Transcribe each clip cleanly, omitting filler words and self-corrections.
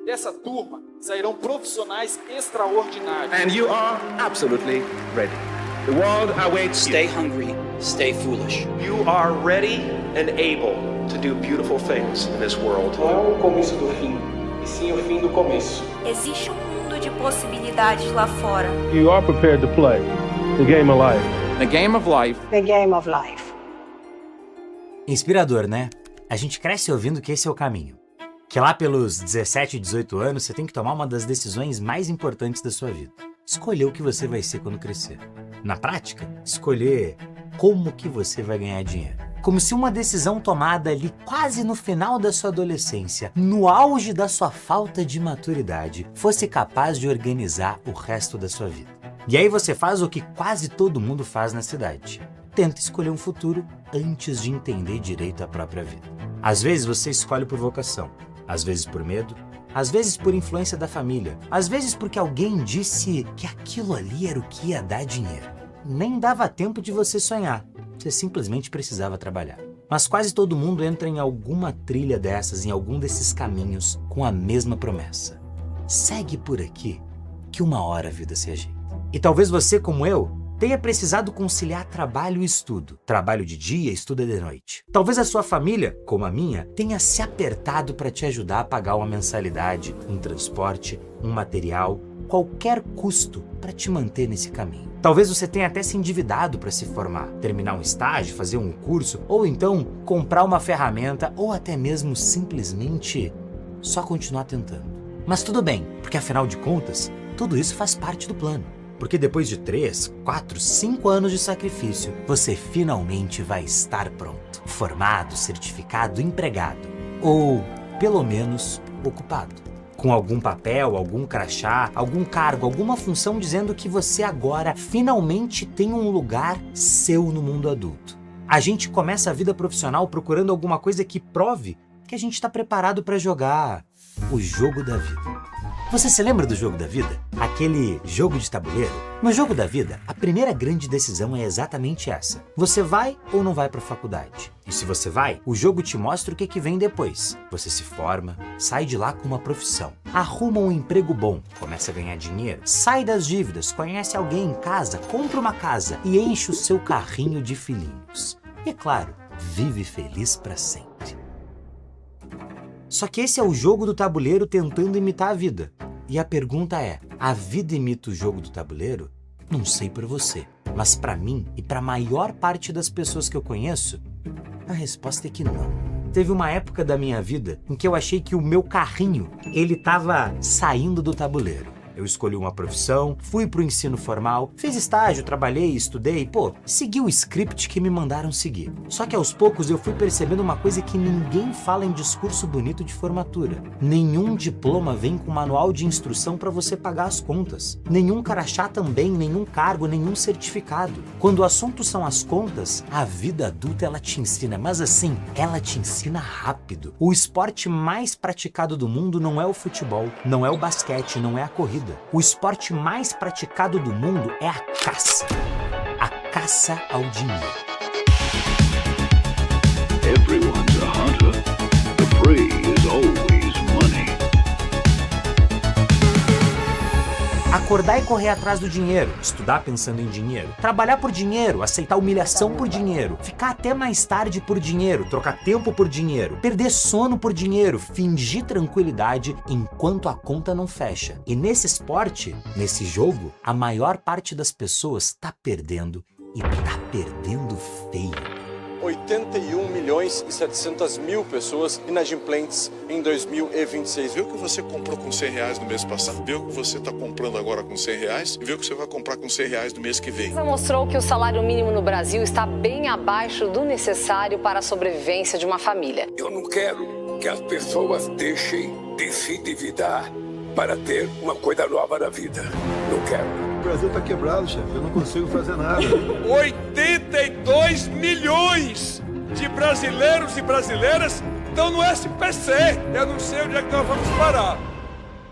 Dessa turma sairão profissionais extraordinários. And you are absolutely ready. The world awaits you. Stay hungry, stay foolish. You are ready and able to do beautiful things in this world. Não é o começo do fim, e sim o fim do começo. Existe um mundo de possibilidades lá fora. You are prepared to play the game of life. The game of life. The game of life. Inspirador, né? A gente cresce ouvindo que esse é o caminho. Que lá pelos 17, 18 anos você tem que tomar uma das decisões mais importantes da sua vida. Escolher o que você vai ser quando crescer. Na prática, escolher como que você vai ganhar dinheiro. Como se uma decisão tomada ali quase no final da sua adolescência, no auge da sua falta de maturidade, fosse capaz de organizar o resto da sua vida. E aí você faz o que quase todo mundo faz na cidade. Tenta escolher um futuro antes de entender direito a própria vida. Às vezes você escolhe por vocação, às vezes por medo, às vezes por influência da família, às vezes porque alguém disse que aquilo ali era o que ia dar dinheiro. Nem dava tempo de você sonhar, você simplesmente precisava trabalhar. Mas quase todo mundo entra em alguma trilha dessas, em algum desses caminhos, com a mesma promessa. Segue por aqui, que uma hora a vida se ajeita. E talvez você, como eu, tenha precisado conciliar trabalho e estudo. Trabalho de dia, estudo de noite. Talvez a sua família, como a minha, tenha se apertado para te ajudar a pagar uma mensalidade, um transporte, um material, qualquer custo para te manter nesse caminho. Talvez você tenha até se endividado para se formar, terminar um estágio, fazer um curso, ou então comprar uma ferramenta, ou até mesmo simplesmente só continuar tentando. Mas tudo bem, porque afinal de contas, tudo isso faz parte do plano. Porque depois de 3, 4, 5 anos de sacrifício, você finalmente vai estar pronto. Formado, certificado, empregado. Ou, pelo menos, ocupado. Com algum papel, algum crachá, algum cargo, alguma função dizendo que você agora finalmente tem um lugar seu no mundo adulto. A gente começa a vida profissional procurando alguma coisa que prove que a gente está preparado para jogar o jogo da vida. Você se lembra do jogo da vida? Aquele jogo de tabuleiro? No jogo da vida, a primeira grande decisão é exatamente essa. Você vai ou não vai para a faculdade? E se você vai, o jogo te mostra o que vem depois. Você se forma, sai de lá com uma profissão, arruma um emprego bom, começa a ganhar dinheiro, sai das dívidas, conhece alguém em casa, compra uma casa e enche o seu carrinho de filhinhos. E é claro, vive feliz para sempre. Só que esse é o jogo do tabuleiro tentando imitar a vida. E a pergunta é, a vida imita o jogo do tabuleiro? Não sei pra você, mas pra mim e pra maior parte das pessoas que eu conheço, a resposta é que não. Teve uma época da minha vida em que eu achei que o meu carrinho, ele tava saindo do tabuleiro. Eu escolhi uma profissão, fui pro ensino formal, fiz estágio, trabalhei, estudei, segui o script que me mandaram seguir. Só que aos poucos eu fui percebendo uma coisa que ninguém fala em discurso bonito de formatura. Nenhum diploma vem com manual de instrução para você pagar as contas. Nenhum crachá também, nenhum cargo, nenhum certificado. Quando o assunto são as contas, a vida adulta ela te ensina, mas assim, ela te ensina rápido. O esporte mais praticado do mundo não é o futebol, não é o basquete, não é a corrida. O esporte mais praticado do mundo é a caça. A caça ao dinheiro. Everyone's a hunter. The prey is always money. Acordar e correr atrás do dinheiro, estudar pensando em dinheiro, trabalhar por dinheiro, aceitar humilhação por dinheiro, ficar até mais tarde por dinheiro, trocar tempo por dinheiro, perder sono por dinheiro, fingir tranquilidade enquanto a conta não fecha. E nesse esporte, nesse jogo, a maior parte das pessoas tá perdendo e tá perdendo feio. 81.700.000 pessoas inadimplentes em 2026. Viu o que você comprou com R$100 no mês passado? Viu o que você está comprando agora com R$100? E viu o que você vai comprar com R$100 no mês que vem? Ela mostrou que o salário mínimo no Brasil está bem abaixo do necessário para a sobrevivência de uma família. Eu não quero que as pessoas deixem de se endividar para ter uma coisa nova na vida. Não quero. O Brasil tá quebrado, chefe. Eu não consigo fazer nada. 82 milhões de brasileiros e brasileiras estão no SPC. Eu não sei onde é que nós vamos parar.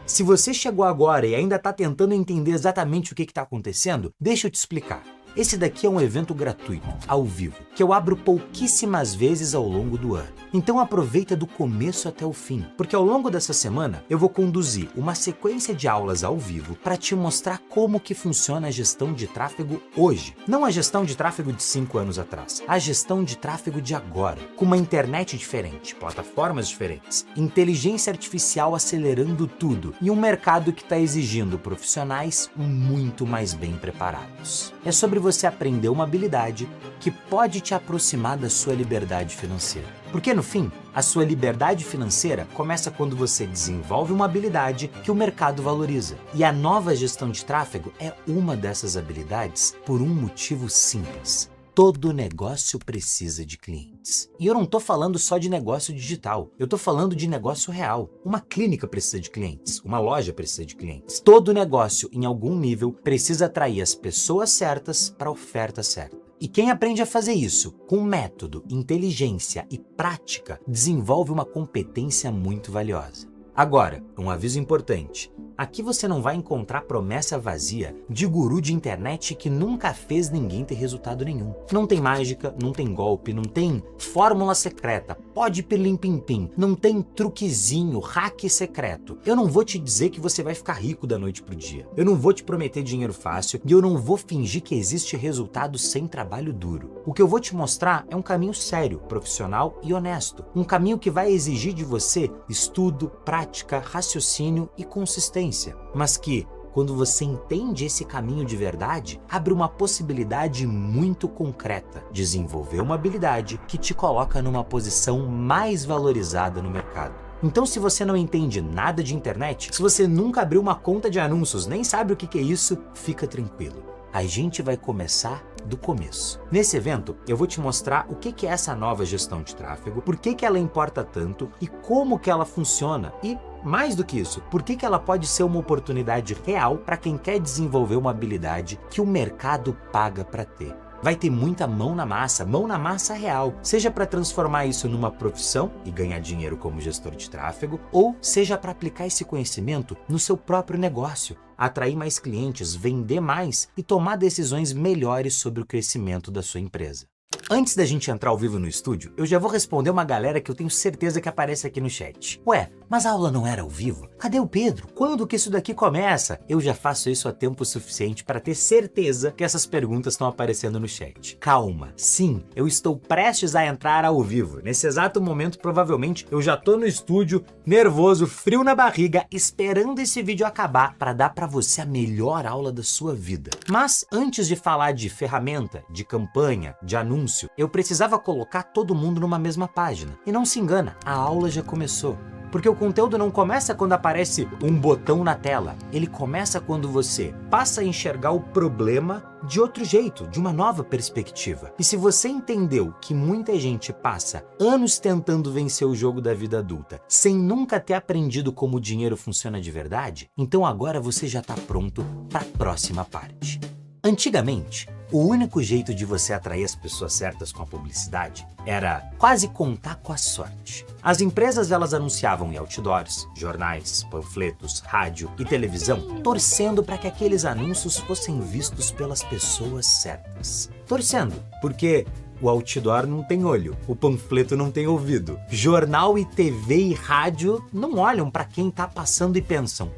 Se você chegou agora e ainda está tentando entender exatamente o que está acontecendo, deixa eu te explicar. Esse daqui é um evento gratuito, ao vivo, que eu abro pouquíssimas vezes ao longo do ano. Então aproveita do começo até o fim, porque ao longo dessa semana eu vou conduzir uma sequência de aulas ao vivo para te mostrar como que funciona a gestão de tráfego hoje. Não a gestão de tráfego de 5 anos atrás, a gestão de tráfego de agora, com uma internet diferente, plataformas diferentes, inteligência artificial acelerando tudo e um mercado que está exigindo profissionais muito mais bem preparados. É sobre você aprender uma habilidade que pode te aproximar da sua liberdade financeira. Porque no fim, a sua liberdade financeira começa quando você desenvolve uma habilidade que o mercado valoriza. E a nova gestão de tráfego é uma dessas habilidades por um motivo simples. Todo negócio precisa de clientes. E eu não estou falando só de negócio digital, eu estou falando de negócio real. Uma clínica precisa de clientes, uma loja precisa de clientes. Todo negócio, em algum nível, precisa atrair as pessoas certas para a oferta certa. E quem aprende a fazer isso com método, inteligência e prática, desenvolve uma competência muito valiosa. Agora, um aviso importante. Aqui você não vai encontrar promessa vazia de guru de internet que nunca fez ninguém ter resultado nenhum. Não tem mágica, não tem golpe, não tem fórmula secreta, pode pilim-pim-pim, não tem truquezinho, hack secreto. Eu não vou te dizer que você vai ficar rico da noite pro dia. Eu não vou te prometer dinheiro fácil e eu não vou fingir que existe resultado sem trabalho duro. O que eu vou te mostrar é um caminho sério, profissional e honesto. Um caminho que vai exigir de você estudo, prática, raciocínio e consistência. Mas que, quando você entende esse caminho de verdade, abre uma possibilidade muito concreta: desenvolver uma habilidade que te coloca numa posição mais valorizada no mercado. Então, se você não entende nada de internet, se você nunca abriu uma conta de anúncios, nem sabe o que é isso, fica tranquilo. A gente vai começar do começo. Nesse evento, eu vou te mostrar o que é essa nova gestão de tráfego, por que ela importa tanto e como que ela funciona e, mais do que isso, por que ela pode ser uma oportunidade real para quem quer desenvolver uma habilidade que o mercado paga para ter. Vai ter muita mão na massa real, seja para transformar isso numa profissão e ganhar dinheiro como gestor de tráfego, ou seja para aplicar esse conhecimento no seu próprio negócio, atrair mais clientes, vender mais e tomar decisões melhores sobre o crescimento da sua empresa. Antes da gente entrar ao vivo no estúdio, eu já vou responder uma galera que eu tenho certeza que aparece aqui no chat. Ué, mas a aula não era ao vivo? Cadê o Pedro? Quando que isso daqui começa? Eu já faço isso há tempo suficiente para ter certeza que essas perguntas estão aparecendo no chat. Calma, sim, eu estou prestes a entrar ao vivo. Nesse exato momento, provavelmente, eu já estou no estúdio, nervoso, frio na barriga, esperando esse vídeo acabar para dar para você a melhor aula da sua vida. Mas antes de falar de ferramenta, de campanha, de anúncio, eu precisava colocar todo mundo numa mesma página. E não se engana, a aula já começou. Porque o conteúdo não começa quando aparece um botão na tela. Ele começa quando você passa a enxergar o problema de outro jeito, de uma nova perspectiva. E se você entendeu que muita gente passa anos tentando vencer o jogo da vida adulta, sem nunca ter aprendido como o dinheiro funciona de verdade, então agora você já está pronto para a próxima parte. Antigamente, o único jeito de você atrair as pessoas certas com a publicidade era quase contar com a sorte. As empresas elas anunciavam em outdoors, jornais, panfletos, rádio e televisão, torcendo para que aqueles anúncios fossem vistos pelas pessoas certas. Torcendo, porque o outdoor não tem olho, o panfleto não tem ouvido. Jornal e TV e rádio não olham para quem está passando e pensam: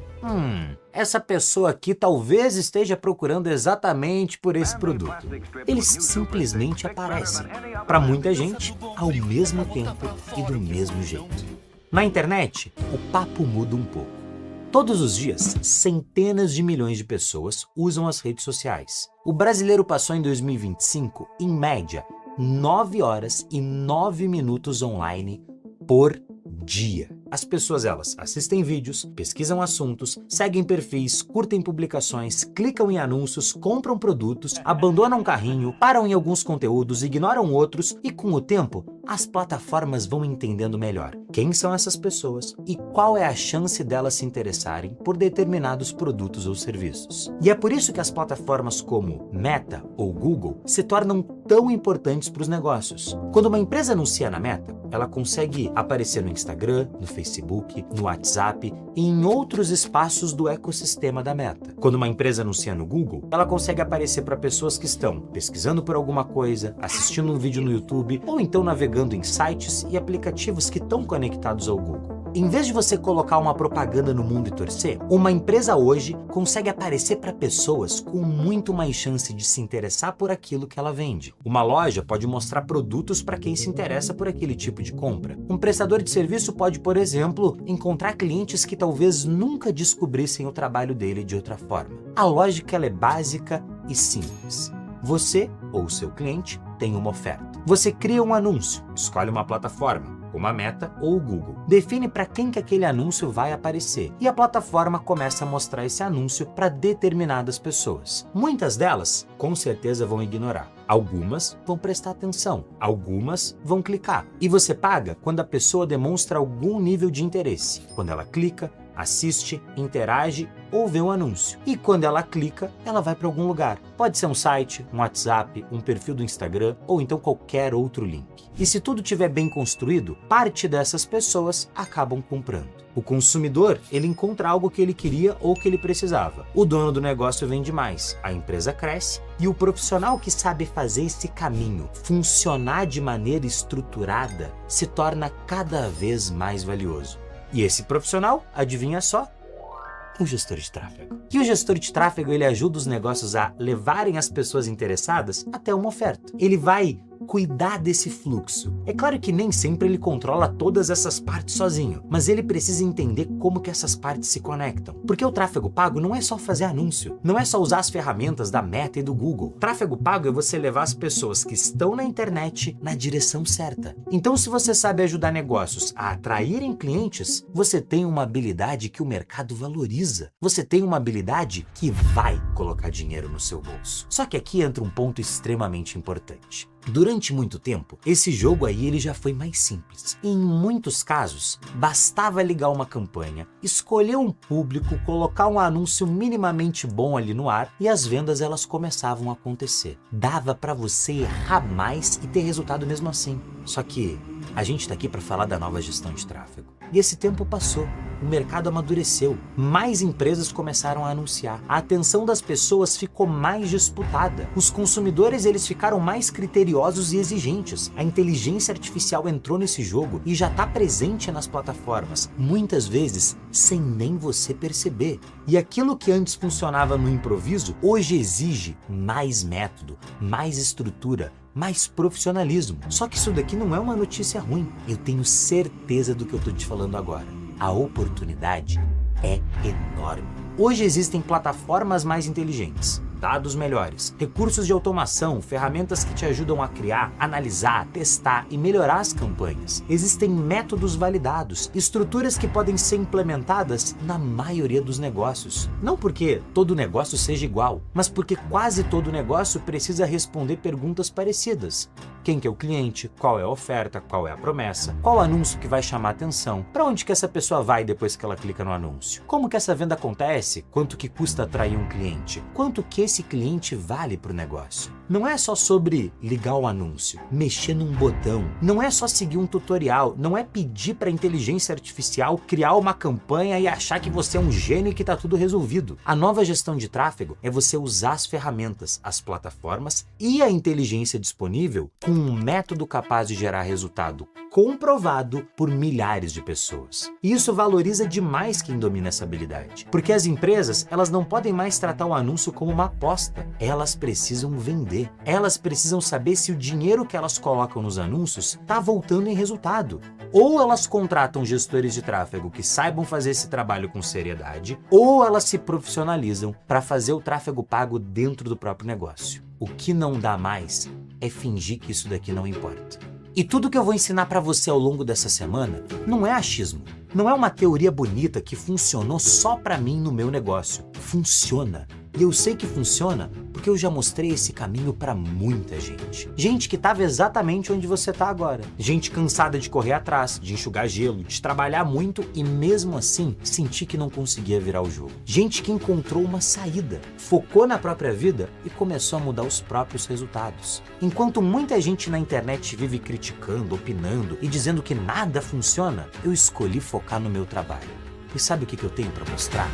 essa pessoa aqui talvez esteja procurando exatamente por esse produto. Eles simplesmente aparecem, para muita gente, ao mesmo tempo e do mesmo jeito. Na internet, o papo muda um pouco. Todos os dias, centenas de milhões de pessoas usam as redes sociais. O brasileiro passou em 2025, em média, 9 horas e 9 minutos online por dia. As pessoas elas assistem vídeos, pesquisam assuntos, seguem perfis, curtem publicações, clicam em anúncios, compram produtos, abandonam carrinho, param em alguns conteúdos, ignoram outros e com o tempo as plataformas vão entendendo melhor quem são essas pessoas e qual é a chance delas se interessarem por determinados produtos ou serviços. E é por isso que as plataformas como Meta ou Google se tornam tão importantes para os negócios. Quando uma empresa anuncia na Meta, ela consegue aparecer no Instagram, no Facebook, no WhatsApp e em outros espaços do ecossistema da Meta. Quando uma empresa anuncia no Google, ela consegue aparecer para pessoas que estão pesquisando por alguma coisa, assistindo um vídeo no YouTube ou então navegando em sites e aplicativos que estão conectados ao Google. Em vez de você colocar uma propaganda no mundo e torcer, uma empresa hoje consegue aparecer para pessoas com muito mais chance de se interessar por aquilo que ela vende. Uma loja pode mostrar produtos para quem se interessa por aquele tipo de compra. Um prestador de serviço pode, por exemplo, encontrar clientes que talvez nunca descobrissem o trabalho dele de outra forma. A lógica ela é básica e simples. Você ou o seu cliente tem uma oferta. Você cria um anúncio, escolhe uma plataforma, como a Meta ou o Google. Define para quem que aquele anúncio vai aparecer e a plataforma começa a mostrar esse anúncio para determinadas pessoas. Muitas delas, com certeza, vão ignorar. Algumas vão prestar atenção, algumas vão clicar. E você paga quando a pessoa demonstra algum nível de interesse. Quando ela clica, assiste, interage ou vê um anúncio. E quando ela clica, ela vai para algum lugar. Pode ser um site, um WhatsApp, um perfil do Instagram ou então qualquer outro link. E se tudo estiver bem construído, parte dessas pessoas acabam comprando. O consumidor, ele encontra algo que ele queria ou que ele precisava. O dono do negócio vende mais, a empresa cresce e o profissional que sabe fazer esse caminho funcionar de maneira estruturada se torna cada vez mais valioso. E esse profissional, adivinha só? O gestor de tráfego. E o gestor de tráfego, ele ajuda os negócios a levarem as pessoas interessadas até uma oferta. Ele vai cuidar desse fluxo. É claro que nem sempre ele controla todas essas partes sozinho, mas ele precisa entender como que essas partes se conectam. Porque o tráfego pago não é só fazer anúncio, não é só usar as ferramentas da Meta e do Google. Tráfego pago é você levar as pessoas que estão na internet na direção certa. Então, se você sabe ajudar negócios a atraírem clientes, você tem uma habilidade que o mercado valoriza. Você tem uma habilidade que vai colocar dinheiro no seu bolso. Só que aqui entra um ponto extremamente importante. Durante muito tempo, esse jogo aí ele já foi mais simples. Em muitos casos, bastava ligar uma campanha, escolher um público, colocar um anúncio minimamente bom ali no ar e as vendas elas começavam a acontecer. Dava para você errar mais e ter resultado mesmo assim. Só que a gente está aqui para falar da nova gestão de tráfego. E esse tempo passou, o mercado amadureceu, mais empresas começaram a anunciar, a atenção das pessoas ficou mais disputada, os consumidores eles ficaram mais criteriosos e exigentes, a inteligência artificial entrou nesse jogo e já está presente nas plataformas, muitas vezes sem nem você perceber. E aquilo que antes funcionava no improviso, hoje exige mais método, mais estrutura, mais profissionalismo. Só que isso daqui não é uma notícia ruim. Eu tenho certeza do que eu tô te falando agora. A oportunidade é enorme. Hoje existem plataformas mais inteligentes, dados melhores, recursos de automação, ferramentas que te ajudam a criar, analisar, testar e melhorar as campanhas. Existem métodos validados, estruturas que podem ser implementadas na maioria dos negócios. Não porque todo negócio seja igual, mas porque quase todo negócio precisa responder perguntas parecidas. Quem que é o cliente? Qual é a oferta? Qual é a promessa? Qual o anúncio que vai chamar a atenção? Para onde que essa pessoa vai depois que ela clica no anúncio? Como que essa venda acontece? Quanto que custa atrair um cliente? Quanto que esse cliente vale para o negócio? Não é só sobre ligar o anúncio, mexer num botão, não é só seguir um tutorial, não é pedir para a inteligência artificial criar uma campanha e achar que você é um gênio e que está tudo resolvido. A nova gestão de tráfego é você usar as ferramentas, as plataformas e a inteligência disponível com um método capaz de gerar resultado comprovado por milhares de pessoas. E isso valoriza demais quem domina essa habilidade, porque as empresas elas não podem mais tratar o anúncio como uma aposta, elas precisam vender. Elas precisam saber se o dinheiro que elas colocam nos anúncios está voltando em resultado. Ou elas contratam gestores de tráfego que saibam fazer esse trabalho com seriedade, ou elas se profissionalizam para fazer o tráfego pago dentro do próprio negócio. O que não dá mais é fingir que isso daqui não importa. E tudo que eu vou ensinar para você ao longo dessa semana não é achismo, não é uma teoria bonita que funcionou só para mim no meu negócio. Funciona. E eu sei que funciona porque eu já mostrei esse caminho pra muita gente. Gente que tava exatamente onde você tá agora. Gente cansada de correr atrás, de enxugar gelo, de trabalhar muito e mesmo assim sentir que não conseguia virar o jogo. Gente que encontrou uma saída, focou na própria vida e começou a mudar os próprios resultados. Enquanto muita gente na internet vive criticando, opinando e dizendo que nada funciona, eu escolhi focar no meu trabalho. E sabe o que eu tenho pra mostrar?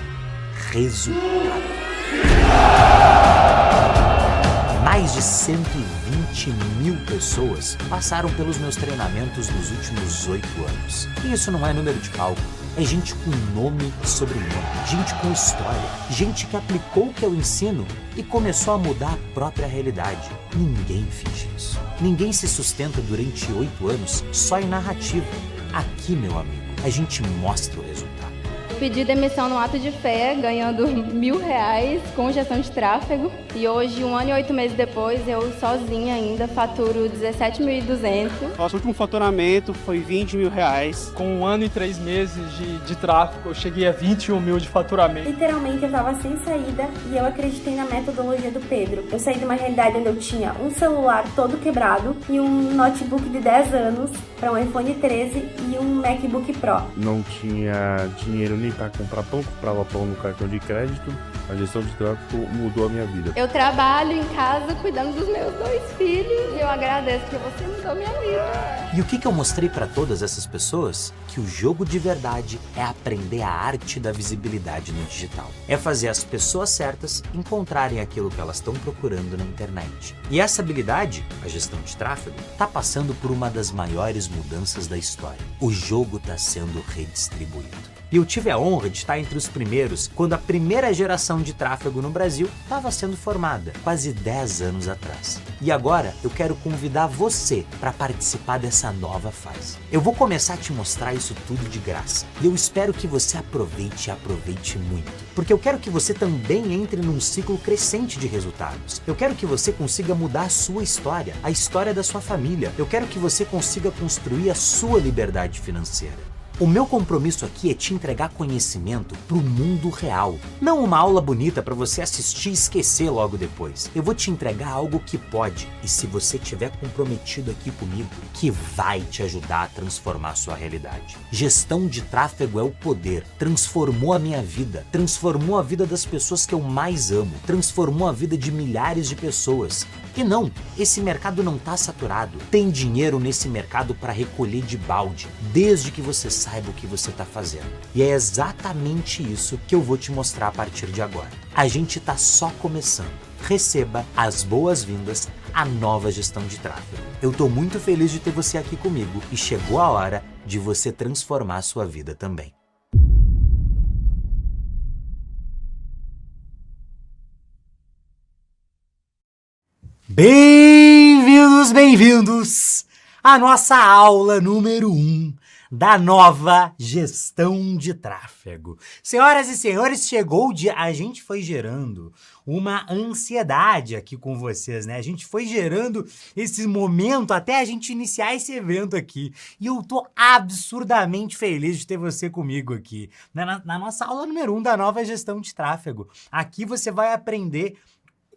Resultado. Mais de 120 mil pessoas passaram pelos meus treinamentos nos últimos 8 anos. E isso não é número de cálculo. É gente com nome e sobrenome, gente com história, gente que aplicou o que eu ensino e começou a mudar a própria realidade. Ninguém finge isso. Ninguém se sustenta durante 8 anos só em narrativa. Aqui, meu amigo, a gente mostra o resultado. Pedi demissão no ato de fé, ganhando R$1.000 com gestão de tráfego. E hoje, 1 ano e 8 meses depois, eu sozinha ainda faturo R$17.200. Nosso último faturamento foi R$20.000. Com 1 ano e 3 meses de tráfego, eu cheguei a 21 mil de faturamento. Literalmente, eu estava sem saída e eu acreditei na metodologia do Pedro. Eu saí de uma realidade onde eu tinha um celular todo quebrado e um notebook de 10 anos para um iPhone 13 e um MacBook Pro. Não tinha dinheiro nem para comprar pão, comprava pão no cartão de crédito. A gestão de tráfego mudou a minha vida. Eu trabalho em casa cuidando dos meus 2 filhos e eu agradeço que você mudou minha vida. E o que eu mostrei para todas essas pessoas? Que o jogo de verdade é aprender a arte da visibilidade no digital. É fazer as pessoas certas encontrarem aquilo que elas estão procurando na internet. E essa habilidade, a gestão de tráfego, está passando por uma das maiores mudanças da história. O jogo está sendo redistribuído. E eu tive a honra de estar entre os primeiros quando a primeira geração de tráfego no Brasil estava sendo formada, quase 10 anos atrás. E agora eu quero convidar você para participar dessa nova fase. Eu vou começar a te mostrar isso tudo de graça. E eu espero que você aproveite e aproveite muito. Porque eu quero que você também entre num ciclo crescente de resultados. Eu quero que você consiga mudar a sua história, a história da sua família. Eu quero que você consiga construir a sua liberdade financeira. O meu compromisso aqui é te entregar conhecimento pro mundo real. Não uma aula bonita para você assistir e esquecer logo depois. Eu vou te entregar algo que pode, e se você estiver comprometido aqui comigo, que vai te ajudar a transformar a sua realidade. Gestão de tráfego é o poder. Transformou a minha vida. Transformou a vida das pessoas que eu mais amo. Transformou a vida de milhares de pessoas. E não, esse mercado não tá saturado. Tem dinheiro nesse mercado para recolher de balde, desde que você saiba o que você está fazendo. E é exatamente isso que eu vou te mostrar a partir de agora. A gente está só começando. Receba as boas-vindas à nova gestão de tráfego. Eu estou muito feliz de ter você aqui comigo e chegou a hora de você transformar a sua vida também. Bem-vindos, bem-vindos à nossa aula número 1 da nova gestão de tráfego. Senhoras e senhores, chegou o dia, a gente foi gerando uma ansiedade aqui com vocês, né? A gente foi gerando esse momento até a gente iniciar esse evento aqui. E eu tô absurdamente feliz de ter você comigo aqui, na nossa aula número 1 da nova gestão de tráfego. Aqui você vai aprender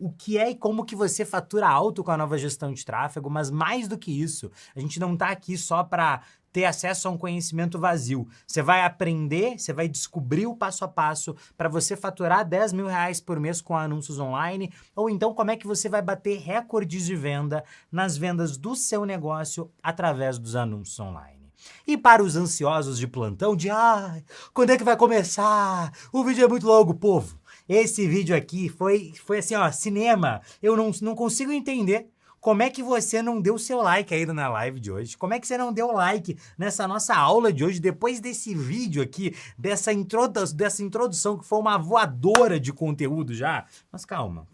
o que é e como que você fatura alto com a nova gestão de tráfego, mas mais do que isso, a gente não tá aqui só para ter acesso a um conhecimento vazio. Você vai aprender, você vai descobrir o passo a passo para você faturar R$10.000 por mês com anúncios online, ou então como é que você vai bater recordes de venda nas vendas do seu negócio através dos anúncios online. E para os ansiosos de plantão de quando é que vai começar? O vídeo é muito longo, povo. Esse vídeo aqui foi assim, ó, cinema. Eu não consigo entender como é que você não deu seu like aí na live de hoje. Como é que você não deu like nessa nossa aula de hoje, depois desse vídeo aqui, dessa introdução que foi uma voadora de conteúdo já. Mas calma.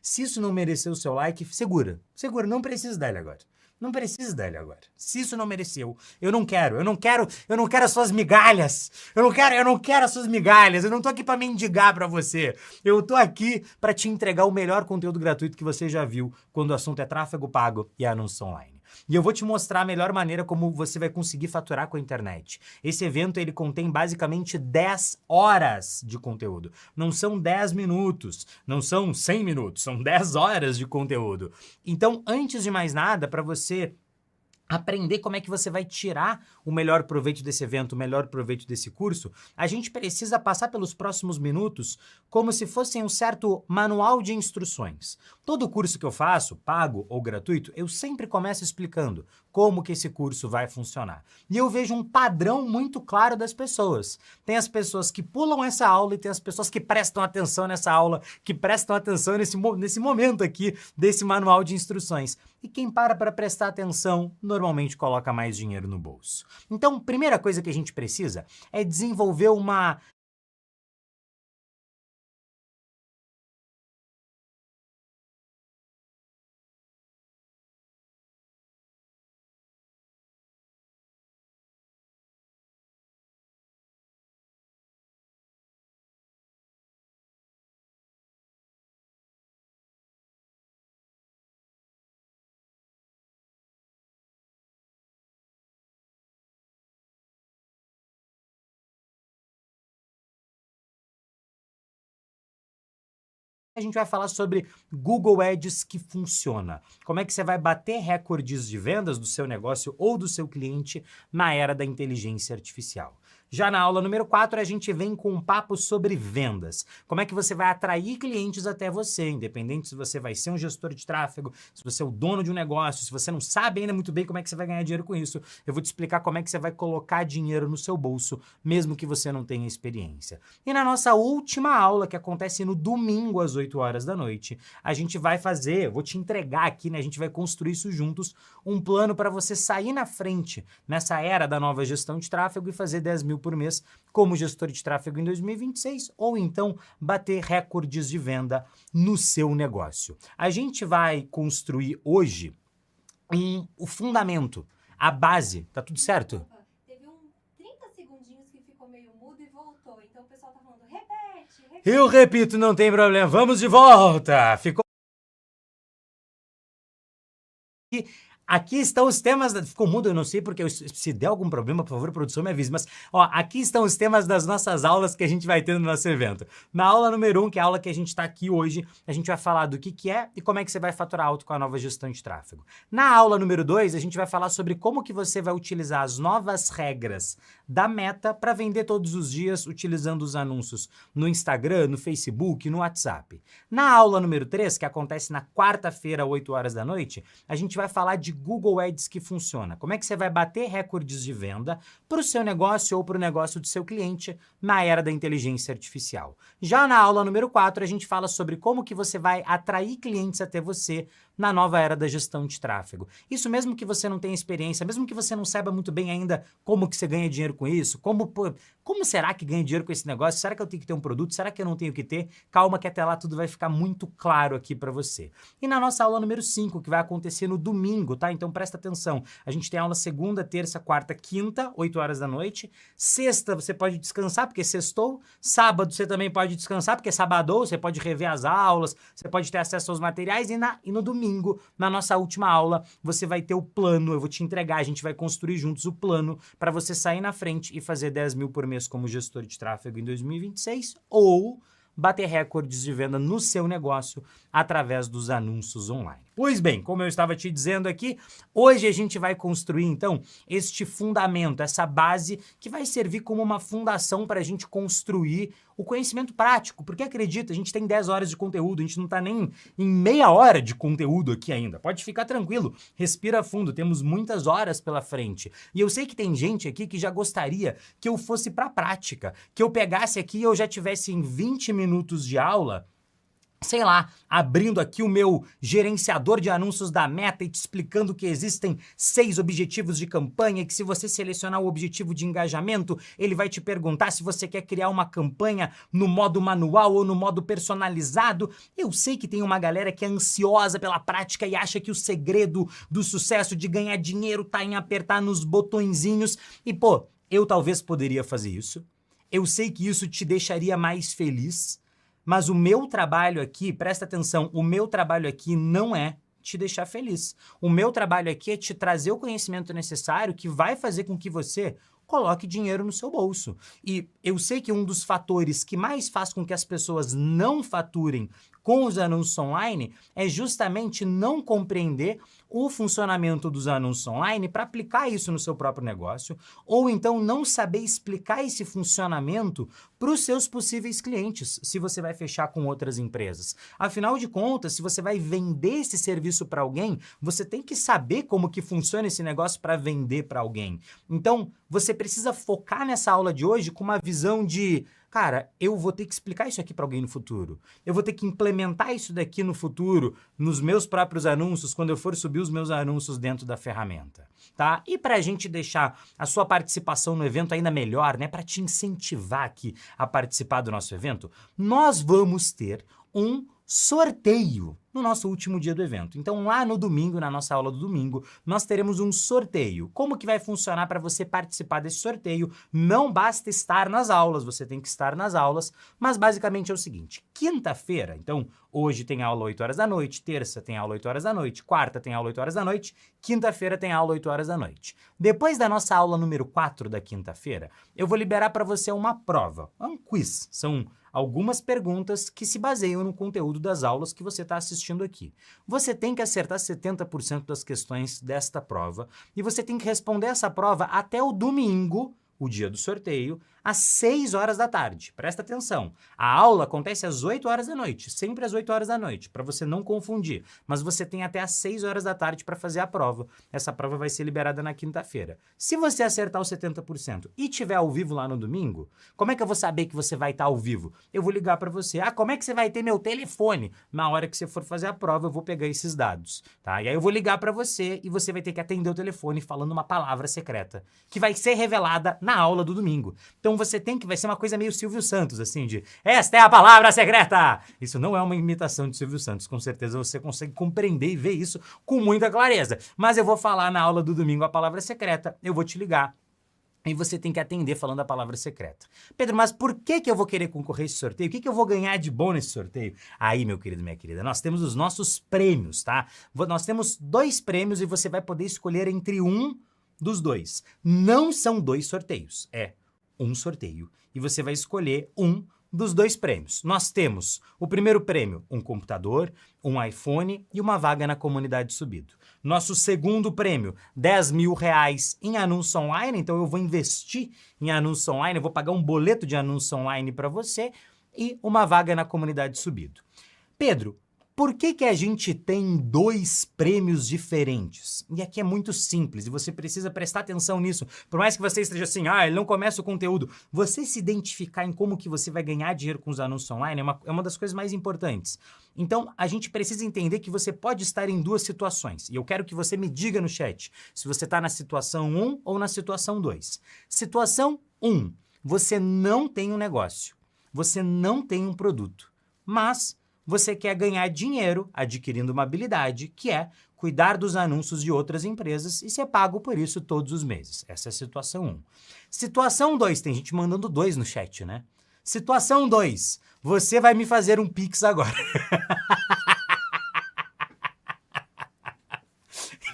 Se isso não mereceu o seu like, segura, não precisa dar ele agora. Não precisa dele agora. Se isso não mereceu, eu não quero as suas migalhas. Eu não quero as suas migalhas. Eu não tô aqui pra mendigar pra você. Eu tô aqui pra te entregar o melhor conteúdo gratuito que você já viu quando o assunto é tráfego pago e anúncio online. E eu vou te mostrar a melhor maneira como você vai conseguir faturar com a internet. Esse evento, ele contém basicamente 10 horas de conteúdo. Não são 10 minutos, não são 100 minutos, são 10 horas de conteúdo. Então, antes de mais nada, para você aprender como é que você vai tirar o melhor proveito desse evento, o melhor proveito desse curso, a gente precisa passar pelos próximos minutos como se fossem um certo manual de instruções. Todo curso que eu faço, pago ou gratuito, eu sempre começo explicando como que esse curso vai funcionar. E eu vejo um padrão muito claro das pessoas. Tem as pessoas que pulam essa aula e tem as pessoas que prestam atenção nessa aula, que prestam atenção nesse momento aqui desse manual de instruções. E quem para prestar atenção, normalmente coloca mais dinheiro no bolso. Então, primeira coisa que a gente precisa é desenvolver uma a gente vai falar sobre Google Ads que funciona. Como é que você vai bater recordes de vendas do seu negócio ou do seu cliente na era da inteligência artificial. Já na aula número 4, a gente vem com um papo sobre vendas. Como é que você vai atrair clientes até você, independente se você vai ser um gestor de tráfego, se você é o dono de um negócio, se você não sabe ainda muito bem como é que você vai ganhar dinheiro com isso, eu vou te explicar como é que você vai colocar dinheiro no seu bolso, mesmo que você não tenha experiência. E na nossa última aula, que acontece no domingo às 8 horas da noite, a gente vai fazer, eu vou te entregar aqui, né? A gente vai construir isso juntos, um plano para você sair na frente nessa era da nova gestão de tráfego e fazer 10 mil por mês como gestor de tráfego em 2026 ou então bater recordes de venda no seu negócio. A gente vai construir hoje o fundamento, a base, tá tudo certo? Teve 30 segundinhos que ficou meio mudo e voltou, então o pessoal tá falando, repete. Eu repito, não tem problema, vamos de volta! Ficou... Aqui estão os temas... Ficou mudo, eu não sei porque se der algum problema, por favor, produção, me avise. Mas, ó, aqui estão os temas das nossas aulas que a gente vai ter no nosso evento. Na aula número 1, que é a aula que a gente está aqui hoje, a gente vai falar do que é e como é que você vai faturar alto com a nova gestão de tráfego. Na aula número 2, a gente vai falar sobre como que você vai utilizar as novas regras da Meta para vender todos os dias utilizando os anúncios no Instagram, no Facebook, no WhatsApp. Na aula número 3, que acontece na quarta-feira, 8 horas da noite, a gente vai falar de Google Ads que funciona. Como é que você vai bater recordes de venda para o seu negócio ou para o negócio do seu cliente na era da inteligência artificial. Já na aula número 4, a gente fala sobre como que você vai atrair clientes até você na nova era da gestão de tráfego. Isso mesmo que você não tenha experiência, mesmo que você não saiba muito bem ainda como que você ganha dinheiro com isso, como será que ganha dinheiro com esse negócio? Será que eu tenho que ter um produto? Será que eu não tenho que ter? Calma que até lá tudo vai ficar muito claro aqui para você. E na nossa aula número 5, que vai acontecer no domingo, tá? Então presta atenção. A gente tem aula segunda, terça, quarta, quinta, 8 horas da noite. Sexta você pode descansar, porque sextou. Sábado você também pode descansar, porque sabadou, você pode rever as aulas, você pode ter acesso aos materiais. E no domingo, na nossa última aula, você vai ter o plano, eu vou te entregar, a gente vai construir juntos o plano para você sair na frente e fazer 10 mil por mês como gestor de tráfego em 2026 ou bater recordes de venda no seu negócio através dos anúncios online. Pois bem, como eu estava te dizendo aqui, hoje a gente vai construir, então, este fundamento, essa base que vai servir como uma fundação para a gente construir o conhecimento prático, porque acredita, a gente tem 10 horas de conteúdo, a gente não está nem em meia hora de conteúdo aqui ainda. Pode ficar tranquilo, respira fundo, temos muitas horas pela frente. E eu sei que tem gente aqui que já gostaria que eu fosse para a prática, que eu pegasse aqui e eu já tivesse em 20 minutos de aula, sei lá, abrindo aqui o meu gerenciador de anúncios da Meta e te explicando que existem 6 objetivos de campanha e que se você selecionar o objetivo de engajamento, ele vai te perguntar se você quer criar uma campanha no modo manual ou no modo personalizado. Eu sei que tem uma galera que é ansiosa pela prática e acha que o segredo do sucesso de ganhar dinheiro tá em apertar nos botõezinhos e, pô, eu talvez poderia fazer isso. Eu sei que isso te deixaria mais feliz. Mas o meu trabalho aqui, presta atenção, o meu trabalho aqui não é te deixar feliz. O meu trabalho aqui é te trazer o conhecimento necessário que vai fazer com que você coloque dinheiro no seu bolso. E eu sei que um dos fatores que mais faz com que as pessoas não faturem com os anúncios online é justamente não compreender o funcionamento dos anúncios online para aplicar isso no seu próprio negócio, ou então não saber explicar esse funcionamento para os seus possíveis clientes, se você vai fechar com outras empresas. Afinal de contas, se você vai vender esse serviço para alguém, você tem que saber como que funciona esse negócio para vender para alguém. Então, você precisa focar nessa aula de hoje com uma visão de: cara, eu vou ter que explicar isso aqui para alguém no futuro. Eu vou ter que implementar isso daqui no futuro, nos meus próprios anúncios, quando eu for subir os meus anúncios dentro da ferramenta, tá? E para a gente deixar a sua participação no evento ainda melhor, né, para te incentivar aqui a participar do nosso evento, nós vamos ter um sorteio no nosso último dia do evento. Então, lá no domingo, na nossa aula do domingo, nós teremos um sorteio. Como que vai funcionar para você participar desse sorteio? Não basta estar nas aulas, você tem que estar nas aulas, mas basicamente é o seguinte: quinta-feira, então, hoje tem aula 8 horas da noite, terça tem aula 8 horas da noite, quarta tem aula 8 horas da noite, quinta-feira tem aula 8 horas da noite. Depois da nossa aula número 4 da quinta-feira, eu vou liberar para você uma prova, um quiz. São algumas perguntas que se baseiam no conteúdo das aulas que você está assistindo aqui. Você tem que acertar 70% das questões desta prova e você tem que responder essa prova até o domingo, o dia do sorteio, às 6 horas da tarde. Presta atenção. A aula acontece às 8 horas da noite, sempre às 8 horas da noite, para você não confundir. Mas você tem até às 6 horas da tarde para fazer a prova. Essa prova vai ser liberada na quinta-feira. Se você acertar os 70% e tiver ao vivo lá no domingo, como é que eu vou saber que você vai estar ao vivo? Eu vou ligar para você. Ah, como é que você vai ter meu telefone? Na hora que você for fazer a prova, eu vou pegar esses dados, tá? E aí eu vou ligar para você e você vai ter que atender o telefone falando uma palavra secreta, que vai ser revelada na aula do domingo. Então você tem que, vai ser uma coisa meio Silvio Santos, assim, de esta é a palavra secreta! Isso não é uma imitação de Silvio Santos, com certeza você consegue compreender e ver isso com muita clareza. Mas eu vou falar na aula do domingo a palavra secreta, eu vou te ligar e você tem que atender falando a palavra secreta. Pedro, mas por que eu vou querer concorrer a esse sorteio? O que eu vou ganhar de bom nesse sorteio? Aí, meu querido, minha querida, nós temos os nossos prêmios, tá? Nós temos 2 prêmios e você vai poder escolher entre um dos 2. Não são 2 sorteios, é um sorteio. E você vai escolher um dos 2 prêmios. Nós temos o primeiro prêmio, um computador, um iPhone e uma vaga na comunidade Subido. Nosso segundo prêmio, R$10.000 em anúncio online. Então eu vou investir em anúncio online, eu vou pagar um boleto de anúncio online para você e uma vaga na comunidade Subido. Pedro, por que a gente tem 2 prêmios diferentes? E aqui é muito simples e você precisa prestar atenção nisso. Por mais que você esteja assim, ele não começa o conteúdo. Você se identificar em como que você vai ganhar dinheiro com os anúncios online é uma das coisas mais importantes. Então, a gente precisa entender que você pode estar em 2 situações. E eu quero que você me diga no chat se você está na situação 1 ou na situação 2. Situação 1, você não tem um negócio. Você não tem um produto. Mas você quer ganhar dinheiro adquirindo uma habilidade, que é cuidar dos anúncios de outras empresas e ser pago por isso todos os meses. Essa é a situação 1. Situação 2, tem gente mandando 2 no chat, né? Situação 2, você vai me fazer um Pix agora.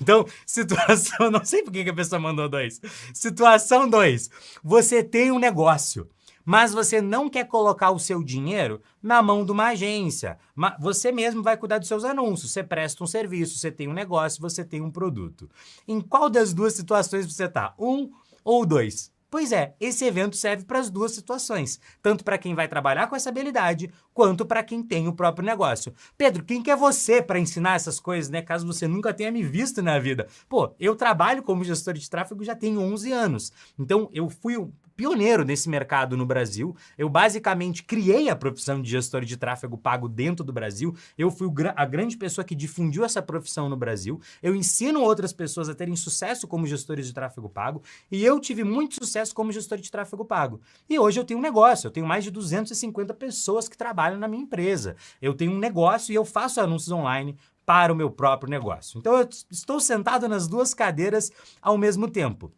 Então, situação... Não sei por que a pessoa mandou 2. Situação 2, você tem um negócio, mas você não quer colocar o seu dinheiro na mão de uma agência. Você mesmo vai cuidar dos seus anúncios. Você presta um serviço, você tem um negócio, você tem um produto. Em qual das 2 situações você está? 1 ou 2? Pois é, esse evento serve para as 2 situações. Tanto para quem vai trabalhar com essa habilidade, quanto para quem tem o próprio negócio. Pedro, quem que é você para ensinar essas coisas, né? Caso você nunca tenha me visto na vida. Pô, eu trabalho como gestor de tráfego já tenho 11 anos. Então, eu fui pioneiro nesse mercado no Brasil. Eu basicamente criei a profissão de gestor de tráfego pago dentro do Brasil. Eu fui a grande pessoa que difundiu essa profissão no Brasil. Eu ensino outras pessoas a terem sucesso como gestores de tráfego pago e eu tive muito sucesso como gestor de tráfego pago. E hoje eu tenho um negócio, eu tenho mais de 250 pessoas que trabalham na minha empresa. Eu tenho um negócio e eu faço anúncios online para o meu próprio negócio. Então eu estou sentado nas 2 cadeiras ao mesmo tempo.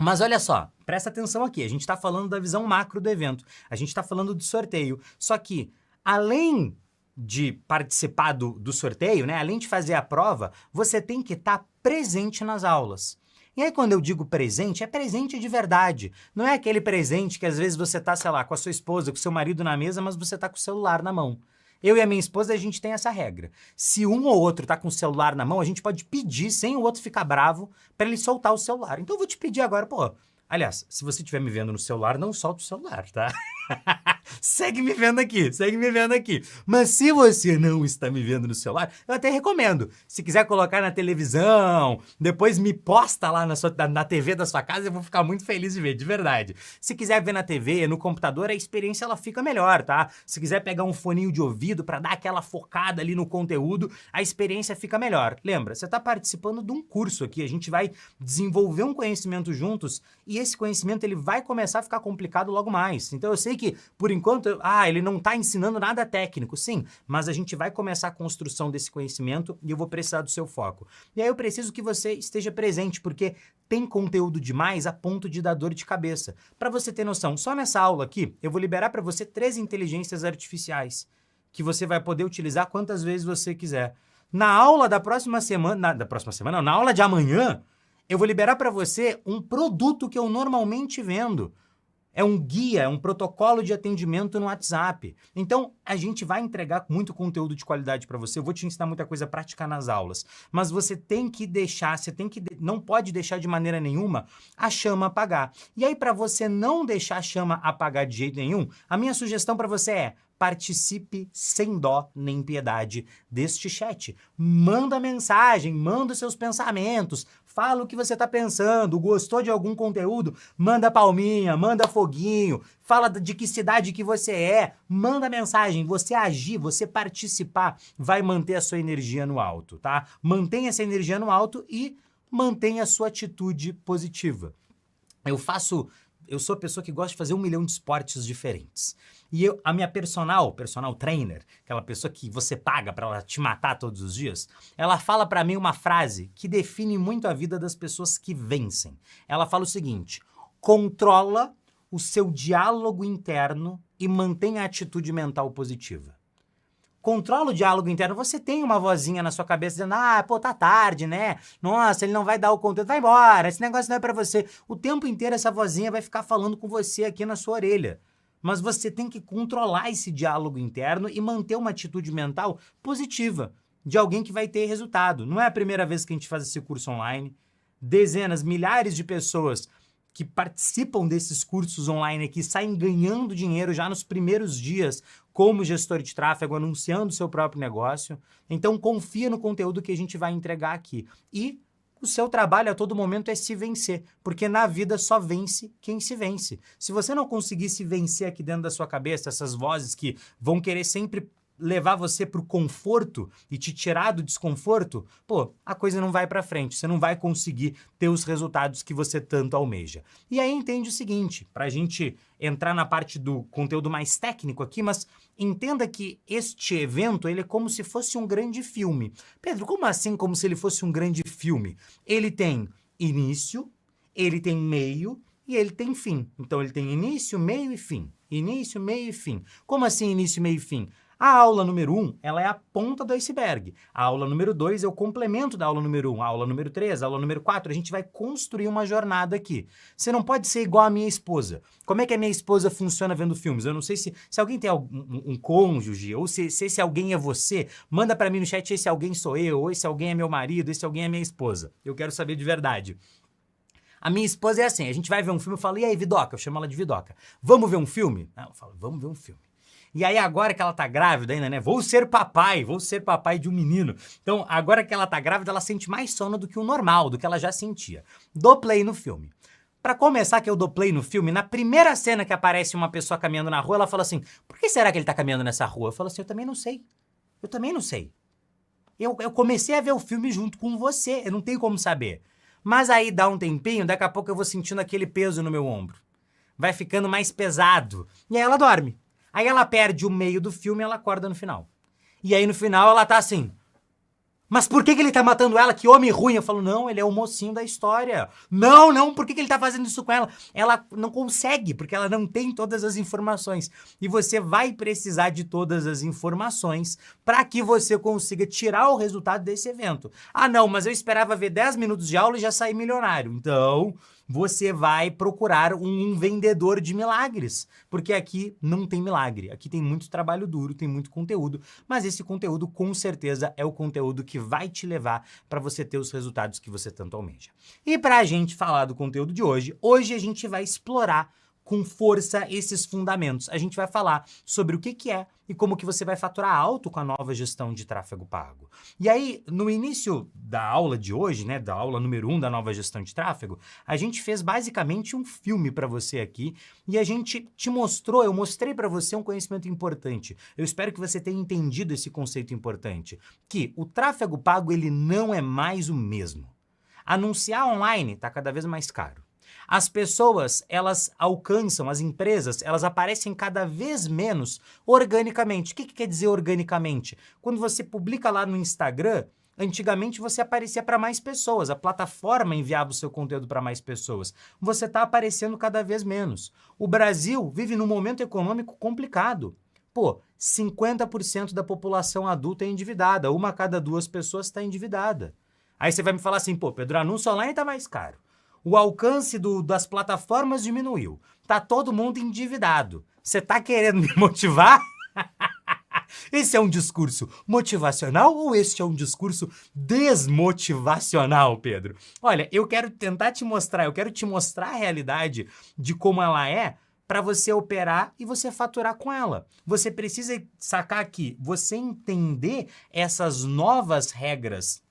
Mas olha só, presta atenção aqui, a gente está falando da visão macro do evento, a gente está falando do sorteio, só que além de participar do sorteio, né? Além de fazer a prova, você tem que estar presente nas aulas. E aí, quando eu digo presente, é presente de verdade. Não é aquele presente que às vezes você tá, sei lá, com a sua esposa, com o seu marido na mesa, mas você tá com o celular na mão. Eu e a minha esposa, a gente tem essa regra. Se um ou outro tá com o celular na mão, a gente pode pedir, sem o outro ficar bravo, para ele soltar o celular. Então eu vou te pedir agora, pô. Aliás, se você estiver me vendo no celular, não solta o celular, tá? Segue me vendo aqui. Mas se você não está me vendo no celular, eu até recomendo. Se quiser colocar na televisão, depois me posta lá na TV da sua casa, eu vou ficar muito feliz de ver, de verdade. Se quiser ver na TV, no computador, a experiência ela fica melhor, tá? Se quiser pegar um foninho de ouvido para dar aquela focada ali no conteúdo, a experiência fica melhor. Lembra, você está participando de um curso aqui, a gente vai desenvolver um conhecimento juntos e esse conhecimento ele vai começar a ficar complicado logo mais. Então eu sei que, por enquanto, ele não está ensinando nada técnico, sim, mas a gente vai começar a construção desse conhecimento e eu vou precisar do seu foco. E aí eu preciso que você esteja presente, porque tem conteúdo demais a ponto de dar dor de cabeça. Para você ter noção, só nessa aula aqui, eu vou liberar para você 3 inteligências artificiais que você vai poder utilizar quantas vezes você quiser. Na aula da próxima semana, na aula de amanhã, eu vou liberar para você um produto que eu normalmente vendo. É um guia, é um protocolo de atendimento no WhatsApp. Então, a gente vai entregar muito conteúdo de qualidade para você. Eu vou te ensinar muita coisa prática nas aulas. Mas você tem que deixar, não pode deixar de maneira nenhuma a chama apagar. E aí, para você não deixar a chama apagar de jeito nenhum, a minha sugestão para você é: participe sem dó nem piedade deste chat. Manda mensagem, manda os seus pensamentos, fala o que você está pensando, gostou de algum conteúdo, manda palminha, manda foguinho, fala de que cidade que você é, manda mensagem. Você agir, você participar, vai manter a sua energia no alto, tá? Mantenha essa energia no alto e mantenha a sua atitude positiva. Eu sou a pessoa que gosta de fazer 1 milhão de esportes diferentes. E a minha personal trainer, aquela pessoa que você paga para ela te matar todos os dias, ela fala para mim uma frase que define muito a vida das pessoas que vencem. Ela fala o seguinte: controla o seu diálogo interno e mantenha a atitude mental positiva. Controla o diálogo interno. Você tem uma vozinha na sua cabeça dizendo: tá tarde, né? Nossa, ele não vai dar o conteúdo, vai embora, esse negócio não é pra você. O tempo inteiro essa vozinha vai ficar falando com você aqui na sua orelha. Mas você tem que controlar esse diálogo interno e manter uma atitude mental positiva, de alguém que vai ter resultado. Não é a primeira vez que a gente faz esse curso online. Dezenas, milhares de pessoas que participam desses cursos online aqui saem ganhando dinheiro já nos primeiros dias como gestor de tráfego, anunciando seu próprio negócio. Então confia no conteúdo que a gente vai entregar aqui. E o seu trabalho a todo momento é se vencer, porque na vida só vence quem se vence. Se você não conseguir se vencer aqui dentro da sua cabeça, essas vozes que vão querer sempre levar você pro conforto e te tirar do desconforto, a coisa não vai pra frente, você não vai conseguir ter os resultados que você tanto almeja. E aí entende o seguinte, pra gente entrar na parte do conteúdo mais técnico aqui, mas entenda que este evento, ele é como se fosse um grande filme. Pedro, como assim como se ele fosse um grande filme? Ele tem início, ele tem meio e ele tem fim. Então ele tem início, meio e fim. Início, meio e fim. Como assim início, meio e fim? A aula número 1, ela é a ponta do iceberg. A aula número 2 é o complemento da aula número 1. A aula número 3, a aula número 4, a gente vai construir uma jornada aqui. Você não pode ser igual a minha esposa. Como é que a minha esposa funciona vendo filmes? Eu não sei se alguém tem um cônjuge, ou se esse alguém é você, manda pra mim no chat: esse alguém sou eu, ou esse alguém é meu marido, esse alguém é minha esposa. Eu quero saber de verdade. A minha esposa é assim, a gente vai ver um filme, eu falo: e aí, Vidoca? Eu chamo ela de Vidoca. Vamos ver um filme? Eu falo: vamos ver um filme. E aí agora que ela tá grávida ainda, né? Vou ser papai de um menino. Então agora que ela tá grávida, ela sente mais sono do que o normal, do que ela já sentia. Dou play no filme. Pra começar que eu dou play no filme, na primeira cena que aparece uma pessoa caminhando na rua, ela fala assim: por que será que ele tá caminhando nessa rua? Eu falo assim: eu também não sei. Eu comecei a ver o filme junto com você, eu não tenho como saber. Mas aí dá um tempinho, daqui a pouco eu vou sentindo aquele peso no meu ombro. Vai ficando mais pesado. E aí ela dorme. Aí ela perde o meio do filme e ela acorda no final. E aí no final ela tá assim: Mas por que ele tá matando ela? Que homem ruim. Eu falo, não, ele é o mocinho da história. Não, por que ele tá fazendo isso com ela? Ela não consegue, porque ela não tem todas as informações. E você vai precisar de todas as informações para que você consiga tirar o resultado desse evento. Ah, não, mas eu esperava ver 10 minutos de aula e já sair milionário. Então, você vai procurar um vendedor de milagres, porque aqui não tem milagre, aqui tem muito trabalho duro, tem muito conteúdo, mas esse conteúdo com certeza é o conteúdo que vai te levar para você ter os resultados que você tanto almeja. E para a gente falar do conteúdo de hoje a gente vai explorar com força esses fundamentos. A gente vai falar sobre o que é e como que você vai faturar alto com a nova gestão de tráfego pago. E aí, no início da aula de hoje, né, da aula número 1 da nova gestão de tráfego, a gente fez basicamente um filme para você aqui e a gente eu mostrei para você um conhecimento importante. Eu espero que você tenha entendido esse conceito importante, que o tráfego pago ele não é mais o mesmo. Anunciar online está cada vez mais caro. As pessoas, elas alcançam, as empresas, elas aparecem cada vez menos organicamente. O que quer dizer organicamente? Quando você publica lá no Instagram, antigamente você aparecia para mais pessoas, a plataforma enviava o seu conteúdo para mais pessoas. Você está aparecendo cada vez menos. O Brasil vive num momento econômico complicado. 50% da população adulta é endividada, 1 a cada 2 pessoas está endividada. Aí você vai me falar assim, Pedro, anúncio online está mais caro. O alcance das plataformas diminuiu. Tá todo mundo endividado. Você tá querendo me motivar? Esse é um discurso motivacional ou este é um discurso desmotivacional, Pedro? Olha, eu quero tentar te mostrar, eu quero te mostrar a realidade de como ela é para você operar e você faturar com ela. Você precisa sacar aqui, você entender essas novas regras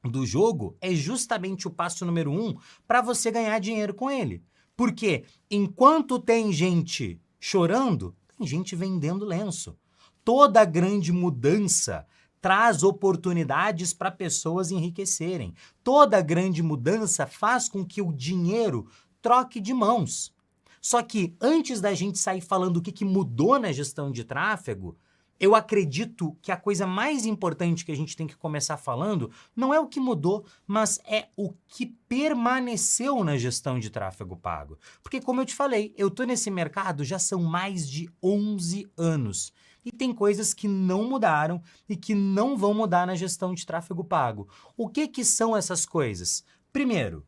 do jogo é justamente o passo número 1 para você ganhar dinheiro com ele. Porque enquanto tem gente chorando, tem gente vendendo lenço. Toda grande mudança traz oportunidades para pessoas enriquecerem. Toda grande mudança faz com que o dinheiro troque de mãos. Só que antes da gente sair falando o que mudou na gestão de tráfego, eu acredito que a coisa mais importante que a gente tem que começar falando não é o que mudou, mas é o que permaneceu na gestão de tráfego pago. Porque, como eu te falei, eu tô nesse mercado já são mais de 11 anos. E tem coisas que não mudaram e que não vão mudar na gestão de tráfego pago. O que são essas coisas? Primeiro,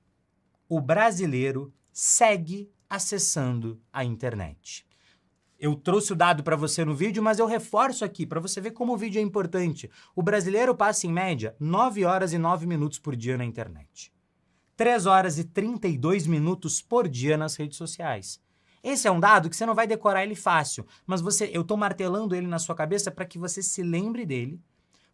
o brasileiro segue acessando a internet. Eu trouxe o dado para você no vídeo, mas eu reforço aqui para você ver como o vídeo é importante. O brasileiro passa, em média, 9 horas e 9 minutos por dia na internet. 3 horas e 32 minutos por dia nas redes sociais. Esse é um dado que você não vai decorar ele fácil, mas eu estou martelando ele na sua cabeça para que você se lembre dele,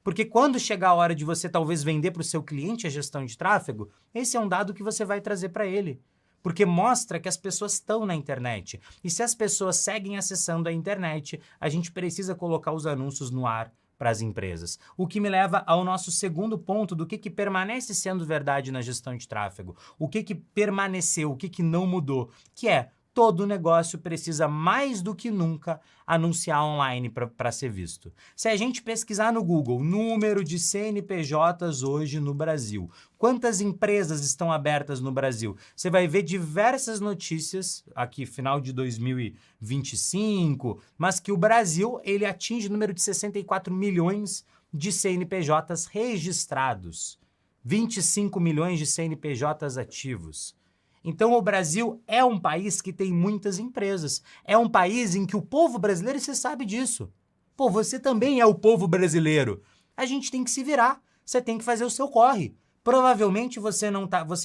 porque quando chegar a hora de você talvez vender para o seu cliente a gestão de tráfego, esse é um dado que você vai trazer para ele. Porque mostra que as pessoas estão na internet. E se as pessoas seguem acessando a internet, a gente precisa colocar os anúncios no ar para as empresas. O que me leva ao nosso segundo ponto do que permanece sendo verdade na gestão de tráfego. O que permaneceu, o que não mudou, que é todo negócio precisa mais do que nunca anunciar online para ser visto. Se a gente pesquisar no Google número de CNPJs hoje no Brasil, quantas empresas estão abertas no Brasil, você vai ver diversas notícias, aqui final de 2025, mas que o Brasil ele atinge o número de 64 milhões de CNPJs registrados, 25 milhões de CNPJs ativos. Então, o Brasil é um país que tem muitas empresas. É um país em que o povo brasileiro, você sabe disso. Você também é o povo brasileiro. A gente tem que se virar. Você tem que fazer o seu corre. Provavelmente você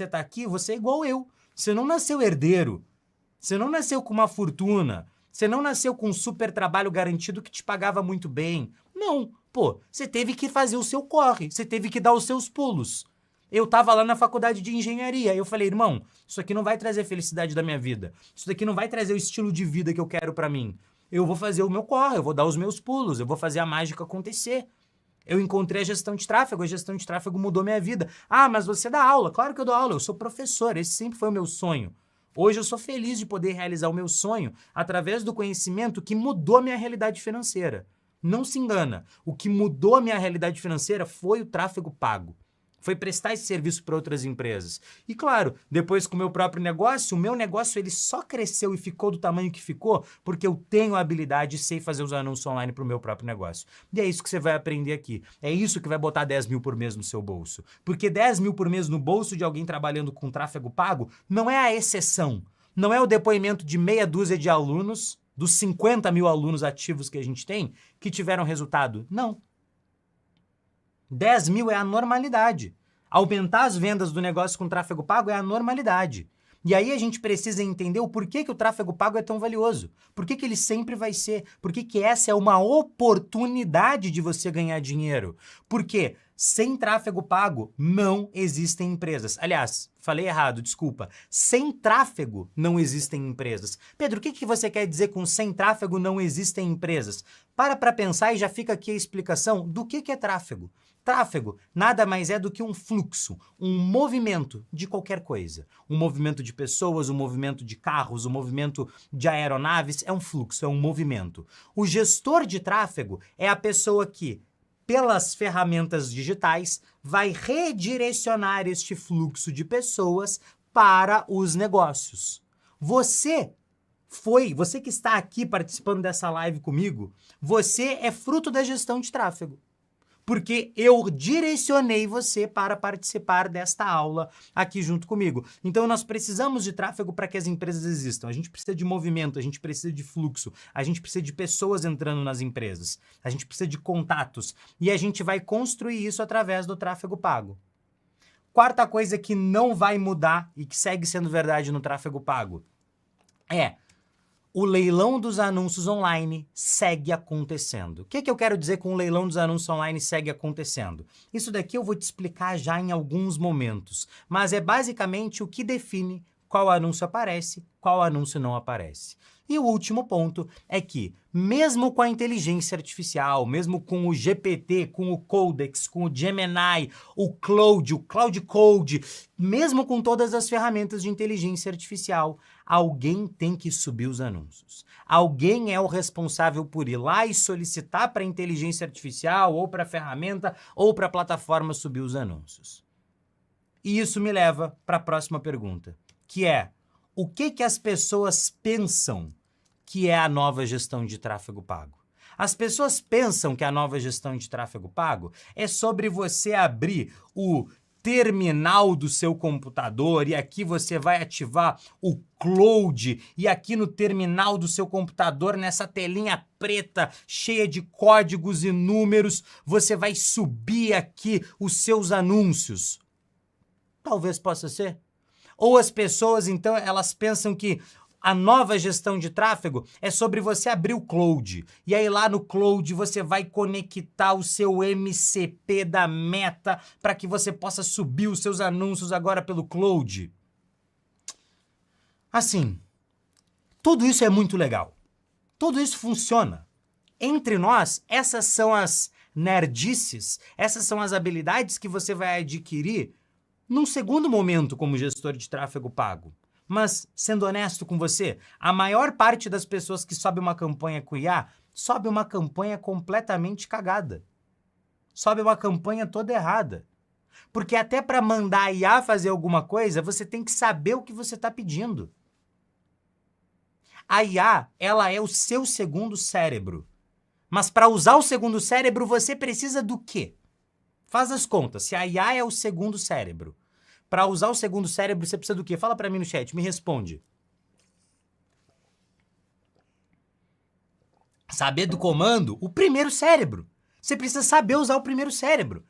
tá aqui, você é igual eu. Você não nasceu herdeiro. Você não nasceu com uma fortuna. Você não nasceu com um super trabalho garantido que te pagava muito bem. Não. Você teve que fazer o seu corre. Você teve que dar os seus pulos. Eu estava lá na faculdade de engenharia, eu falei, irmão, isso aqui não vai trazer a felicidade da minha vida, isso daqui não vai trazer o estilo de vida que eu quero para mim. Eu vou fazer o meu corre, eu vou dar os meus pulos, eu vou fazer a mágica acontecer. Eu encontrei a gestão de tráfego mudou minha vida. Ah, mas você dá aula, claro que eu dou aula, eu sou professor, esse sempre foi o meu sonho. Hoje eu sou feliz de poder realizar o meu sonho através do conhecimento que mudou a minha realidade financeira. Não se engana. O que mudou a minha realidade financeira foi o tráfego pago. Foi prestar esse serviço para outras empresas. E claro, depois com o meu próprio negócio, o meu negócio ele só cresceu e ficou do tamanho que ficou porque eu tenho a habilidade e sei fazer os anúncios online para o meu próprio negócio. E é isso que você vai aprender aqui. É isso que vai botar 10 mil por mês no seu bolso. Porque 10 mil por mês no bolso de alguém trabalhando com tráfego pago não é a exceção. Não é o depoimento de meia dúzia de alunos, dos 50 mil alunos ativos que a gente tem, que tiveram resultado. Não. 10 mil é a normalidade. Aumentar as vendas do negócio com tráfego pago é a normalidade. E aí a gente precisa entender o porquê que o tráfego pago é tão valioso. Por que ele sempre vai ser? Por que essa é uma oportunidade de você ganhar dinheiro? Porque sem tráfego pago não existem empresas. Aliás, falei errado, desculpa. Sem tráfego não existem empresas. Pedro, o que você quer dizer com sem tráfego não existem empresas? Para pensar e já fica aqui a explicação do que é tráfego. Tráfego nada mais é do que um fluxo, um movimento de qualquer coisa. Um movimento de pessoas, um movimento de carros, um movimento de aeronaves, é um fluxo, é um movimento. O gestor de tráfego é a pessoa que, pelas ferramentas digitais, vai redirecionar este fluxo de pessoas para os negócios. Você que está aqui participando dessa live comigo, você é fruto da gestão de tráfego. Porque eu direcionei você para participar desta aula aqui junto comigo. Então, nós precisamos de tráfego para que as empresas existam. A gente precisa de movimento, a gente precisa de fluxo, a gente precisa de pessoas entrando nas empresas, a gente precisa de contatos. E a gente vai construir isso através do tráfego pago. Quarta coisa que não vai mudar e que segue sendo verdade no tráfego pago é: o leilão dos anúncios online segue acontecendo. O que eu quero dizer com o leilão dos anúncios online segue acontecendo? Isso daqui eu vou te explicar já em alguns momentos, mas é basicamente o que define qual anúncio aparece, qual anúncio não aparece. E o último ponto é que, mesmo com a inteligência artificial, mesmo com o GPT, com o Codex, com o Gemini, o Cloud Code, mesmo com todas as ferramentas de inteligência artificial, alguém tem que subir os anúncios. Alguém é o responsável por ir lá e solicitar para a inteligência artificial, ou para a ferramenta, ou para a plataforma subir os anúncios. E isso me leva para a próxima pergunta, que é: o que as pessoas pensam que é a nova gestão de tráfego pago? As pessoas pensam que a nova gestão de tráfego pago é sobre você abrir o terminal do seu computador e aqui você vai ativar o Cloud e aqui no terminal do seu computador, nessa telinha preta cheia de códigos e números, você vai subir aqui os seus anúncios. Talvez possa ser. Ou as pessoas, então, elas pensam que a nova gestão de tráfego é sobre você abrir o Cloud. E aí lá no Cloud você vai conectar o seu MCP da Meta para que você possa subir os seus anúncios agora pelo Cloud. Assim, tudo isso é muito legal. Tudo isso funciona. Entre nós, essas são as nerdices, essas são as habilidades que você vai adquirir num segundo momento como gestor de tráfego pago. Mas, sendo honesto com você, a maior parte das pessoas que sobe uma campanha com IA, sobe uma campanha completamente cagada. Sobe uma campanha toda errada. Porque até para mandar a IA fazer alguma coisa, você tem que saber o que você está pedindo. A IA, ela é o seu segundo cérebro. Mas para usar o segundo cérebro, você precisa do quê? Faz as contas. Se a IA é o segundo cérebro, para usar o segundo cérebro, você precisa do quê? Fala para mim no chat, me responde. Saber do comando? O primeiro cérebro. Você precisa saber usar o primeiro cérebro.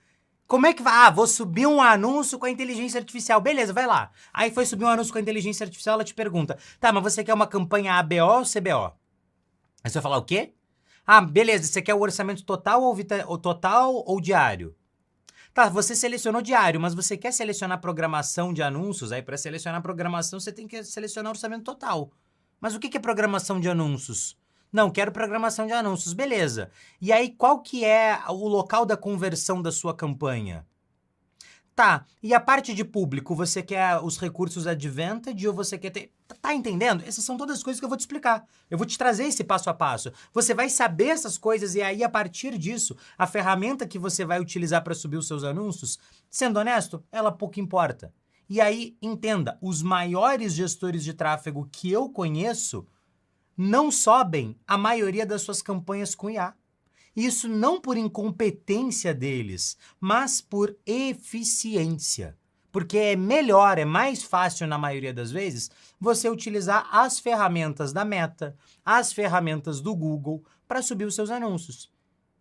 Como é que vai? Ah, vou subir um anúncio com a inteligência artificial. Beleza, vai lá. Aí foi subir um anúncio com a inteligência artificial, ela te pergunta: tá, mas você quer uma campanha ABO ou CBO? Aí você vai falar o quê? Ah, beleza, você quer o orçamento total ou diário? Tá, você selecionou diário, mas você quer selecionar programação de anúncios? Aí para selecionar programação você tem que selecionar orçamento total. Mas o que é programação de anúncios? Não, quero programação de anúncios, beleza. E aí qual que é o local da conversão da sua campanha? Tá, e a parte de público, você quer os recursos advantage ou você quer ter... Tá entendendo? Essas são todas as coisas que eu vou te explicar. Eu vou te trazer esse passo a passo. Você vai saber essas coisas e aí, a partir disso, a ferramenta que você vai utilizar para subir os seus anúncios, sendo honesto, ela pouco importa. E aí, entenda, os maiores gestores de tráfego que eu conheço não sobem a maioria das suas campanhas com IA. Isso não por incompetência deles, mas por eficiência. Porque é melhor, é mais fácil na maioria das vezes, você utilizar as ferramentas da Meta, as ferramentas do Google para subir os seus anúncios.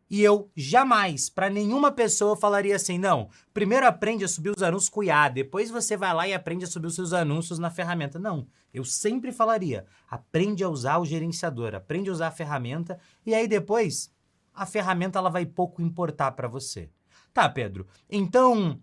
E eu jamais, para nenhuma pessoa, falaria assim, não, primeiro aprende a subir os anúncios com IA, depois você vai lá e aprende a subir os seus anúncios na ferramenta. Não, eu sempre falaria, aprende a usar o gerenciador, aprende a usar a ferramenta e aí depois a ferramenta ela vai pouco importar para você. Tá, Pedro, então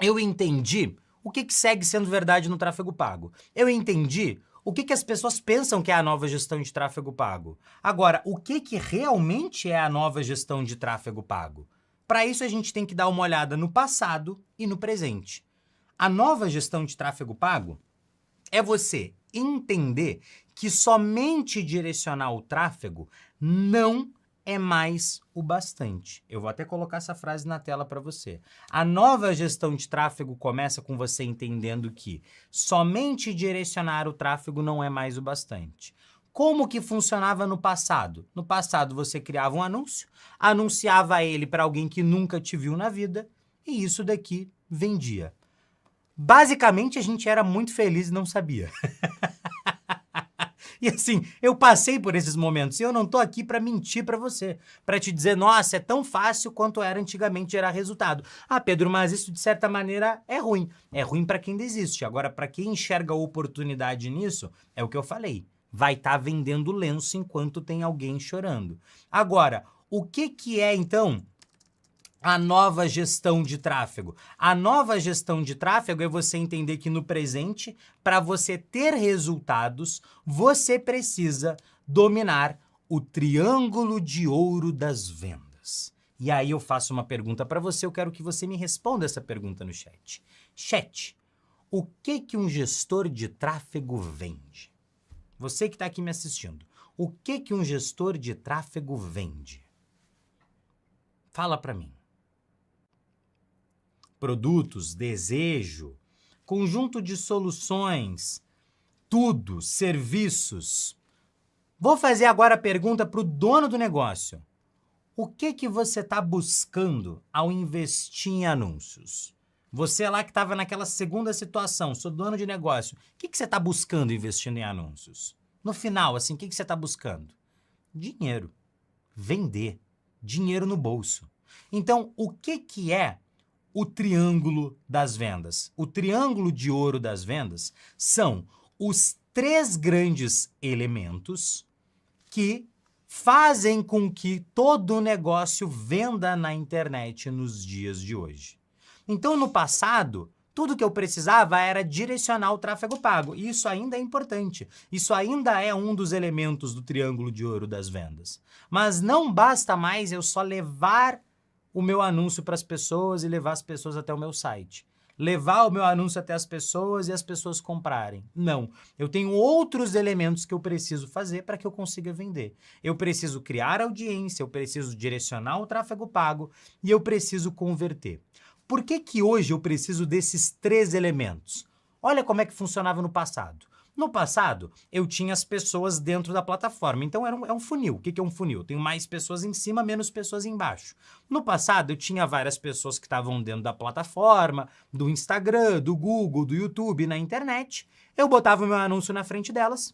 eu entendi o que segue sendo verdade no tráfego pago. Eu entendi o que as pessoas pensam que é a nova gestão de tráfego pago. Agora, o que realmente é a nova gestão de tráfego pago? Para isso, a gente tem que dar uma olhada no passado e no presente. A nova gestão de tráfego pago é você entender que somente direcionar o tráfego não é mais o bastante. Eu vou até colocar essa frase na tela para você. A nova gestão de tráfego começa com você entendendo que somente direcionar o tráfego não é mais o bastante. Como que funcionava no passado? No passado você criava um anúncio, anunciava ele para alguém que nunca te viu na vida e isso daqui vendia. Basicamente a gente era muito feliz e não sabia. E assim, eu passei por esses momentos e eu não tô aqui para mentir para você, para te dizer, nossa, é tão fácil quanto era antigamente gerar resultado. Ah, Pedro, mas isso de certa maneira é ruim. É ruim para quem desiste. Agora, para quem enxerga oportunidade nisso, é o que eu falei. Vai estar vendendo lenço enquanto tem alguém chorando. Agora, o que é então a nova gestão de tráfego? A nova gestão de tráfego é você entender que no presente, para você ter resultados, você precisa dominar o triângulo de ouro das vendas. E aí eu faço uma pergunta para você, eu quero que você me responda essa pergunta no chat. Chat, o que um gestor de tráfego vende? Você que está aqui me assistindo, o que um gestor de tráfego vende? Fala para mim. Produtos, desejo, conjunto de soluções, tudo, serviços. Vou fazer agora a pergunta para o dono do negócio. O que você está buscando ao investir em anúncios? Você lá que estava naquela segunda situação, sou dono de negócio, o que você está buscando investindo em anúncios? No final, assim, o que você está buscando? Dinheiro. Vender. Dinheiro no bolso. Então, o que é o triângulo das vendas? O triângulo de ouro das vendas são os 3 grandes elementos que fazem com que todo negócio venda na internet nos dias de hoje. Então, no passado, tudo que eu precisava era direcionar o tráfego pago. E isso ainda é importante. Isso ainda é um dos elementos do triângulo de ouro das vendas. Mas não basta mais eu só levar o meu anúncio para as pessoas e levar as pessoas até o meu site. Levar o meu anúncio até as pessoas e as pessoas comprarem. Não. Eu tenho outros elementos que eu preciso fazer para que eu consiga vender. Eu preciso criar audiência, eu preciso direcionar o tráfego pago e eu preciso converter. Por que hoje eu preciso desses 3 elementos? Olha como é que funcionava no passado. No passado, eu tinha as pessoas dentro da plataforma, então é um funil. O que é um funil? Eu tenho mais pessoas em cima, menos pessoas embaixo. No passado, eu tinha várias pessoas que estavam dentro da plataforma, do Instagram, do Google, do YouTube, na internet. Eu botava o meu anúncio na frente delas,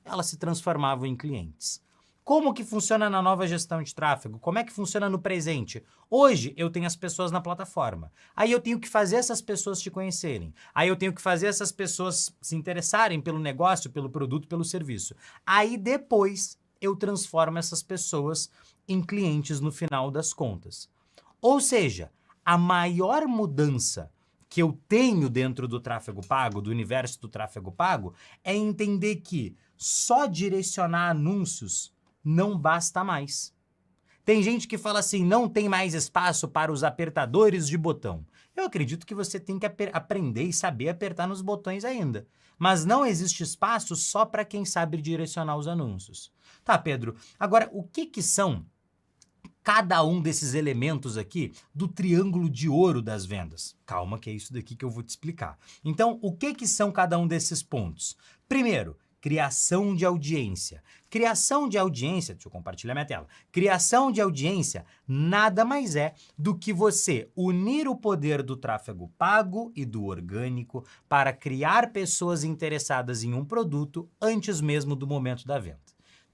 elas se transformavam em clientes. Como que funciona na nova gestão de tráfego? Como é que funciona no presente? Hoje, eu tenho as pessoas na plataforma. Aí eu tenho que fazer essas pessoas te conhecerem. Aí eu tenho que fazer essas pessoas se interessarem pelo negócio, pelo produto, pelo serviço. Aí depois, eu transformo essas pessoas em clientes no final das contas. Ou seja, a maior mudança que eu tenho dentro do tráfego pago, do universo do tráfego pago, é entender que só direcionar anúncios não basta mais. Tem gente que fala assim, não tem mais espaço para os apertadores de botão. eu acredito que você tem que aprender e saber apertar nos botões ainda. Mas não existe espaço só para quem sabe direcionar os anúncios. Tá, Pedro, agora o que são cada um desses elementos aqui do triângulo de ouro das vendas? Calma que é isso daqui que eu vou te explicar. Então, o que são cada um desses pontos? Primeiro, criação de audiência. Criação de audiência, deixa eu compartilhar minha tela. Criação de audiência nada mais é do que você unir o poder do tráfego pago e do orgânico para criar pessoas interessadas em um produto antes mesmo do momento da venda.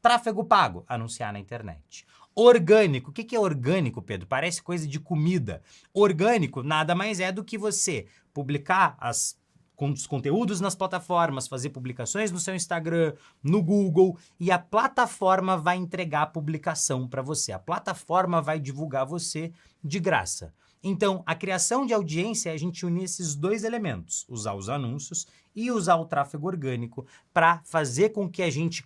Tráfego pago, anunciar na internet. Orgânico, o que é orgânico, Pedro? Parece coisa de comida. Orgânico nada mais é do que você publicar os conteúdos nas plataformas, fazer publicações no seu Instagram, no Google, e a plataforma vai entregar a publicação para você. A plataforma vai divulgar você de graça. Então, a criação de audiência é a gente unir esses dois elementos, usar os anúncios e usar o tráfego orgânico para fazer com que a gente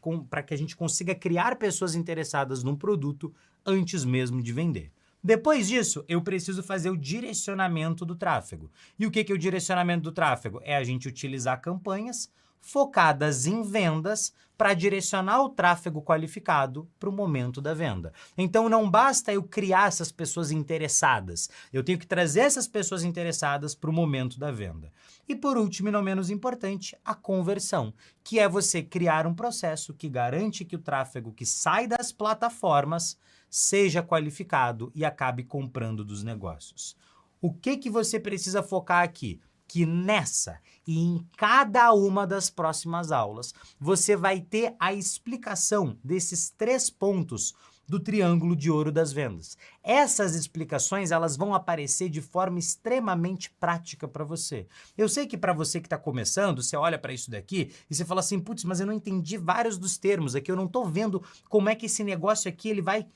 consiga criar pessoas interessadas num produto antes mesmo de vender. Depois disso, eu preciso fazer o direcionamento do tráfego. E o que é o direcionamento do tráfego? É a gente utilizar campanhas focadas em vendas para direcionar o tráfego qualificado para o momento da venda. Então, não basta eu criar essas pessoas interessadas. Eu tenho que trazer essas pessoas interessadas para o momento da venda. E por último, e não menos importante, a conversão, que é você criar um processo que garante que o tráfego que sai das plataformas seja qualificado e acabe comprando dos negócios. O que você precisa focar aqui? Que nessa e em cada uma das próximas aulas, você vai ter a explicação desses 3 pontos do triângulo de ouro das vendas. Essas explicações, elas vão aparecer de forma extremamente prática para você. Eu sei que para você que está começando, você olha para isso daqui e você fala assim, putz, mas eu não entendi vários dos termos aqui, eu não estou vendo como é que esse negócio aqui ele vai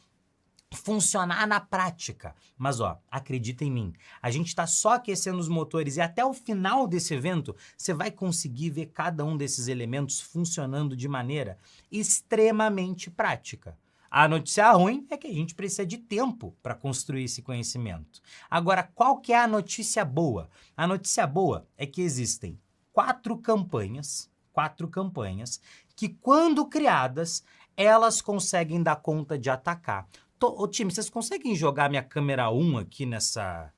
funcionar na prática. Mas ó, acredita em mim, a gente está só aquecendo os motores e até o final desse evento você vai conseguir ver cada um desses elementos funcionando de maneira extremamente prática. A notícia ruim é que a gente precisa de tempo para construir esse conhecimento. Agora, qual que é a notícia boa? A notícia boa é que existem 4 campanhas que, quando criadas, elas conseguem dar conta de atacar. Ô, time, vocês conseguem jogar minha câmera 1 aqui nessa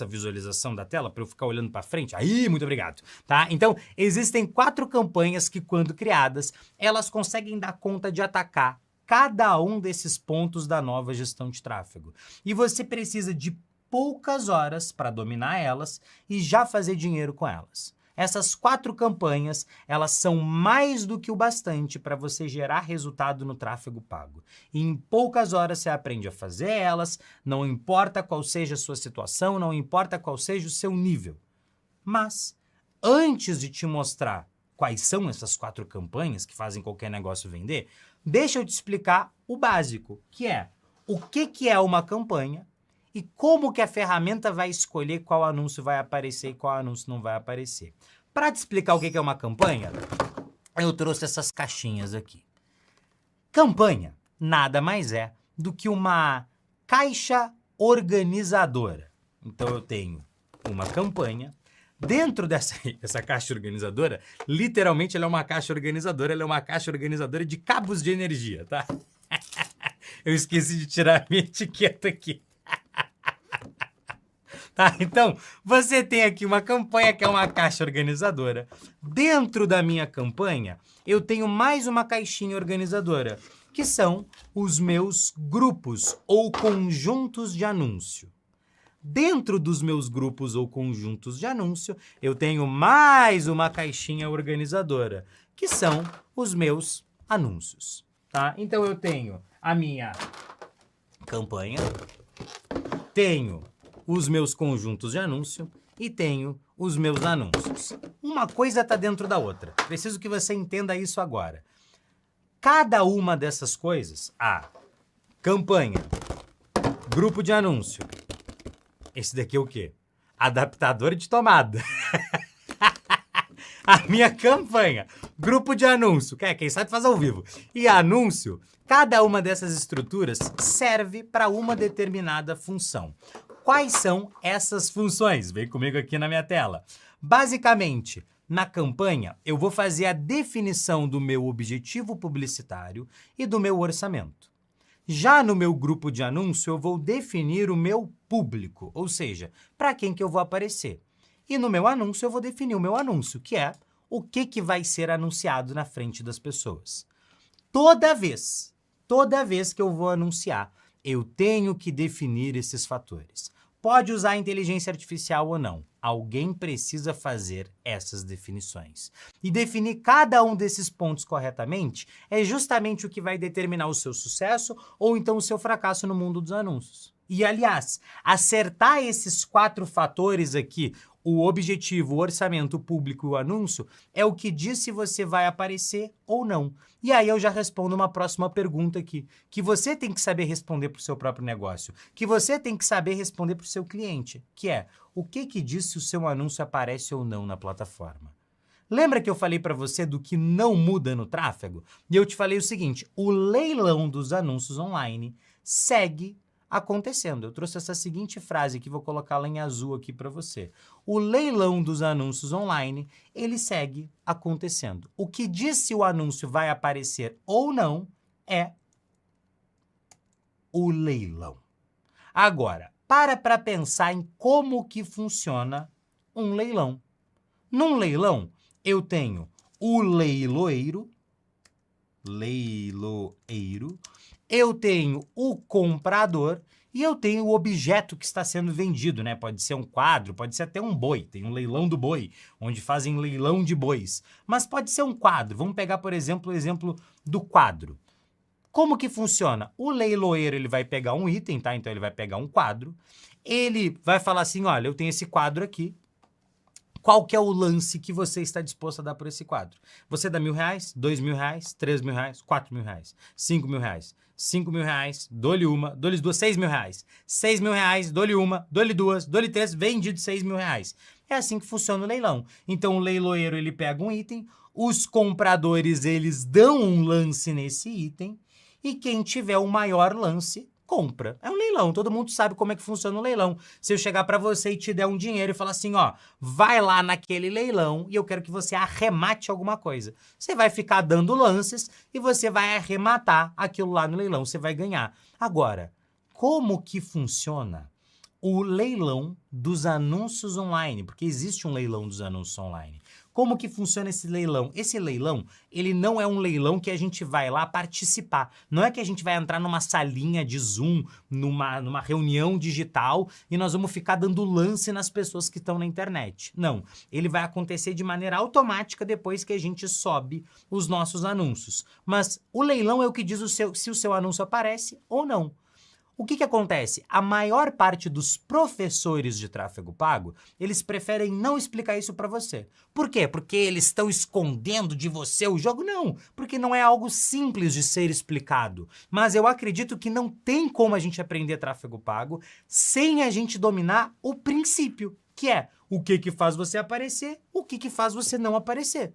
visualização da tela para eu ficar olhando para frente? Aí, muito obrigado, tá? Então, existem 4 campanhas que, quando criadas, elas conseguem dar conta de atacar cada um desses pontos da nova gestão de tráfego. E você precisa de poucas horas para dominar elas e já fazer dinheiro com elas. Essas 4 campanhas, elas são mais do que o bastante para você gerar resultado no tráfego pago. E em poucas horas você aprende a fazer elas, não importa qual seja a sua situação, não importa qual seja o seu nível. Mas, antes de te mostrar quais são essas 4 campanhas que fazem qualquer negócio vender, deixa eu te explicar o básico, que é o que é uma campanha, e como que a ferramenta vai escolher qual anúncio vai aparecer e qual anúncio não vai aparecer. Para te explicar o que é uma campanha, eu trouxe essas caixinhas aqui. Campanha nada mais é do que uma caixa organizadora. Então eu tenho uma campanha. Dentro dessa caixa organizadora, literalmente ela é uma caixa organizadora, ela é uma caixa organizadora de cabos de energia, tá? Eu esqueci de tirar a minha etiqueta aqui. Tá? Então, você tem aqui uma campanha que é uma caixa organizadora. Dentro da minha campanha, eu tenho mais uma caixinha organizadora, que são os meus grupos ou conjuntos de anúncio. Dentro dos meus grupos ou conjuntos de anúncio, eu tenho mais uma caixinha organizadora, que são os meus anúncios. Tá? Então, eu tenho a minha campanha, tenho os meus conjuntos de anúncio e tenho os meus anúncios. Uma coisa está dentro da outra. Preciso que você entenda isso agora. Cada uma dessas coisas, a campanha, grupo de anúncio, esse daqui é o quê? Adaptador de tomada. A minha campanha, grupo de anúncio, quem sabe faz ao vivo, e anúncio, cada uma dessas estruturas serve para uma determinada função. Quais são essas funções? Vem comigo aqui na minha tela. Basicamente, na campanha, eu vou fazer a definição do meu objetivo publicitário e do meu orçamento. Já no meu grupo de anúncio, eu vou definir o meu público, ou seja, para quem que eu vou aparecer. E no meu anúncio, eu vou definir o meu anúncio, que é o que vai ser anunciado na frente das pessoas. Toda vez que eu vou anunciar, eu tenho que definir esses fatores. Pode usar inteligência artificial ou não. Alguém precisa fazer essas definições. E definir cada um desses pontos corretamente é justamente o que vai determinar o seu sucesso ou então o seu fracasso no mundo dos anúncios. E, aliás, acertar esses 4 fatores aqui, o objetivo, o orçamento, o público e o anúncio, é o que diz se você vai aparecer ou não. E aí eu já respondo uma próxima pergunta aqui, que você tem que saber responder para o seu próprio negócio, que você tem que saber responder para o seu cliente, que é, o que diz se o seu anúncio aparece ou não na plataforma? Lembra que eu falei para você do que não muda no tráfego? E eu te falei o seguinte, o leilão dos anúncios online segue acontecendo. Eu trouxe essa seguinte frase que vou colocá-la em azul aqui para você. O leilão dos anúncios online, ele segue acontecendo. O que diz se o anúncio vai aparecer ou não é o leilão. Agora, para pensar em como que funciona um leilão. Num leilão, eu tenho o leiloeiro, eu tenho o comprador e eu tenho o objeto que está sendo vendido, né? Pode ser um quadro, pode ser até um boi. Tem um leilão do boi, onde fazem leilão de bois. Mas pode ser um quadro. Vamos pegar, por exemplo, o exemplo do quadro. Como que funciona? O leiloeiro, ele vai pegar um item, tá? Então ele vai pegar um quadro. Ele vai falar assim, olha, eu tenho esse quadro aqui. Qual que é o lance que você está disposto a dar por esse quadro? Você dá R$1.000, R$2.000, R$3.000, R$4.000, R$5.000, R$5.000, dou-lhe uma, dou-lhe duas, R$6.000, R$6.000, dou-lhe uma, dou-lhe duas, dou-lhe três, vendido R$6.000. É assim que funciona o leilão. Então o leiloeiro, ele pega um item, os compradores, eles dão um lance nesse item e quem tiver o maior lance compra. É um leilão, todo mundo sabe como é que funciona o leilão. Se eu chegar para você e te der um dinheiro e falar assim, ó, vai lá naquele leilão e eu quero que você arremate alguma coisa. Você vai ficar dando lances e você vai arrematar aquilo lá no leilão, você vai ganhar. Agora, como que funciona o leilão dos anúncios online? Porque existe um leilão dos anúncios online. Como que funciona esse leilão? Esse leilão, ele não é um leilão que a gente vai lá participar. Não é que a gente vai entrar numa salinha de Zoom, numa reunião digital e nós vamos ficar dando lance nas pessoas que estão na internet. Não, ele vai acontecer de maneira automática depois que a gente sobe os nossos anúncios. Mas o leilão é o que diz se o seu anúncio aparece ou não. O que acontece? A maior parte dos professores de tráfego pago, eles preferem não explicar isso para você. Por quê? Porque eles estão escondendo de você o jogo? Não, porque não é algo simples de ser explicado. Mas eu acredito que não tem como a gente aprender tráfego pago sem a gente dominar o princípio, que é o que faz você aparecer, o que faz você não aparecer.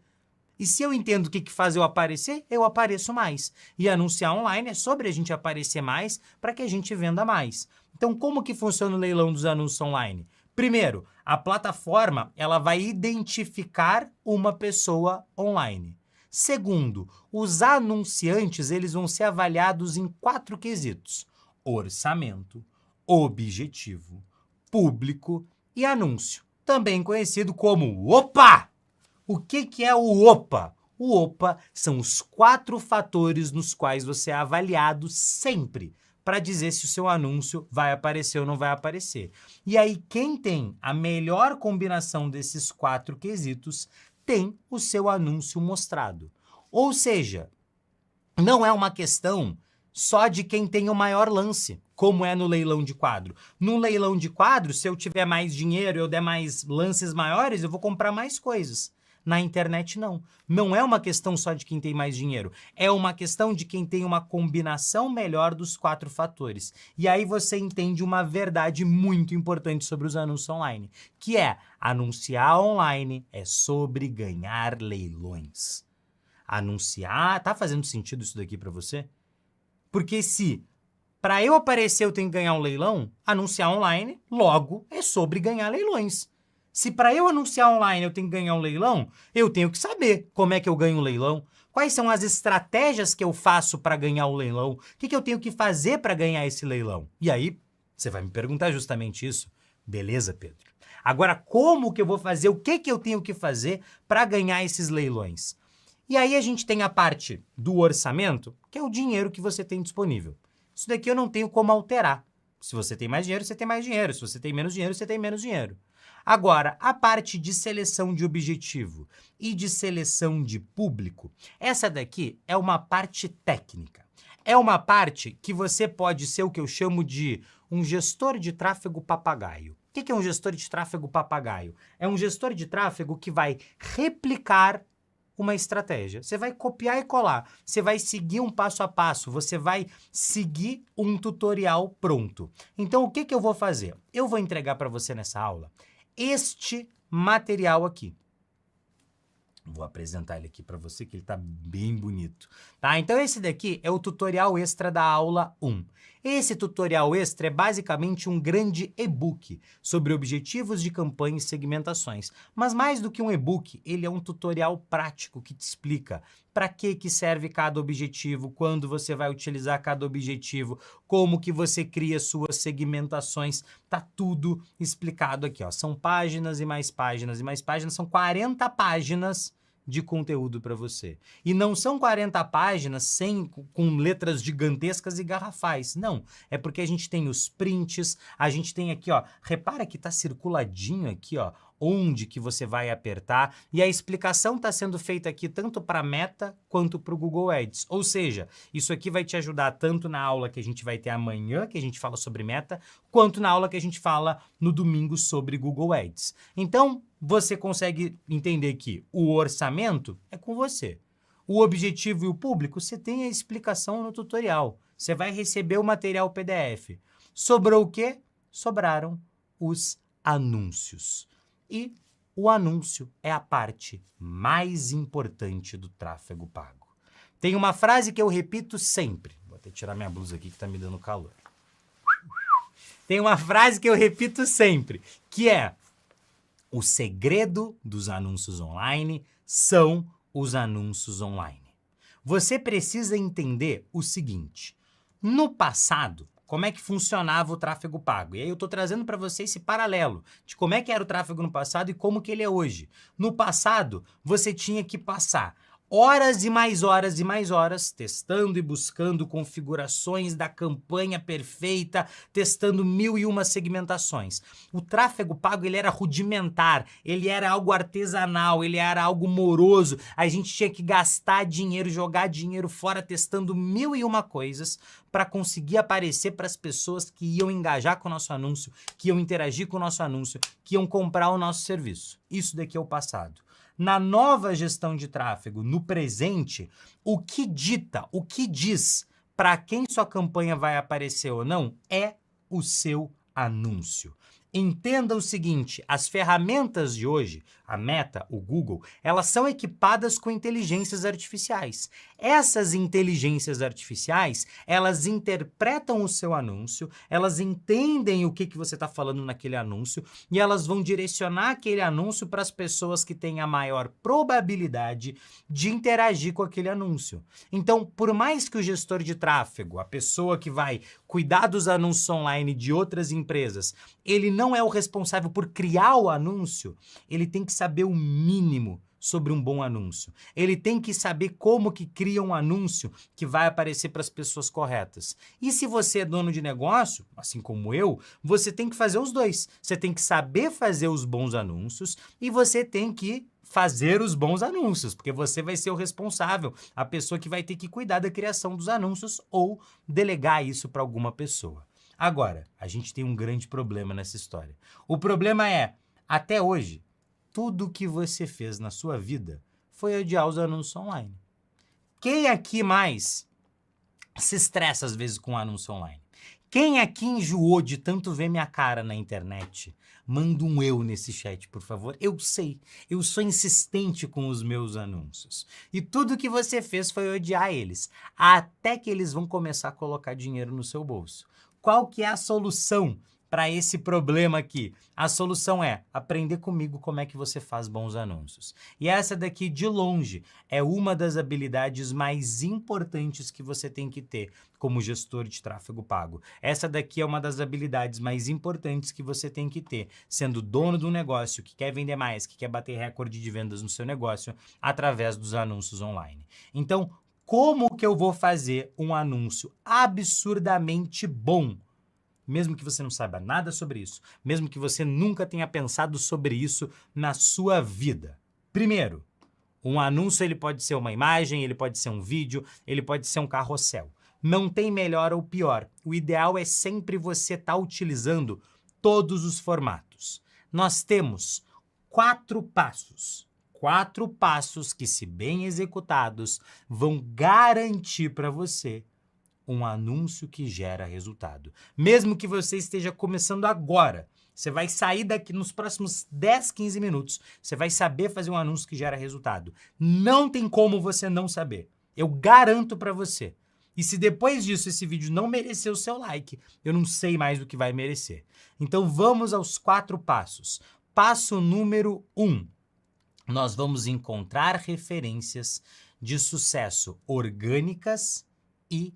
E se eu entendo o que faz eu aparecer, eu apareço mais. E anunciar online é sobre a gente aparecer mais para que a gente venda mais. Então, como que funciona o leilão dos anúncios online? Primeiro, a plataforma ela vai identificar uma pessoa online. Segundo, os anunciantes eles vão ser avaliados em 4 quesitos: orçamento, objetivo, público e anúncio. Também conhecido como OPA! O que é o OPA? O OPA são os 4 fatores nos quais você é avaliado sempre para dizer se o seu anúncio vai aparecer ou não vai aparecer. E aí, quem tem a melhor combinação desses 4 quesitos tem o seu anúncio mostrado. Ou seja, não é uma questão só de quem tem o maior lance, como é no leilão de quadro. No leilão de quadro, se eu tiver mais dinheiro e eu der mais lances maiores, eu vou comprar mais coisas. Na internet, não. Não é uma questão só de quem tem mais dinheiro. É uma questão de quem tem uma combinação melhor dos 4 fatores. E aí você entende uma verdade muito importante sobre os anúncios online, que é anunciar online é sobre ganhar leilões. Anunciar... Tá fazendo sentido isso daqui para você? Porque se Para eu aparecer, eu tenho que ganhar um leilão? Anunciar online, logo, é sobre ganhar leilões. Se para eu anunciar online eu tenho que ganhar um leilão, eu tenho que saber como é que eu ganho um leilão, quais são as estratégias que eu faço para ganhar o leilão, o que eu tenho que fazer para ganhar esse leilão. E aí, você vai me perguntar justamente isso. Beleza, Pedro? Agora, como que eu vou fazer, o que eu tenho que fazer para ganhar esses leilões? E aí a gente tem a parte do orçamento, que é o dinheiro que você tem disponível. Isso daqui eu não tenho como alterar. Se você tem mais dinheiro, você tem mais dinheiro. Se você tem menos dinheiro, você tem menos dinheiro. Agora, a parte de seleção de objetivo e de seleção de público, essa daqui é uma parte técnica. É uma parte que você pode ser o que eu chamo de um gestor de tráfego papagaio. O que é um gestor de tráfego papagaio? É um gestor de tráfego que vai replicar uma estratégia. Você vai copiar e colar, você vai seguir um passo a passo, você vai seguir um tutorial pronto. Então, o que eu vou fazer? Eu vou entregar para você nessa aula este material aqui. Vou apresentar ele aqui para você, que ele tá bem bonito, tá? Então, esse daqui é o tutorial extra da aula 1. Esse tutorial extra é basicamente um grande e-book sobre objetivos de campanha e segmentações. Mas mais do que um e-book, ele é um tutorial prático que te explica para que serve cada objetivo, quando você vai utilizar cada objetivo, como que você cria suas segmentações. Tá tudo explicado aqui, ó. São páginas e mais páginas e mais páginas, são 40 páginas de conteúdo para você. E não são 40 páginas com letras gigantescas e garrafais. Não, é porque a gente tem os prints, a gente tem aqui, ó, repara que tá circuladinho aqui, ó, onde que você vai apertar, e a explicação está sendo feita aqui tanto para a Meta quanto para o Google Ads. Ou seja, isso aqui vai te ajudar tanto na aula que a gente vai ter amanhã, que a gente fala sobre Meta, quanto na aula que a gente fala no domingo sobre Google Ads. Então, você consegue entender que o orçamento é com você. O objetivo e o público, você tem a explicação no tutorial. Você vai receber o material PDF. Sobrou o quê? Sobraram os anúncios. E o anúncio é a parte mais importante do tráfego pago. Tem uma frase que eu repito sempre. Vou até tirar minha blusa aqui que tá me dando calor. Tem uma frase que eu repito sempre, que é: o segredo dos anúncios online são os anúncios online. Você precisa entender o seguinte: no passado, como é que funcionava o tráfego pago? E aí eu estou trazendo para você esse paralelo de como é que era o tráfego no passado e como que ele é hoje. No passado, você tinha que passar horas e mais horas testando e buscando configurações da campanha perfeita, testando 1001 segmentações. O tráfego pago, ele era rudimentar, ele era algo artesanal, ele era algo moroso. A gente tinha que gastar dinheiro, jogar dinheiro fora, testando 1001 coisas para conseguir aparecer para as pessoas que iam engajar com o nosso anúncio, que iam interagir com o nosso anúncio, que iam comprar o nosso serviço. Isso daqui é o passado. Na nova gestão de tráfego, no presente, o que dita, o que diz para quem sua campanha vai aparecer ou não é o seu anúncio. Entenda o seguinte, as ferramentas de hoje, a Meta, o Google, elas são equipadas com inteligências artificiais. Essas inteligências artificiais, elas interpretam o seu anúncio, elas entendem o que você está falando naquele anúncio e elas vão direcionar aquele anúncio para as pessoas que têm a maior probabilidade de interagir com aquele anúncio. Então, por mais que o gestor de tráfego, a pessoa que vai cuidar dos anúncios online de outras empresas, ele não é o responsável por criar o anúncio, ele tem que saber o mínimo sobre um bom anúncio. Ele tem que saber como que cria um anúncio que vai aparecer para as pessoas corretas. E se você é dono de negócio, assim como eu, você tem que fazer os dois. Você tem que saber fazer os bons anúncios e você tem que fazer os bons anúncios, porque você vai ser o responsável, a pessoa que vai ter que cuidar da criação dos anúncios ou delegar isso para alguma pessoa. Agora, a gente tem um grande problema nessa história. O problema é, até hoje, tudo que você fez na sua vida foi adiar os anúncios online. Quem aqui mais se estressa às vezes com anúncio online? Quem aqui enjoou de tanto ver minha cara na internet? Manda um eu nesse chat, por favor. Eu sei, eu sou insistente com os meus anúncios. E tudo que você fez foi odiar eles, até que eles vão começar a colocar dinheiro no seu bolso. Qual que é a solução para esse problema aqui? A solução é aprender comigo como é que você faz bons anúncios. E essa daqui, de longe, é uma das habilidades mais importantes que você tem que ter como gestor de tráfego pago. Essa daqui é uma das habilidades mais importantes que você tem que ter, sendo dono de um negócio que quer vender mais, que quer bater recorde de vendas no seu negócio através dos anúncios online. Então, como que eu vou fazer um anúncio absurdamente bom? Mesmo que você não saiba nada sobre isso, mesmo que você nunca tenha pensado sobre isso na sua vida. Primeiro, um anúncio ele pode ser uma imagem, ele pode ser um vídeo, ele pode ser um carrossel. Não tem melhor ou pior. O ideal é sempre você estar utilizando todos os formatos. Nós temos 4 passos. 4 passos que, se bem executados, vão garantir para você um anúncio que gera resultado. Mesmo que você esteja começando agora, você vai sair daqui nos próximos 10, 15 minutos, você vai saber fazer um anúncio que gera resultado. Não tem como você não saber. Eu garanto para você. E se depois disso esse vídeo não merecer o seu like, eu não sei mais o que vai merecer. Então vamos aos 4 passos. Passo número 1. Nós vamos encontrar referências de sucesso orgânicas e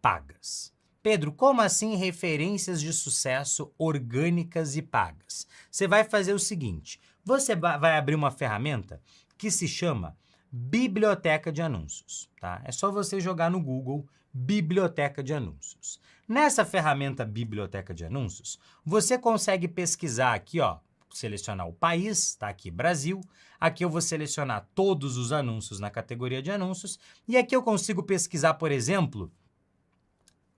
pagas. Pedro, como assim referências de sucesso orgânicas e pagas? Você vai fazer o seguinte, você vai abrir uma ferramenta que se chama Biblioteca de Anúncios, tá? É só você jogar no Google Biblioteca de Anúncios. Nessa ferramenta Biblioteca de Anúncios, você consegue pesquisar aqui, ó, selecionar o país, tá aqui Brasil, aqui eu vou selecionar todos os anúncios na categoria de anúncios e aqui eu consigo pesquisar, por exemplo,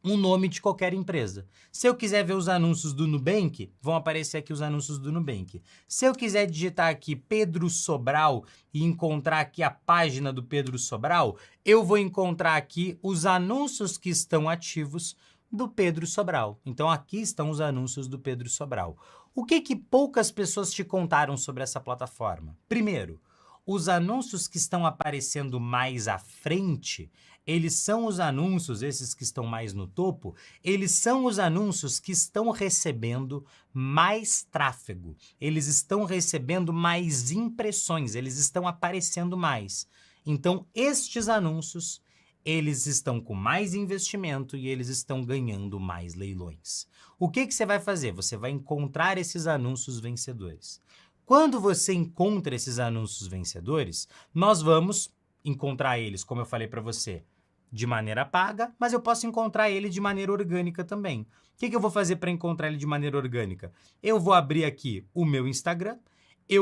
um nome de qualquer empresa. Se eu quiser ver os anúncios do Nubank, vão aparecer aqui os anúncios do Nubank. Se eu quiser digitar aqui Pedro Sobral e encontrar aqui a página do Pedro Sobral, eu vou encontrar aqui os anúncios que estão ativos do Pedro Sobral. Então aqui estão os anúncios do Pedro Sobral. O que poucas pessoas te contaram sobre essa plataforma? Primeiro, os anúncios que estão aparecendo mais à frente, eles são os anúncios, esses que estão mais no topo, eles são os anúncios que estão recebendo mais tráfego, eles estão recebendo mais impressões, eles estão aparecendo mais. Então, estes anúncios, eles estão com mais investimento e eles estão ganhando mais leilões. O que você vai fazer? Você vai encontrar esses anúncios vencedores. Quando você encontra esses anúncios vencedores, nós vamos encontrar eles, como eu falei para você, de maneira paga, mas eu posso encontrar ele de maneira orgânica também. O que eu vou fazer para encontrar ele de maneira orgânica? Eu vou abrir aqui o meu Instagram,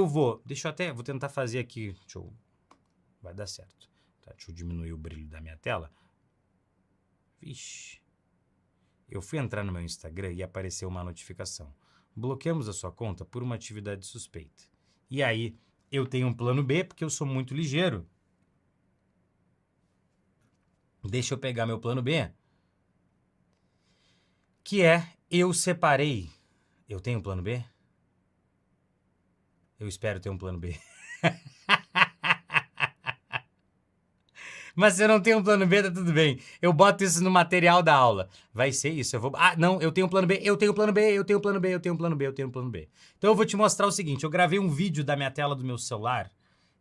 vou tentar fazer aqui, vai dar certo. Tá, deixa eu diminuir o brilho da minha tela. Vixe. Eu fui entrar no meu Instagram e apareceu uma notificação. Bloqueamos a sua conta por uma atividade suspeita. E aí, eu tenho um plano B, porque eu sou muito ligeiro. Deixa eu pegar meu plano B. Que é, eu separei... Eu tenho um plano B? Eu espero ter um plano B. Mas se eu não tenho um plano B, tá tudo bem. Eu boto isso no material da aula. Vai ser isso. Não, eu tenho um plano B, eu tenho um plano B, eu tenho um plano B, eu tenho um plano B, eu tenho um plano B. Então eu vou te mostrar o seguinte, eu gravei um vídeo da minha tela do meu celular,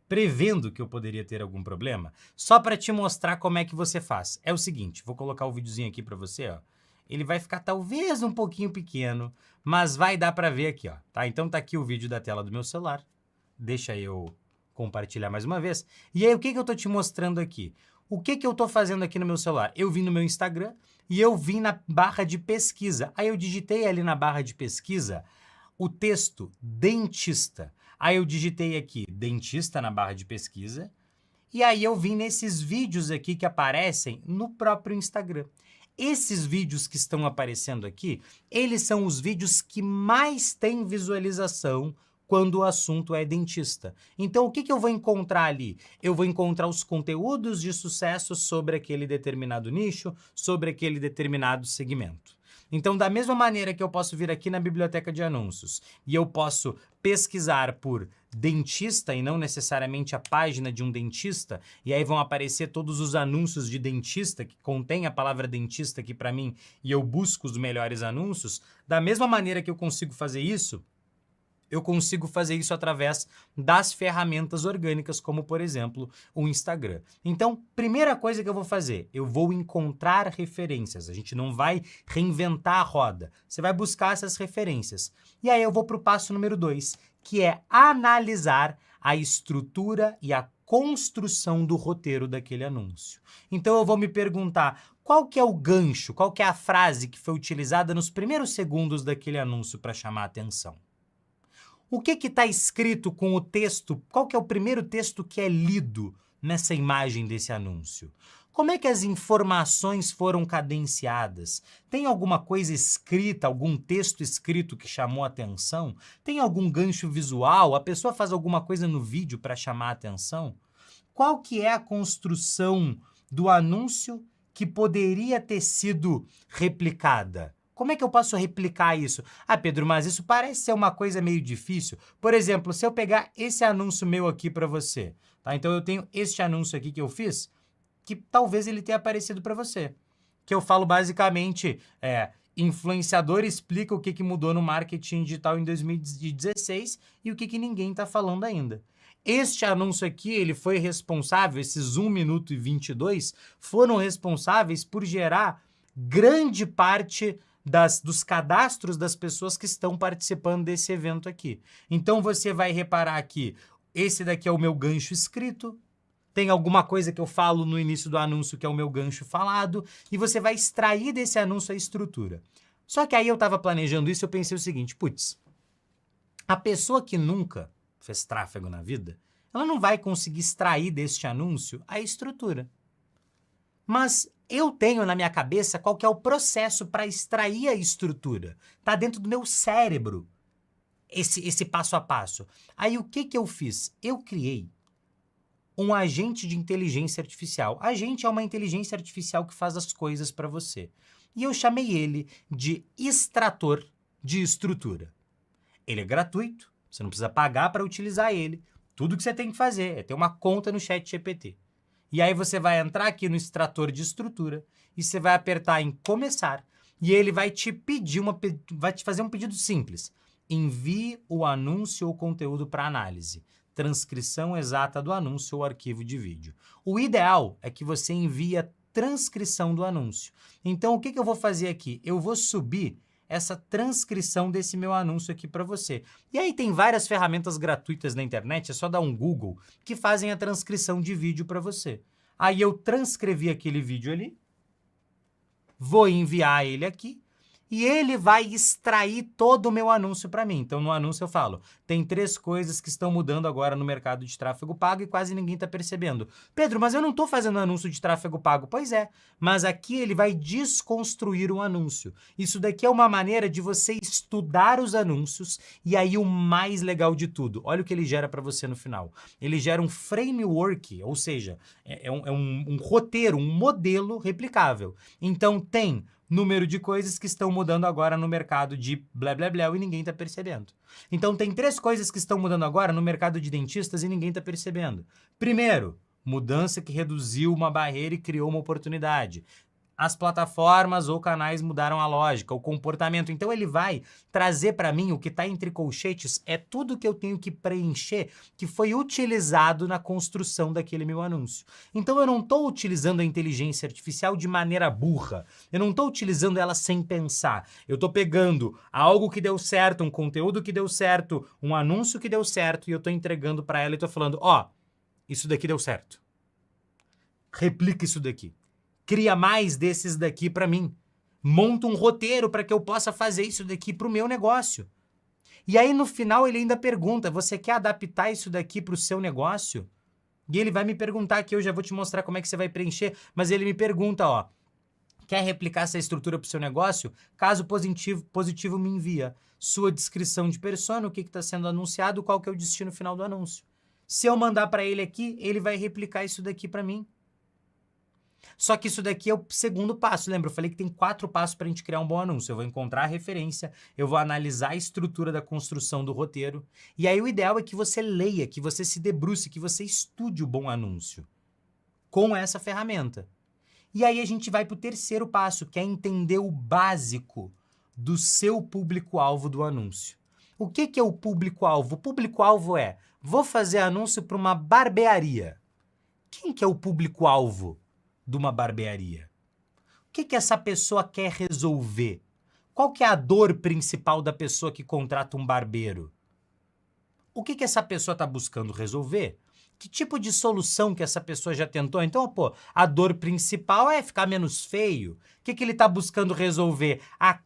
prevendo que eu poderia ter algum problema, só para te mostrar como é que você faz. É o seguinte, vou colocar o videozinho aqui para você, ó. Ele vai ficar talvez um pouquinho pequeno, mas vai dar para ver aqui, ó. Tá? Então tá aqui o vídeo da tela do meu celular. Deixa eu compartilhar mais uma vez. E aí, o que eu tô te mostrando aqui? O que eu tô fazendo aqui no meu celular? Eu vim no meu Instagram e eu vim na barra de pesquisa. Aí eu digitei ali na barra de pesquisa o texto dentista. Aí eu digitei aqui dentista na barra de pesquisa. E aí eu vim nesses vídeos aqui que aparecem no próprio Instagram. Esses vídeos que estão aparecendo aqui, eles são os vídeos que mais têm visualização quando o assunto é dentista. Então, o que eu vou encontrar ali? Eu vou encontrar os conteúdos de sucesso sobre aquele determinado nicho, sobre aquele determinado segmento. Então, da mesma maneira que eu posso vir aqui na biblioteca de anúncios e eu posso pesquisar por dentista e não necessariamente a página de um dentista, e aí vão aparecer todos os anúncios de dentista que contém a palavra dentista aqui para mim e eu busco os melhores anúncios, da mesma maneira que eu consigo fazer isso, eu consigo fazer isso através das ferramentas orgânicas, como, por exemplo, o Instagram. Então, primeira coisa que eu vou fazer, eu vou encontrar referências. A gente não vai reinventar a roda. Você vai buscar essas referências. E aí eu vou para o passo número 2, que é analisar a estrutura e a construção do roteiro daquele anúncio. Então, eu vou me perguntar qual que é o gancho, qual que é a frase que foi utilizada nos primeiros segundos daquele anúncio para chamar a atenção. O que está escrito com o texto? Qual que é o primeiro texto que é lido nessa imagem desse anúncio? Como é que as informações foram cadenciadas? Tem alguma coisa escrita, algum texto escrito que chamou a atenção? Tem algum gancho visual? A pessoa faz alguma coisa no vídeo para chamar a atenção? Qual que é a construção do anúncio que poderia ter sido replicada? Como é que eu posso replicar isso? Ah, Pedro, mas isso parece ser uma coisa meio difícil. Por exemplo, se eu pegar esse anúncio meu aqui para você, tá? Então eu tenho este anúncio aqui que eu fiz, que talvez ele tenha aparecido para você. Que eu falo basicamente, influenciador explica o que mudou no marketing digital em 2016 e o que ninguém está falando ainda. Este anúncio aqui, ele foi responsável, esses 1 minuto e 22, foram responsáveis por gerar grande parte dos cadastros das pessoas que estão participando desse evento aqui. Então, você vai reparar aqui, esse daqui é o meu gancho escrito, tem alguma coisa que eu falo no início do anúncio que é o meu gancho falado, e você vai extrair desse anúncio a estrutura. Só que aí eu estava planejando isso e eu pensei o seguinte, putz, a pessoa que nunca fez tráfego na vida, ela não vai conseguir extrair deste anúncio a estrutura. Mas eu tenho na minha cabeça qual que é o processo para extrair a estrutura. Está dentro do meu cérebro esse passo a passo. Aí o que eu fiz? Eu criei um agente de inteligência artificial. Agente é uma inteligência artificial que faz as coisas para você. E eu chamei ele de extrator de estrutura. Ele é gratuito, você não precisa pagar para utilizar ele. Tudo que você tem que fazer é ter uma conta no ChatGPT. E aí você vai entrar aqui no extrator de estrutura e você vai apertar em começar e ele vai te pedir vai te fazer um pedido simples. Envie o anúncio ou conteúdo para análise. Transcrição exata do anúncio ou arquivo de vídeo. O ideal é que você envie a transcrição do anúncio. Então, o que eu vou fazer aqui? Eu vou subir essa transcrição desse meu anúncio aqui para você. E aí tem várias ferramentas gratuitas na internet, é só dar um Google, que fazem a transcrição de vídeo para você. Aí eu transcrevi aquele vídeo ali, vou enviar ele aqui, e ele vai extrair todo o meu anúncio para mim. Então, no anúncio eu falo, tem 3 coisas que estão mudando agora no mercado de tráfego pago e quase ninguém está percebendo. Pedro, mas eu não estou fazendo anúncio de tráfego pago. Pois é, mas aqui ele vai desconstruir um anúncio. Isso daqui é uma maneira de você estudar os anúncios e aí o mais legal de tudo, olha o que ele gera para você no final. Ele gera um framework, ou seja, é um roteiro, um modelo replicável. Então, tem número de coisas que estão mudando agora no mercado de blá blá blá e ninguém está percebendo. Então, tem 3 coisas que estão mudando agora no mercado de dentistas e ninguém está percebendo. Primeiro, mudança que reduziu uma barreira e criou uma oportunidade. As plataformas ou canais mudaram a lógica, o comportamento. Então, ele vai trazer para mim o que está entre colchetes, é tudo que eu tenho que preencher, que foi utilizado na construção daquele meu anúncio. Então, eu não estou utilizando a inteligência artificial de maneira burra. Eu não estou utilizando ela sem pensar. Eu estou pegando algo que deu certo, um conteúdo que deu certo, um anúncio que deu certo, e eu estou entregando para ela e estou falando, ó, isso daqui deu certo. Replica isso daqui. Cria mais desses daqui para mim. Monta um roteiro para que eu possa fazer isso daqui para o meu negócio. E aí, no final, ele ainda pergunta, você quer adaptar isso daqui para o seu negócio? E ele vai me perguntar aqui, eu já vou te mostrar como é que você vai preencher, mas ele me pergunta, ó, quer replicar essa estrutura para o seu negócio? Caso positivo, me envia sua descrição de persona, o que está sendo anunciado, qual que é o destino final do anúncio. Se eu mandar para ele aqui, ele vai replicar isso daqui para mim. Só que isso daqui é o segundo passo. Lembra? Eu falei que tem 4 passos para a gente criar um bom anúncio. Eu vou encontrar a referência, eu vou analisar a estrutura da construção do roteiro. E aí o ideal é que você leia, que você se debruce, que você estude o bom anúncio com essa ferramenta. E aí a gente vai para o terceiro passo, que é entender o básico do seu público-alvo do anúncio. O que é o público-alvo? O público-alvo é, vou fazer anúncio para uma barbearia. Quem que é o público-alvo de uma barbearia? O que essa pessoa quer resolver? Qual que é a dor principal da pessoa que contrata um barbeiro? O que essa pessoa está buscando resolver? Que tipo de solução que essa pessoa já tentou? Então, pô, a dor principal é ficar menos feio. O que ele está buscando resolver? A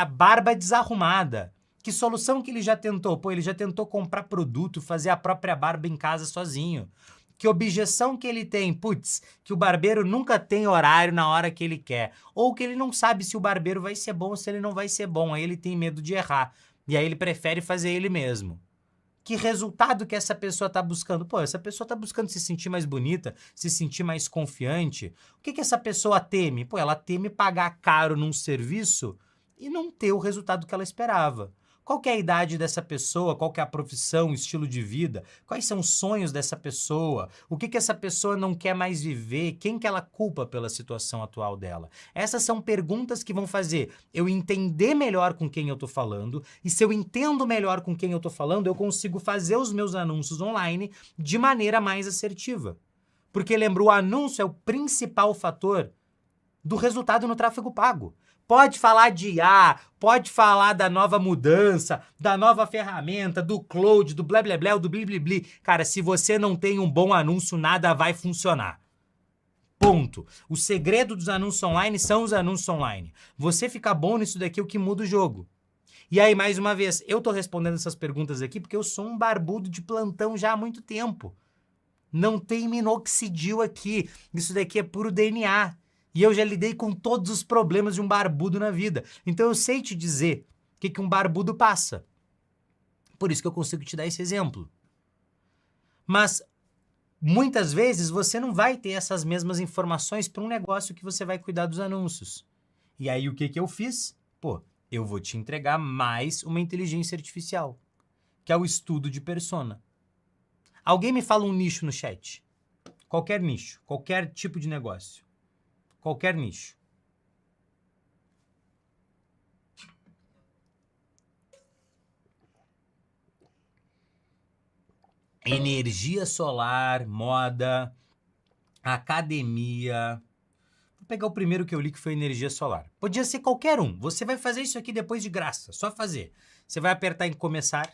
barba desarrumada. Que solução que ele já tentou? Pô, ele já tentou comprar produto, fazer a própria barba em casa sozinho. Que objeção que ele tem? Putz, que o barbeiro nunca tem horário na hora que ele quer. Ou que ele não sabe se o barbeiro vai ser bom ou se ele não vai ser bom. Aí ele tem medo de errar. E aí ele prefere fazer ele mesmo. Que resultado que essa pessoa está buscando? Pô, essa pessoa está buscando se sentir mais bonita, se sentir mais confiante. O que essa pessoa teme? Pô, ela teme pagar caro num serviço e não ter o resultado que ela esperava. Qual que é a idade dessa pessoa? Qual que é a profissão, o estilo de vida? Quais são os sonhos dessa pessoa? O que essa pessoa não quer mais viver? Quem que ela culpa pela situação atual dela? Essas são perguntas que vão fazer eu entender melhor com quem eu tô falando, e se eu entendo melhor com quem eu tô falando, eu consigo fazer os meus anúncios online de maneira mais assertiva. Porque lembra, o anúncio é o principal fator do resultado no tráfego pago. Pode falar de IA, pode falar da nova mudança, da nova ferramenta, do cloud, do blá blá blá, do bli bli bli. Cara, se você não tem um bom anúncio, nada vai funcionar. Ponto. O segredo dos anúncios online são os anúncios online. Você ficar bom nisso daqui é o que muda o jogo. E aí, mais uma vez, eu tô respondendo essas perguntas aqui porque eu sou um barbudo de plantão já há muito tempo. Não tem minoxidil aqui. Isso daqui é puro DNA. E eu já lidei com todos os problemas de um barbudo na vida. Então eu sei te dizer o que um barbudo passa. Por isso que eu consigo te dar esse exemplo. Mas muitas vezes você não vai ter essas mesmas informações para um negócio que você vai cuidar dos anúncios. E aí o que eu fiz? Pô, eu vou te entregar mais uma inteligência artificial, que é o estudo de persona. Alguém me fala um nicho no chat. Qualquer nicho, qualquer tipo de negócio. Qualquer nicho. Energia solar, moda, academia. Vou pegar o primeiro que eu li, que foi energia solar. Podia ser qualquer um. Você vai fazer isso aqui depois de graça. Só fazer. Você vai apertar em começar.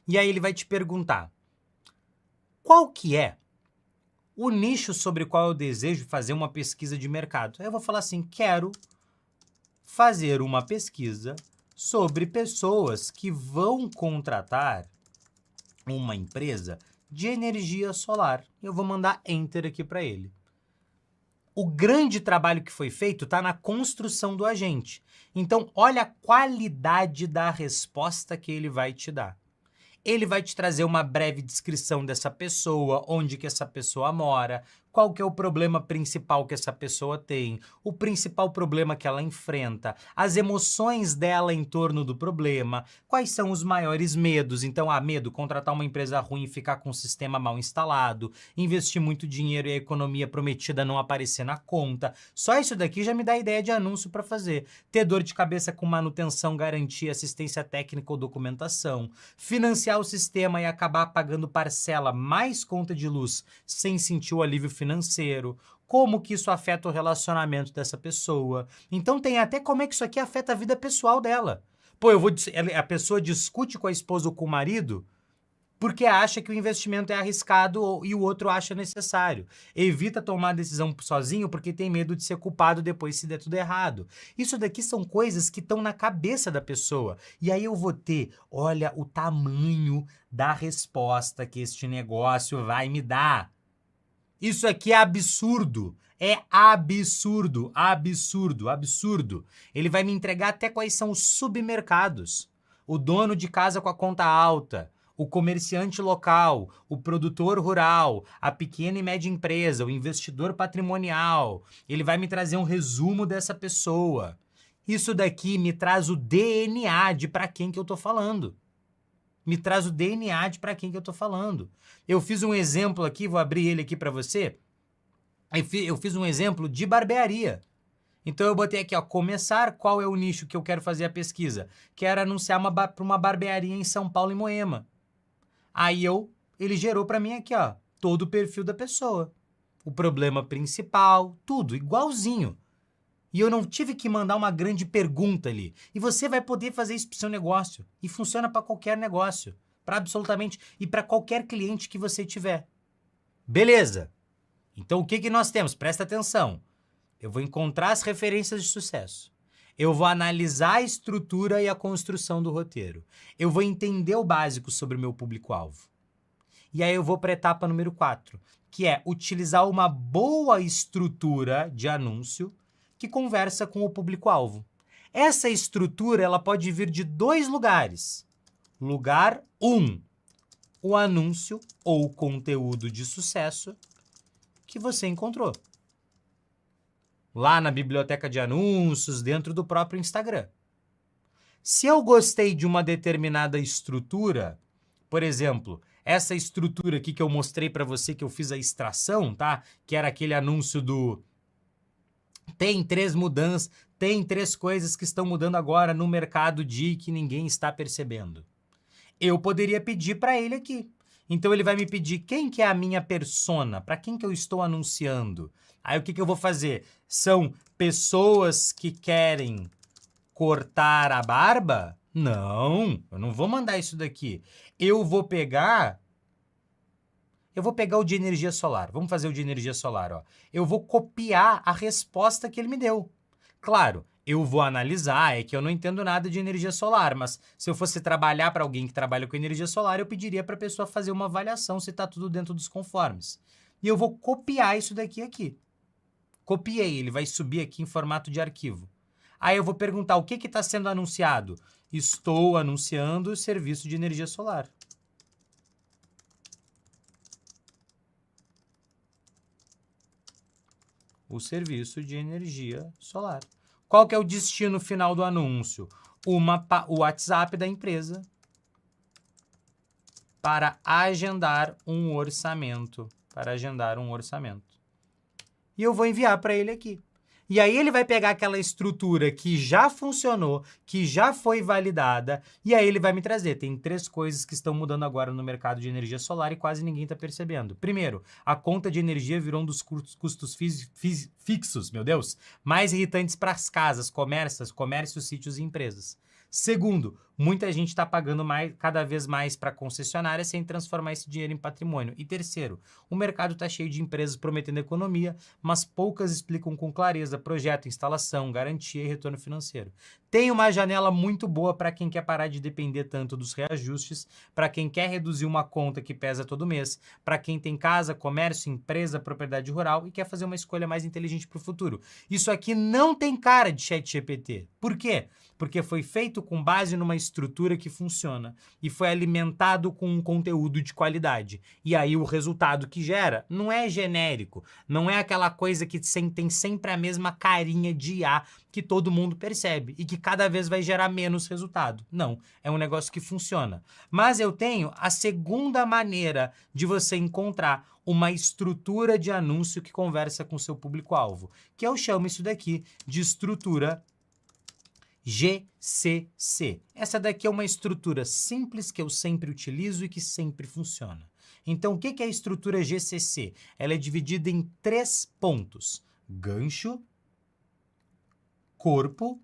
E aí ele vai te perguntar: qual que é o nicho sobre o qual eu desejo fazer uma pesquisa de mercado? Aí eu vou falar assim: quero fazer uma pesquisa sobre pessoas que vão contratar uma empresa de energia solar. Eu vou mandar Enter aqui para ele. O grande trabalho que foi feito está na construção do agente. Então, olha a qualidade da resposta que ele vai te dar. Ele vai te trazer uma breve descrição dessa pessoa, onde que essa pessoa mora, qual que é o problema principal que essa pessoa tem, o principal problema que ela enfrenta, as emoções dela em torno do problema, quais são os maiores medos. Então, medo, contratar uma empresa ruim e ficar com um sistema mal instalado, investir muito dinheiro e a economia prometida não aparecer na conta. Só isso daqui já me dá ideia de anúncio para fazer. Ter dor de cabeça com manutenção, garantia, assistência técnica ou documentação, financiar o sistema e acabar pagando parcela mais conta de luz sem sentir o alívio financeiro, como que isso afeta o relacionamento dessa pessoa. Então tem até como é que isso aqui afeta a vida pessoal dela. Pô, a pessoa discute com a esposa ou com o marido porque acha que o investimento é arriscado e o outro acha necessário. Evita tomar a decisão sozinho porque tem medo de ser culpado depois se der tudo errado. Isso daqui são coisas que estão na cabeça da pessoa. E aí eu vou ter, olha o tamanho da resposta que este negócio vai me dar. Isso aqui é absurdo. É absurdo, absurdo, absurdo. Ele vai me entregar até quais são os submercados. O dono de casa com a conta alta, o comerciante local, o produtor rural, a pequena e média empresa, o investidor patrimonial. Ele vai me trazer um resumo dessa pessoa. Isso daqui me traz o DNA de para quem que eu tô falando. Me traz o DNA de para quem que eu tô falando. Eu fiz um exemplo aqui, vou abrir ele aqui para você. Eu fiz um exemplo de barbearia. Então eu botei aqui, ó, começar, qual é o nicho que eu quero fazer a pesquisa? Quero anunciar para uma barbearia em São Paulo e Moema. Aí ele gerou para mim aqui, ó, todo o perfil da pessoa. O problema principal, tudo, igualzinho. E eu não tive que mandar uma grande pergunta ali. E você vai poder fazer isso pro seu negócio. E funciona para qualquer negócio. Para absolutamente, e para qualquer cliente que você tiver. Beleza. Então o que nós temos? Presta atenção. Eu vou encontrar as referências de sucesso. Eu vou analisar a estrutura e a construção do roteiro. Eu vou entender o básico sobre o meu público-alvo. E aí eu vou para a etapa número 4, que é utilizar uma boa estrutura de anúncio que conversa com o público-alvo. Essa estrutura ela pode vir de 2 lugares. Lugar 1, o anúncio ou conteúdo de sucesso que você encontrou. Lá na biblioteca de anúncios, dentro do próprio Instagram. Se eu gostei de uma determinada estrutura, por exemplo, essa estrutura aqui que eu mostrei para você, que eu fiz a extração, tá? Que era aquele anúncio do... Tem 3 mudanças, tem 3 coisas que estão mudando agora no mercado de que ninguém está percebendo. Eu poderia pedir para ele aqui. Então ele vai me pedir quem que é a minha persona, para quem que eu estou anunciando. Aí o que eu vou fazer? São pessoas que querem cortar a barba? Não, eu não vou mandar isso daqui. Eu vou pegar o de energia solar. Vamos fazer o de energia solar, ó. Eu vou copiar a resposta que ele me deu. Claro, eu vou analisar, é que eu não entendo nada de energia solar, mas se eu fosse trabalhar para alguém que trabalha com energia solar, eu pediria para a pessoa fazer uma avaliação se está tudo dentro dos conformes. E eu vou copiar isso daqui aqui. Copiei, ele vai subir aqui em formato de arquivo. Aí eu vou perguntar o que está sendo anunciado. Estou anunciando o serviço de energia solar. O serviço de energia solar. Qual que é o destino final do anúncio? O WhatsApp da empresa para agendar um orçamento. E eu vou enviar para ele aqui. E aí ele vai pegar aquela estrutura que já funcionou, que já foi validada, e aí ele vai me trazer. Tem 3 coisas que estão mudando agora no mercado de energia solar e quase ninguém está percebendo. Primeiro, a conta de energia virou um dos custos fixos, meu Deus, mais irritantes para as casas, comércios, sítios e empresas. Segundo, muita gente está pagando cada vez mais para concessionária sem transformar esse dinheiro em patrimônio. E terceiro, o mercado está cheio de empresas prometendo economia, mas poucas explicam com clareza projeto, instalação, garantia e retorno financeiro. Tem uma janela muito boa para quem quer parar de depender tanto dos reajustes, para quem quer reduzir uma conta que pesa todo mês, para quem tem casa, comércio, empresa, propriedade rural e quer fazer uma escolha mais inteligente para o futuro. Isso aqui não tem cara de ChatGPT. Por quê? Porque foi feito com base numa estrutura que funciona e foi alimentado com um conteúdo de qualidade. E aí o resultado que gera não é genérico, não é aquela coisa que tem sempre a mesma carinha de IA que todo mundo percebe e que cada vez vai gerar menos resultado. Não, é um negócio que funciona. Mas eu tenho a segunda maneira de você encontrar uma estrutura de anúncio que conversa com o seu público-alvo, que eu chamo isso daqui de estrutura GCC. Essa daqui é uma estrutura simples que eu sempre utilizo e que sempre funciona. Então, o que é a estrutura GCC? Ela é dividida em 3 pontos: gancho, corpo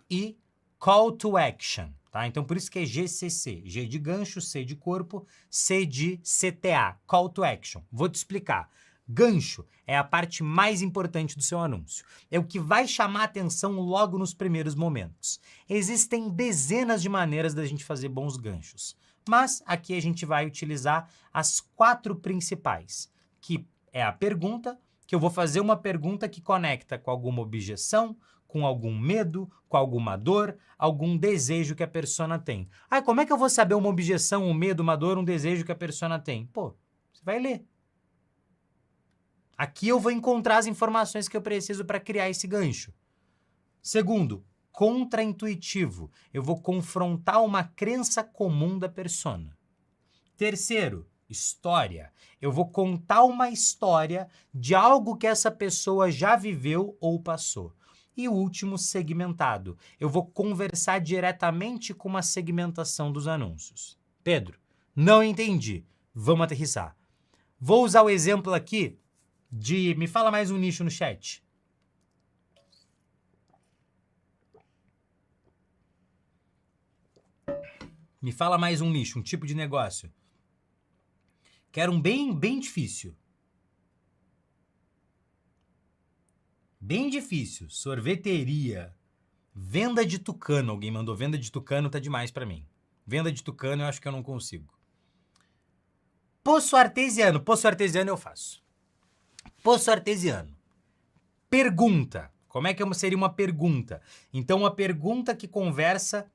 e call to action. Tá? Então, por isso que é GCC. G de gancho, C de corpo, C de CTA, call to action. Vou te explicar. Gancho é a parte mais importante do seu anúncio. É o que vai chamar a atenção logo nos primeiros momentos. Existem dezenas de maneiras da gente fazer bons ganchos, mas aqui a gente vai utilizar as 4 principais, que é a pergunta, que eu vou fazer uma pergunta que conecta com alguma objeção, com algum medo, com alguma dor, algum desejo que a persona tem. Ah, como é que eu vou saber uma objeção, um medo, uma dor, um desejo que a persona tem? Pô, você vai ler. Aqui eu vou encontrar as informações que eu preciso para criar esse gancho. Segundo, contraintuitivo. Eu vou confrontar uma crença comum da persona. Terceiro, história. Eu vou contar uma história de algo que essa pessoa já viveu ou passou. E o último, segmentado. Eu vou conversar diretamente com uma segmentação dos anúncios. Pedro, não entendi. Vamos aterrissar. Vou usar o exemplo aqui de... Me fala mais um nicho no chat. Me fala mais um nicho, um tipo de negócio. Quero um bem difícil. Bem difícil. Sorveteria. Venda de tucano. Alguém mandou venda de tucano, tá demais pra mim. Venda de tucano eu acho que eu não consigo. Poço artesiano. Poço artesiano eu faço. Poço artesiano. Pergunta. Como é que seria uma pergunta? Então, uma pergunta que conversa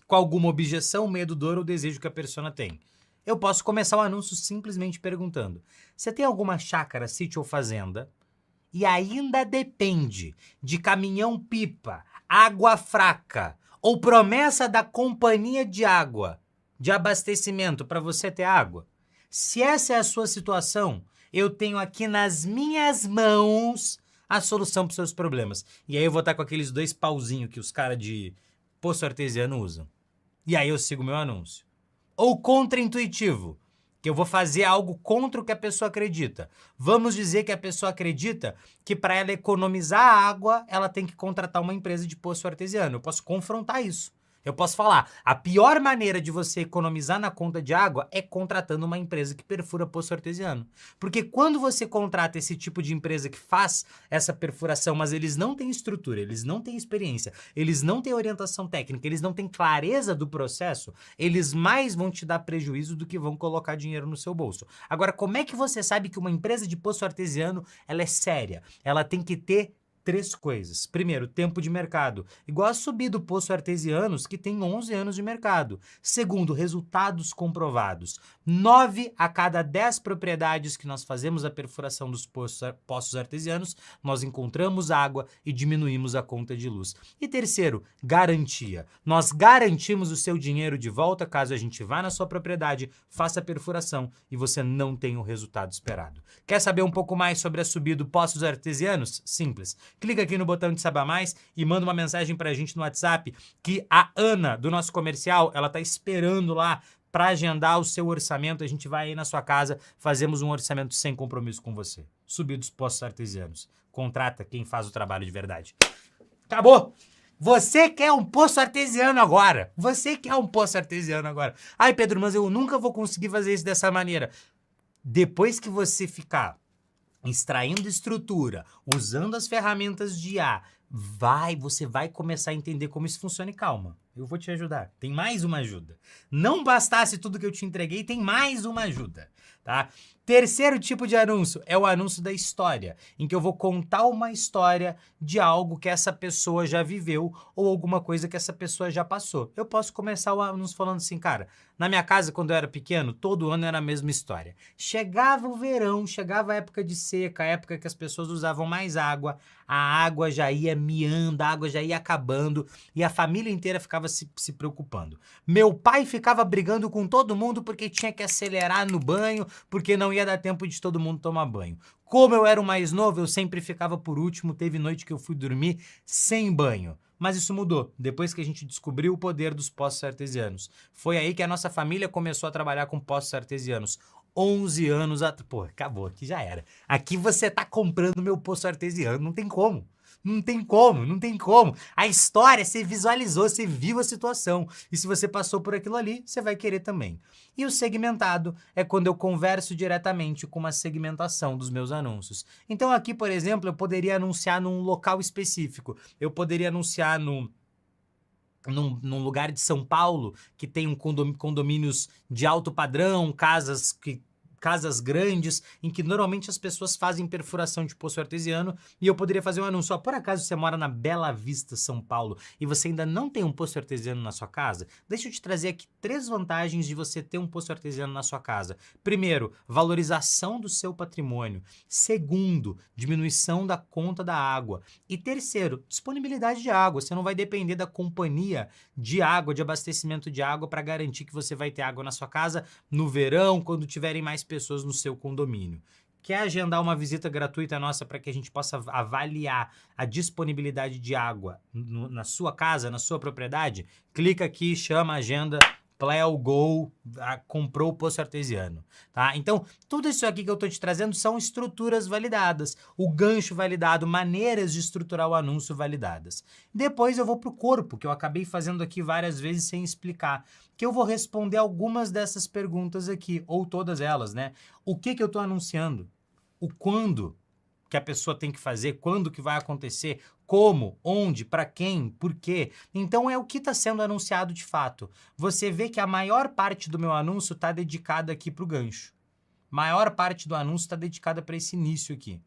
com alguma objeção, medo, dor ou desejo que a persona tem. Eu posso começar o anúncio simplesmente perguntando: você tem alguma chácara, sítio ou fazenda? E ainda depende de caminhão-pipa, água fraca ou promessa da companhia de água, de abastecimento para você ter água? Se essa é a sua situação, eu tenho aqui nas minhas mãos a solução para os seus problemas. E aí eu vou estar com aqueles 2 pauzinhos que os caras de poço artesiano usam. E aí eu sigo meu anúncio. Ou contraintuitivo, que eu vou fazer algo contra o que a pessoa acredita. Vamos dizer que a pessoa acredita que para ela economizar água, ela tem que contratar uma empresa de poço artesiano. Eu posso confrontar isso. Eu posso falar, a pior maneira de você economizar na conta de água é contratando uma empresa que perfura poço artesiano. Porque quando você contrata esse tipo de empresa que faz essa perfuração, mas eles não têm estrutura, eles não têm experiência, eles não têm orientação técnica, eles não têm clareza do processo, eles mais vão te dar prejuízo do que vão colocar dinheiro no seu bolso. Agora, como é que você sabe que uma empresa de poço artesiano, ela é séria? Ela tem que ter 3 coisas. Primeiro, tempo de mercado. Igual a Subir do Poço Artesianos, que tem 11 anos de mercado. Segundo, resultados comprovados. 9 a cada 10 propriedades que nós fazemos a perfuração dos poços artesianos, nós encontramos água e diminuímos a conta de luz. E terceiro, garantia. Nós garantimos o seu dinheiro de volta caso a gente vá na sua propriedade, faça a perfuração e você não tenha o resultado esperado. Quer saber um pouco mais sobre a Subir do Poços Artesianos? Simples. Clica aqui no botão de Saiba Mais e manda uma mensagem pra gente no WhatsApp que a Ana, do nosso comercial, ela tá esperando lá para agendar o seu orçamento. A gente vai aí na sua casa, fazemos um orçamento sem compromisso com você. Subir dos Poços Artesianos. Contrata quem faz o trabalho de verdade. Acabou! Você quer um poço artesiano agora. Você quer um poço artesiano agora. Ai, Pedro, mas eu nunca vou conseguir fazer isso dessa maneira. Depois que você ficar extraindo estrutura, usando as ferramentas de IA, você vai começar a entender como isso funciona. E calma, eu vou te ajudar. Tem mais uma ajuda. Não bastasse tudo que eu te entreguei, tem mais uma ajuda, tá? Terceiro tipo de anúncio é o anúncio da história, em que eu vou contar uma história de algo que essa pessoa já viveu ou alguma coisa que essa pessoa já passou. Eu posso começar o anúncio falando assim, cara, na minha casa, quando eu era pequeno, todo ano era a mesma história. Chegava o verão, chegava a época de seca, a época que as pessoas usavam mais água, a água já ia miando, a água já ia acabando e a família inteira ficava se preocupando. Meu pai ficava brigando com todo mundo porque tinha que acelerar no banho, porque não ia dar tempo de todo mundo tomar banho. Como eu era o mais novo, eu sempre ficava por último, teve noite que eu fui dormir sem banho. Mas isso mudou, depois que a gente descobriu o poder dos poços artesianos. Foi aí que a nossa família começou a trabalhar com poços artesianos. 11 anos atrás. Pô, acabou, aqui já era. Aqui você tá comprando meu poço artesiano, não tem como. Não tem como, não tem como. A história, você visualizou, você viu a situação. E se você passou por aquilo ali, você vai querer também. E o segmentado é quando eu converso diretamente com uma segmentação dos meus anúncios. Então aqui, por exemplo, eu poderia anunciar num local específico. Eu poderia anunciar num lugar de São Paulo que tem condomínios de alto padrão, casas casas grandes, em que normalmente as pessoas fazem perfuração de poço artesiano, e eu poderia fazer um anúncio. Ó, por acaso você mora na Bela Vista, São Paulo, e você ainda não tem um poço artesiano na sua casa? Deixa eu te trazer aqui 3 vantagens de você ter um poço artesiano na sua casa. Primeiro, valorização do seu patrimônio. Segundo, diminuição da conta da água. E terceiro, disponibilidade de água. Você não vai depender da companhia de água, de abastecimento de água, para garantir que você vai ter água na sua casa no verão, quando tiverem mais pessoas no seu condomínio. Quer agendar uma visita gratuita nossa para que a gente possa avaliar a disponibilidade de água na sua casa, na sua propriedade? Clica aqui, chama a agenda, Pleo Go, comprou o poço artesiano, tá? Então, tudo isso aqui que eu tô te trazendo são estruturas validadas, o gancho validado, maneiras de estruturar o anúncio validadas. Depois eu vou pro corpo, que eu acabei fazendo aqui várias vezes sem explicar, que eu vou responder algumas dessas perguntas aqui, ou todas elas, né? O que eu tô anunciando? O quando que a pessoa tem que fazer, quando que vai acontecer, como, onde, para quem, por quê. Então é o que está sendo anunciado de fato. Você vê que a maior parte do meu anúncio está dedicada aqui para o gancho. Maior parte do anúncio está dedicada para esse início aqui.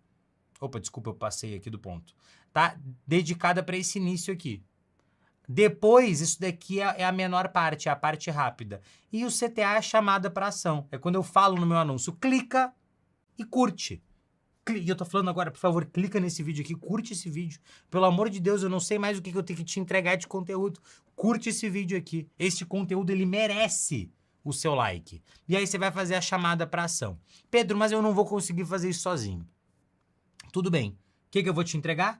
Opa, desculpa, eu passei aqui do ponto. Tá dedicada para esse início aqui. Depois, isso daqui é a menor parte, é a parte rápida. E o CTA é a chamada para ação. É quando eu falo no meu anúncio, clica e curte. E eu tô falando agora, por favor, clica nesse vídeo aqui, curte esse vídeo. Pelo amor de Deus, eu não sei mais o que eu tenho que te entregar de conteúdo. Curte esse vídeo aqui. Este conteúdo, ele merece o seu like. E aí você vai fazer a chamada para ação. Pedro, mas eu não vou conseguir fazer isso sozinho. Tudo bem. O que eu vou te entregar?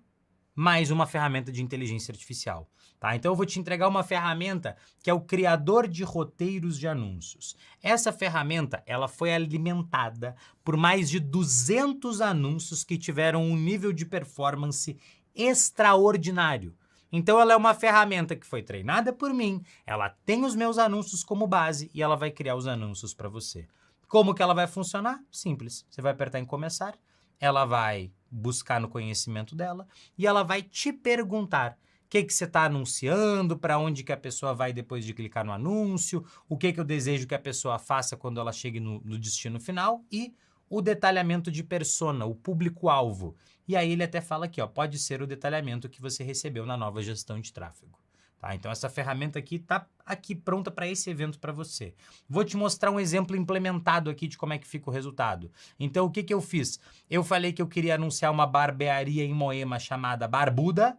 Mais uma ferramenta de inteligência artificial, tá? Então eu vou te entregar uma ferramenta que é o criador de roteiros de anúncios. Essa ferramenta, ela foi alimentada por mais de 200 anúncios que tiveram um nível de performance extraordinário. Então ela é uma ferramenta que foi treinada por mim, ela tem os meus anúncios como base e ela vai criar os anúncios para você. Como que ela vai funcionar? Simples. Você vai apertar em começar, ela vai buscar no conhecimento dela e ela vai te perguntar o que você está anunciando, para onde que a pessoa vai depois de clicar no anúncio, o que eu desejo que a pessoa faça quando ela chegue no destino final e o detalhamento de persona, o público-alvo. E aí ele até fala aqui, ó, pode ser o detalhamento que você recebeu na nova gestão de tráfego. Tá? Então essa ferramenta aqui está aqui pronta para esse evento para você. Vou te mostrar um exemplo implementado aqui de como é que fica o resultado. Então o que eu fiz? Eu falei que eu queria anunciar uma barbearia em Moema chamada Barbuda.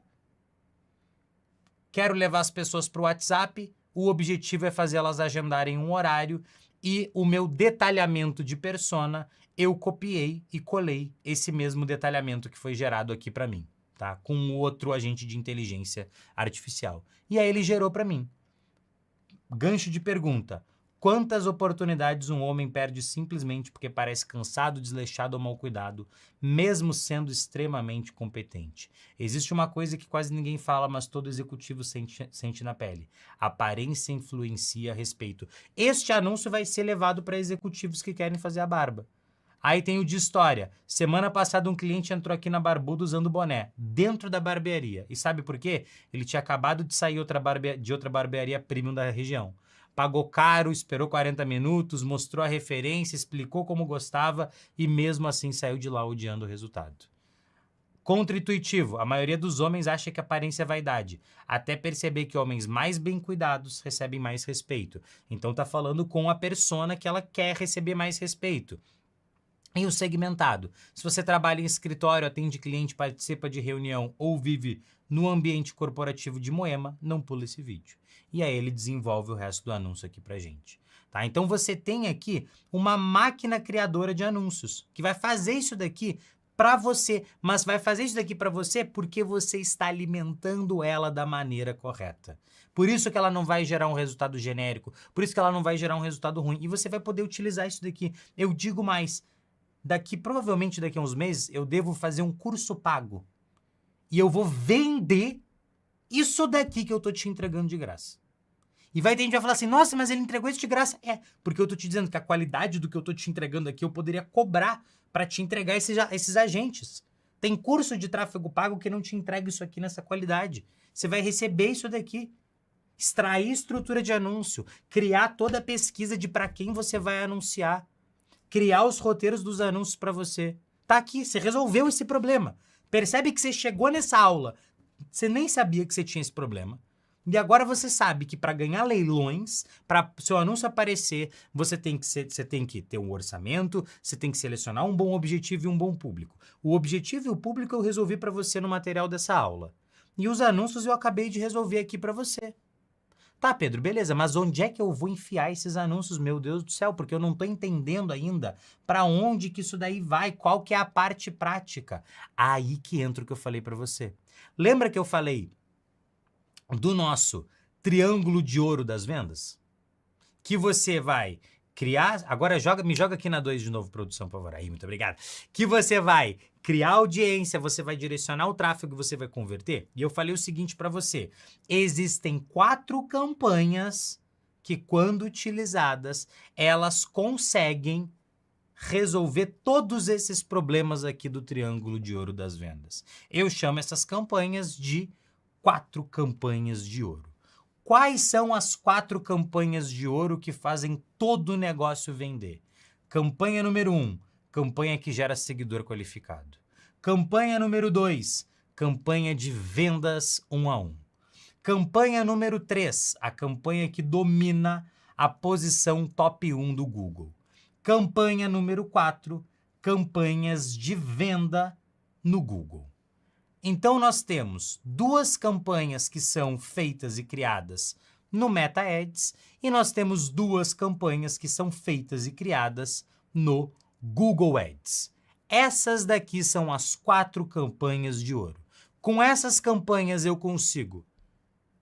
Quero levar as pessoas para o WhatsApp. O objetivo é fazer elas agendarem um horário e o meu detalhamento de persona, eu copiei e colei esse mesmo detalhamento que foi gerado aqui para mim. Tá? Com outro agente de inteligência artificial. E aí ele gerou para mim. Gancho de pergunta. Quantas oportunidades um homem perde simplesmente porque parece cansado, desleixado ou mal cuidado, mesmo sendo extremamente competente? Existe uma coisa que quase ninguém fala, mas todo executivo sente na pele. Aparência influencia respeito. Este anúncio vai ser levado para executivos que querem fazer a barba. Aí tem o de história. Semana passada um cliente entrou aqui na Barbuda usando boné, dentro da barbearia. E sabe por quê? Ele tinha acabado de sair de outra barbearia premium da região. Pagou caro, esperou 40 minutos, mostrou a referência, explicou como gostava e mesmo assim saiu de lá odiando o resultado. Contra-intuitivo. A maioria dos homens acha que aparência é vaidade, até perceber que homens mais bem cuidados recebem mais respeito. Então tá falando com a persona que ela quer receber mais respeito. E o segmentado. Se você trabalha em escritório, atende cliente, participa de reunião ou vive no ambiente corporativo de Moema, não pula esse vídeo. E aí ele desenvolve o resto do anúncio aqui pra gente. Tá? Então você tem aqui uma máquina criadora de anúncios que vai fazer isso daqui para você, mas vai fazer isso daqui para você porque você está alimentando ela da maneira correta. Por isso que ela não vai gerar um resultado genérico, por isso que ela não vai gerar um resultado ruim. E você vai poder utilizar isso daqui. Eu digo mais, provavelmente daqui a uns meses, eu devo fazer um curso pago. E eu vou vender isso daqui que eu tô te entregando de graça. E vai ter gente que vai falar assim, nossa, mas ele entregou isso de graça. É, porque eu tô te dizendo que a qualidade do que eu tô te entregando aqui, eu poderia cobrar para te entregar esses agentes. Tem curso de tráfego pago que não te entrega isso aqui nessa qualidade. Você vai receber isso daqui. Extrair estrutura de anúncio, criar toda a pesquisa de para quem você vai anunciar. criar os roteiros dos anúncios para você. Tá aqui, você resolveu esse problema. Percebe que você chegou nessa aula, você nem sabia que você tinha esse problema. E agora você sabe que para ganhar leilões, para seu anúncio aparecer, você tem que ter um orçamento, você tem que selecionar um bom objetivo e um bom público. O objetivo e o público eu resolvi para você no material dessa aula. E os anúncios eu acabei de resolver aqui para você. Tá, Pedro, beleza, mas onde é que eu vou enfiar esses anúncios, meu Deus do céu? Porque eu não tô entendendo ainda para onde que isso daí vai, qual que é a parte prática. Aí que entra o que eu falei para você. Lembra que eu falei do nosso triângulo de ouro das vendas? Que você vai criar... Agora me joga aqui na 2 de novo, produção, por favor. Aí, muito obrigado. Que você vai criar audiência, você vai direcionar o tráfego e você vai converter. E eu falei o seguinte para você. Existem 4 campanhas que, quando utilizadas, elas conseguem resolver todos esses problemas aqui do triângulo de ouro das vendas. Eu chamo essas campanhas de 4 campanhas de ouro. Quais são as 4 campanhas de ouro que fazem todo o negócio vender? Campanha número 1, campanha que gera seguidor qualificado. Campanha número 2, campanha de vendas 1 a 1. Campanha número 3, a campanha que domina a posição top 1 do Google. Campanha número 4, campanhas de venda no Google. Então, nós temos 2 campanhas que são feitas e criadas no Meta Ads e nós temos 2 campanhas que são feitas e criadas no Google Ads. Essas daqui são as 4 campanhas de ouro. Com essas campanhas eu consigo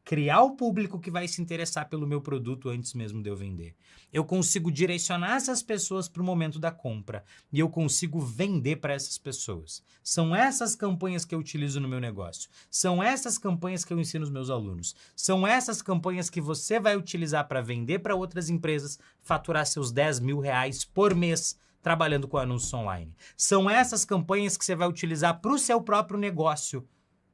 criar o público que vai se interessar pelo meu produto antes mesmo de eu vender. Eu consigo direcionar essas pessoas para o momento da compra e eu consigo vender para essas pessoas. São essas campanhas que eu utilizo no meu negócio. São essas campanhas que eu ensino os meus alunos. São essas campanhas que você vai utilizar para vender para outras empresas, faturar seus 10 mil reais por mês trabalhando com anúncios online. São essas campanhas que você vai utilizar para o seu próprio negócio,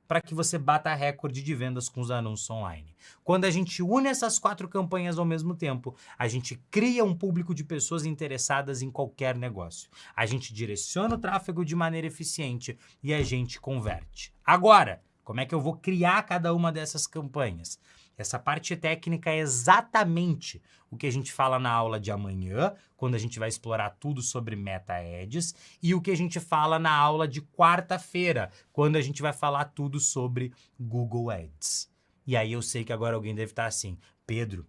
para que você bata recorde de vendas com os anúncios online. Quando a gente une essas 4 campanhas ao mesmo tempo, a gente cria um público de pessoas interessadas em qualquer negócio. A gente direciona o tráfego de maneira eficiente e a gente converte. Agora, como é que eu vou criar cada uma dessas campanhas? Essa parte técnica é exatamente o que a gente fala na aula de amanhã, quando a gente vai explorar tudo sobre Meta Ads, e o que a gente fala na aula de quarta-feira, quando a gente vai falar tudo sobre Google Ads. E aí eu sei que agora alguém deve estar assim, Pedro,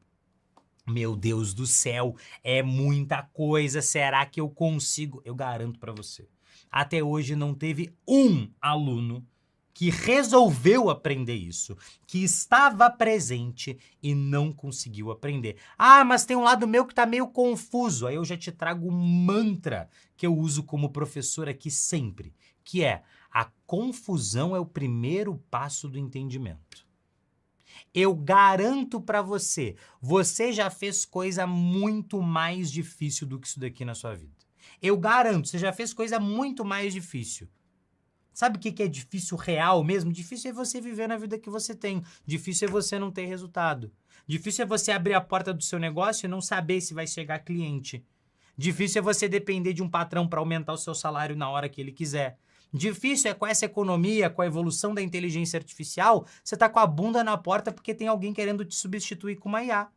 meu Deus do céu, é muita coisa, será que eu consigo? Eu garanto para você, até hoje não teve um aluno que resolveu aprender isso, que estava presente e não conseguiu aprender. Ah, mas tem um lado meu que tá meio confuso. Aí eu já te trago um mantra que eu uso como professor aqui sempre, que é: a confusão é o primeiro passo do entendimento. Eu garanto para você, você já fez coisa muito mais difícil do que isso daqui na sua vida. Eu garanto, você já fez coisa muito mais difícil. Sabe o que é difícil real mesmo? Difícil é você viver na vida que você tem. Difícil é você não ter resultado. Difícil é você abrir a porta do seu negócio e não saber se vai chegar cliente. Difícil é você depender de um patrão para aumentar o seu salário na hora que ele quiser. Difícil é com essa economia, com a evolução da inteligência artificial, você tá com a bunda na porta porque tem alguém querendo te substituir com uma IA.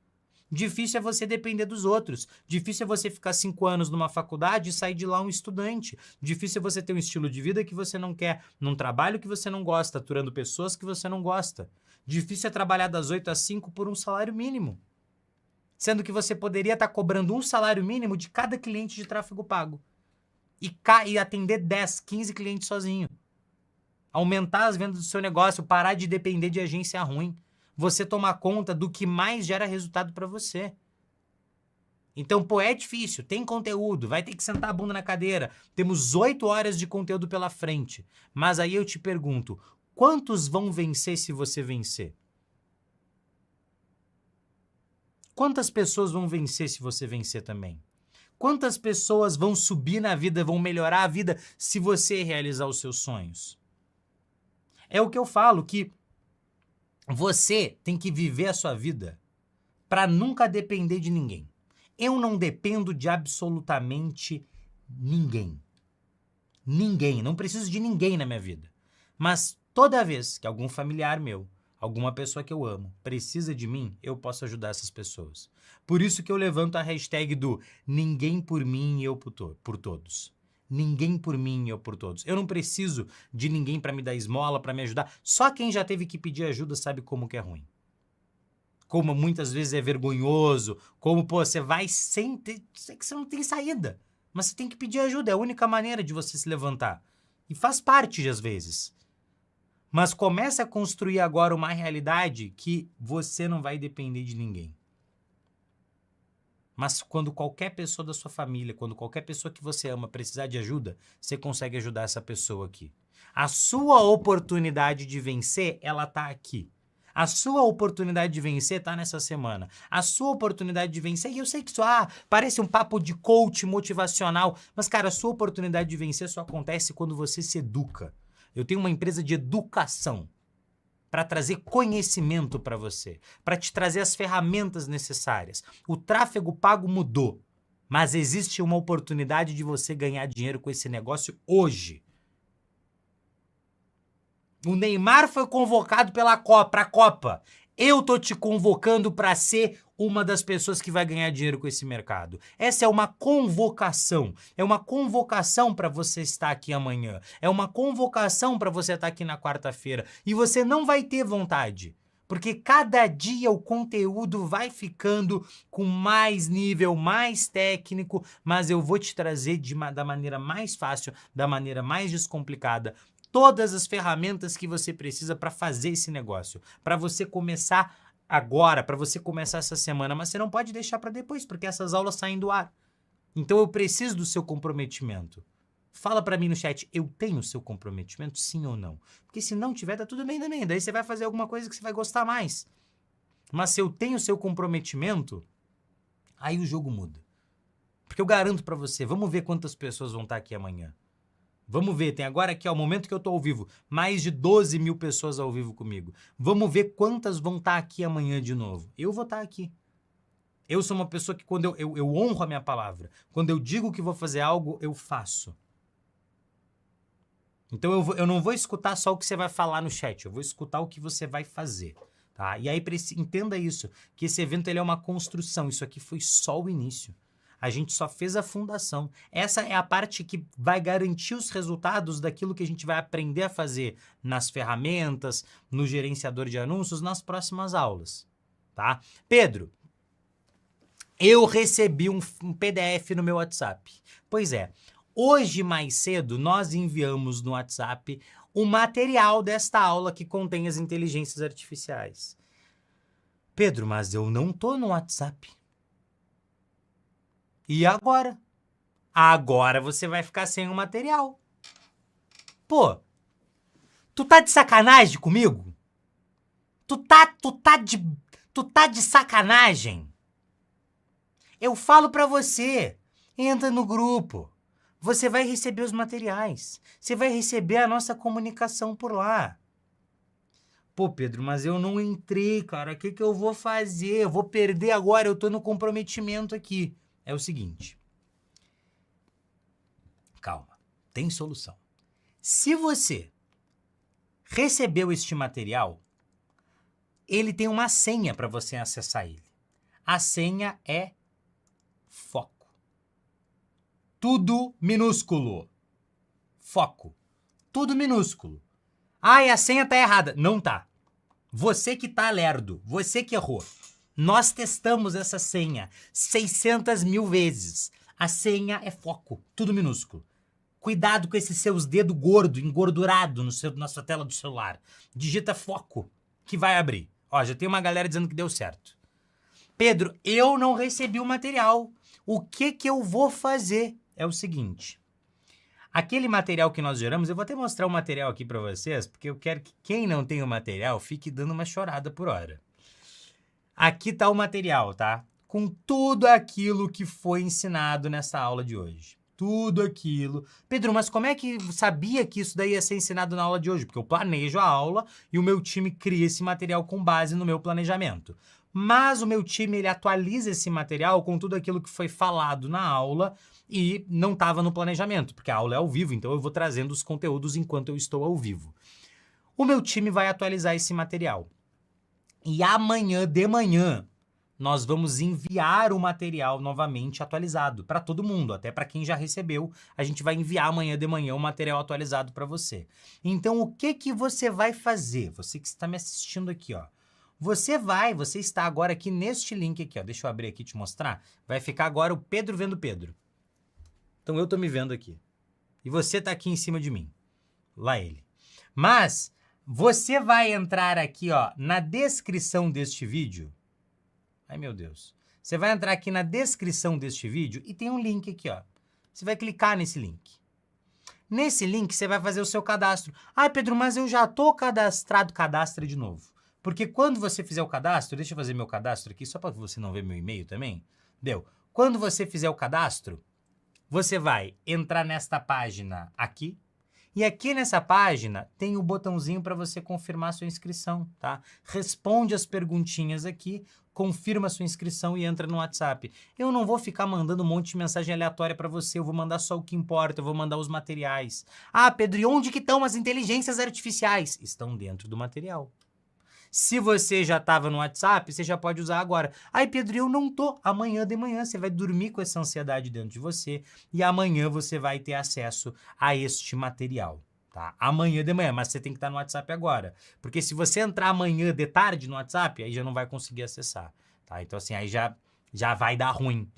Difícil é você depender dos outros. Difícil é você ficar 5 anos numa faculdade e sair de lá um estudante. Difícil é você ter um estilo de vida que você não quer, num trabalho que você não gosta, aturando pessoas que você não gosta. Difícil é trabalhar das 8 às 5 por um salário mínimo. Sendo que você poderia estar cobrando um salário mínimo de cada cliente de tráfego pago. E atender 10, 15 clientes sozinho. Aumentar as vendas do seu negócio, parar de depender de agência ruim. Você tomar conta do que mais gera resultado para você. Então, pô, é difícil, tem conteúdo, vai ter que sentar a bunda na cadeira. Temos 8 horas de conteúdo pela frente. Mas aí eu te pergunto, quantos vão vencer se você vencer? Quantas pessoas vão vencer se você vencer também? Quantas pessoas vão subir na vida, vão melhorar a vida se você realizar os seus sonhos? É o que eu falo, que você tem que viver a sua vida para nunca depender de ninguém. Eu não dependo de absolutamente Ninguém. Ninguém. Não preciso de ninguém na minha vida. Mas toda vez que algum familiar meu, alguma pessoa que eu amo, precisa de mim, eu posso ajudar essas pessoas. Por isso que eu levanto a hashtag do ninguém por mim e eu por todos. Ninguém por mim e eu por todos. Eu não preciso de ninguém para me dar esmola, para me ajudar. Só quem já teve que pedir ajuda sabe como que é ruim. Como muitas vezes é vergonhoso, como, pô, você vai sem ter... Sei que você não tem saída, mas você tem que pedir ajuda, é a única maneira de você se levantar. E faz parte, às vezes. Mas comece a construir agora uma realidade que você não vai depender de ninguém. Mas quando qualquer pessoa da sua família, quando qualquer pessoa que você ama precisar de ajuda, você consegue ajudar essa pessoa aqui. A sua oportunidade de vencer, ela tá aqui. A sua oportunidade de vencer tá nessa semana. A sua oportunidade de vencer, e eu sei que isso parece um papo de coach motivacional, mas, cara, a sua oportunidade de vencer só acontece quando você se educa. Eu tenho uma empresa de educação para trazer conhecimento para você, para te trazer as ferramentas necessárias. O tráfego pago mudou, mas existe uma oportunidade de você ganhar dinheiro com esse negócio hoje. O Neymar foi convocado para a Copa. Eu tô te convocando para ser uma das pessoas que vai ganhar dinheiro com esse mercado. Essa é uma convocação. É uma convocação para você estar aqui amanhã. É uma convocação para você estar aqui na quarta-feira. E você não vai ter vontade. Porque cada dia o conteúdo vai ficando com mais nível, mais técnico, mas eu vou te trazer da maneira mais fácil, da maneira mais descomplicada, todas as ferramentas que você precisa para fazer esse negócio, para você começar agora, para você começar essa semana, mas você não pode deixar para depois, porque essas aulas saem do ar. Então eu preciso do seu comprometimento. Fala para mim no chat, eu tenho o seu comprometimento, sim ou não? Porque se não tiver, tá tudo bem também, daí você vai fazer alguma coisa que você vai gostar mais. Mas se eu tenho o seu comprometimento, aí o jogo muda. Porque eu garanto para você, vamos ver quantas pessoas vão estar aqui amanhã. Vamos ver, tem agora aqui, ó, o momento que eu tô ao vivo, mais de 12 mil pessoas ao vivo comigo. Vamos ver quantas vão estar aqui amanhã de novo. Eu vou estar aqui. Eu sou uma pessoa que quando eu honro a minha palavra, quando eu digo que vou fazer algo, eu faço. Então eu não vou escutar só o que você vai falar no chat, eu vou escutar o que você vai fazer, tá? E aí entenda isso, que esse evento ele é uma construção, isso aqui foi só o início. A gente só fez a fundação. Essa é a parte que vai garantir os resultados daquilo que a gente vai aprender a fazer nas ferramentas, no gerenciador de anúncios, nas próximas aulas, tá? Pedro, eu recebi um PDF no meu WhatsApp. Pois é, hoje mais cedo nós enviamos no WhatsApp o material desta aula que contém as inteligências artificiais. Pedro, mas eu não tô no WhatsApp. E agora? Agora você vai ficar sem o material. Pô, tu tá de sacanagem comigo? Tu tá de sacanagem? Eu falo pra você, entra no grupo. Você vai receber os materiais. Você vai receber a nossa comunicação por lá. Pô, Pedro, mas eu não entrei, cara. O que eu vou fazer? Eu vou perder agora, eu tô no comprometimento aqui. É o seguinte, calma, tem solução. Se você recebeu este material, ele tem uma senha para você acessar ele. A senha é foco. Tudo minúsculo. Foco. Tudo minúsculo. Ah, e a senha tá errada. Não tá. Você que tá lerdo, você que errou. Nós testamos essa senha 600 mil vezes. A senha é foco, tudo minúsculo. Cuidado com esses seus dedos gordos, engordurados na sua tela do celular. Digita foco, que vai abrir. Ó, já tem uma galera dizendo que deu certo. Pedro, eu não recebi o material. O que eu vou fazer? É o seguinte. Aquele material que nós geramos, eu vou até mostrar o material aqui para vocês, porque eu quero que quem não tem o material fique dando uma chorada por hora. Aqui tá o material, tá? Com tudo aquilo que foi ensinado nessa aula de hoje. Tudo aquilo. Pedro, mas como é que sabia que isso daí ia ser ensinado na aula de hoje? Porque eu planejo a aula e o meu time cria esse material com base no meu planejamento. Mas o meu time, ele atualiza esse material com tudo aquilo que foi falado na aula e não estava no planejamento, porque a aula é ao vivo, então eu vou trazendo os conteúdos enquanto eu estou ao vivo. O meu time vai atualizar esse material. E amanhã de manhã, nós vamos enviar o material novamente atualizado para todo mundo, até para quem já recebeu, a gente vai enviar amanhã de manhã o material atualizado para você. Então, o que que você vai fazer? Você que está me assistindo aqui, ó. Você está agora aqui neste link aqui, ó. Deixa eu abrir aqui e te mostrar. Vai ficar agora o Pedro vendo Pedro. Então, eu tô me vendo aqui. E você tá aqui em cima de mim. Lá ele. Mas, você vai entrar aqui, ó, na descrição deste vídeo. Ai, meu Deus. Você vai entrar aqui na descrição deste vídeo e tem um link aqui, ó. Você vai clicar nesse link. Nesse link, você vai fazer o seu cadastro. Ah, Pedro, mas eu já tô cadastrado. Cadastra de novo. Porque quando você fizer o cadastro, deixa eu fazer meu cadastro aqui, só para você não ver meu e-mail também. Deu. Quando você fizer o cadastro, você vai entrar nesta página aqui. E aqui nessa página tem o botãozinho para você confirmar a sua inscrição, tá? Responde as perguntinhas aqui, confirma a sua inscrição e entra no WhatsApp. Eu não vou ficar mandando um monte de mensagem aleatória para você, eu vou mandar só o que importa, eu vou mandar os materiais. Ah, Pedro, e onde que estão as inteligências artificiais? Estão dentro do material. Se você já estava no WhatsApp, você já pode usar agora. Ai, Pedro, eu não tô. Amanhã de manhã você vai dormir com essa ansiedade dentro de você e amanhã você vai ter acesso a este material, tá? Amanhã de manhã, mas você tem que estar no WhatsApp agora. Porque se você entrar amanhã de tarde no WhatsApp, aí já não vai conseguir acessar, tá? Então assim, aí já vai dar ruim,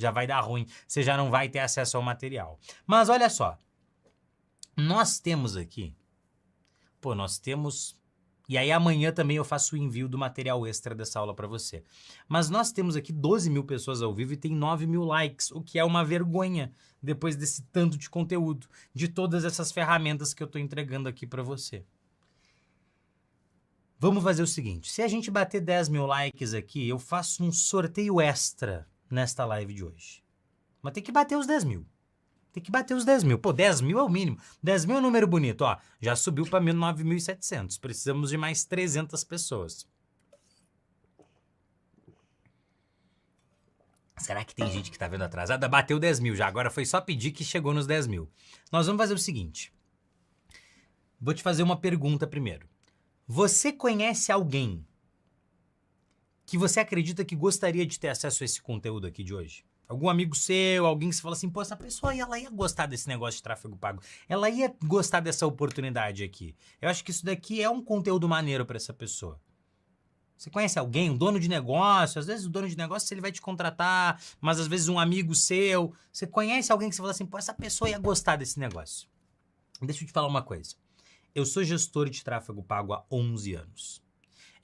você já não vai ter acesso ao material. Mas olha só, nós temos aqui, e aí amanhã também eu faço o envio do material extra dessa aula para você. Mas nós temos aqui 12 mil pessoas ao vivo e tem 9 mil likes, o que é uma vergonha depois desse tanto de conteúdo, de todas essas ferramentas que eu estou entregando aqui para você. Vamos fazer o seguinte, se a gente bater 10 mil likes aqui, eu faço um sorteio extra nesta live de hoje. Mas tem que bater os 10 mil. Tem que bater os 10 mil. Pô, 10 mil é o mínimo. 10 mil é um número bonito, ó. Já subiu para 9.700. Precisamos de mais 300 pessoas. Será que tem gente que tá vendo atrasada? Bateu 10 mil já. Agora foi só pedir que chegou nos 10 mil. Nós vamos fazer o seguinte. Vou te fazer uma pergunta primeiro. Você conhece alguém que você acredita que gostaria de ter acesso a esse conteúdo aqui de hoje? Algum amigo seu, alguém que você fala assim, pô, essa pessoa ela ia gostar desse negócio de tráfego pago. Ela ia gostar dessa oportunidade aqui. Eu acho que isso daqui é um conteúdo maneiro para essa pessoa. Você conhece alguém, um dono de negócio? Às vezes o dono de negócio ele vai te contratar, mas às vezes um amigo seu. Você conhece alguém que você fala assim, pô, essa pessoa ia gostar desse negócio. Deixa eu te falar uma coisa. Eu sou gestor de tráfego pago há 11 anos.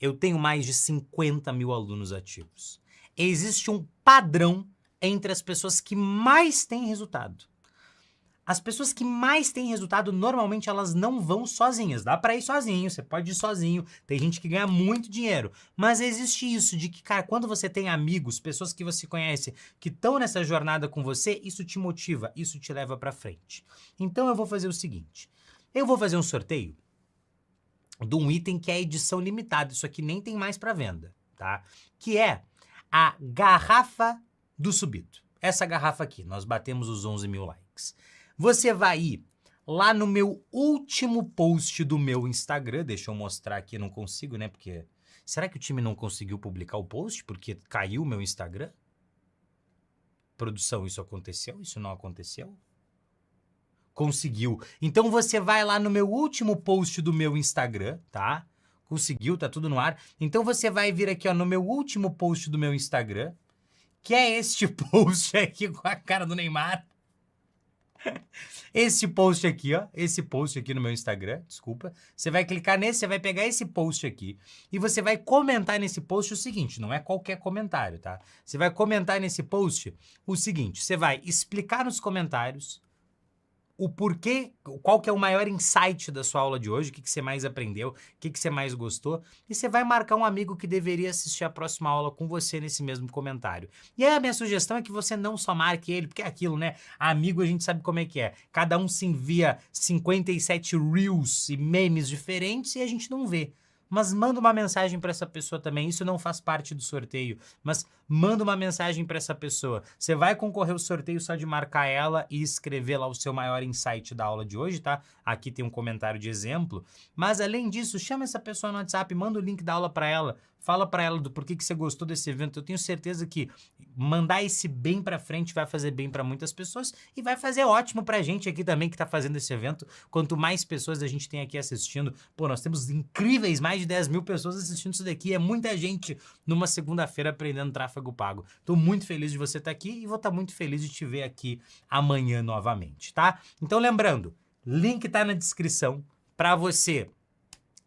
Eu tenho mais de 50 mil alunos ativos. Existe um padrão entre as pessoas que mais têm resultado. As pessoas que mais têm resultado, normalmente elas não vão sozinhas. Dá pra ir sozinho, você pode ir sozinho. Tem gente que ganha muito dinheiro. Mas existe isso de que, cara, quando você tem amigos, pessoas que você conhece, que estão nessa jornada com você, isso te motiva, isso te leva pra frente. Então eu vou fazer o seguinte. Eu vou fazer um sorteio de um item que é edição limitada. Isso aqui nem tem mais pra venda, tá? Que é a garrafa do Subito. Essa garrafa aqui, nós batemos os 11 mil likes. Você vai ir lá no meu último post do meu Instagram, deixa eu mostrar aqui, não consigo, né, porque... Será que o time não conseguiu publicar o post porque caiu o meu Instagram? Produção, isso aconteceu? Isso não aconteceu? Conseguiu. Então você vai lá no meu último post do meu Instagram, tá? Conseguiu, tá tudo no ar. Então você vai vir aqui, ó, no meu último post do meu Instagram, que é este post aqui com a cara do Neymar. Esse post aqui, ó. Esse post aqui no meu Instagram, desculpa. Você vai clicar nesse, você vai pegar esse post aqui e você vai comentar nesse post o seguinte, não é qualquer comentário, tá? Você vai comentar nesse post o seguinte, você vai explicar nos comentários o porquê, qual que é o maior insight da sua aula de hoje, o que você mais aprendeu, o que você mais gostou, e você vai marcar um amigo que deveria assistir a próxima aula com você nesse mesmo comentário. E aí a minha sugestão é que você não só marque ele, porque é aquilo, né? Amigo a gente sabe como é que é. Cada um se envia 57 reels e memes diferentes e a gente não vê. Mas manda uma mensagem para essa pessoa também, isso não faz parte do sorteio, mas manda uma mensagem para essa pessoa. Você vai concorrer ao sorteio só de marcar ela e escrever lá o seu maior insight da aula de hoje, tá? Aqui tem um comentário de exemplo. Mas além disso, chama essa pessoa no WhatsApp, manda o link da aula para ela, fala para ela do porquê que você gostou desse evento. Eu tenho certeza que mandar esse bem para frente vai fazer bem para muitas pessoas e vai fazer ótimo pra gente aqui também que tá fazendo esse evento. Quanto mais pessoas a gente tem aqui assistindo, pô, nós temos incríveis mais de 10 mil pessoas assistindo isso daqui. É muita gente numa segunda-feira aprendendo tráfego pago. Tô muito feliz de você estar aqui e vou estar muito feliz de te ver aqui amanhã novamente, tá? Então lembrando, link tá na descrição para você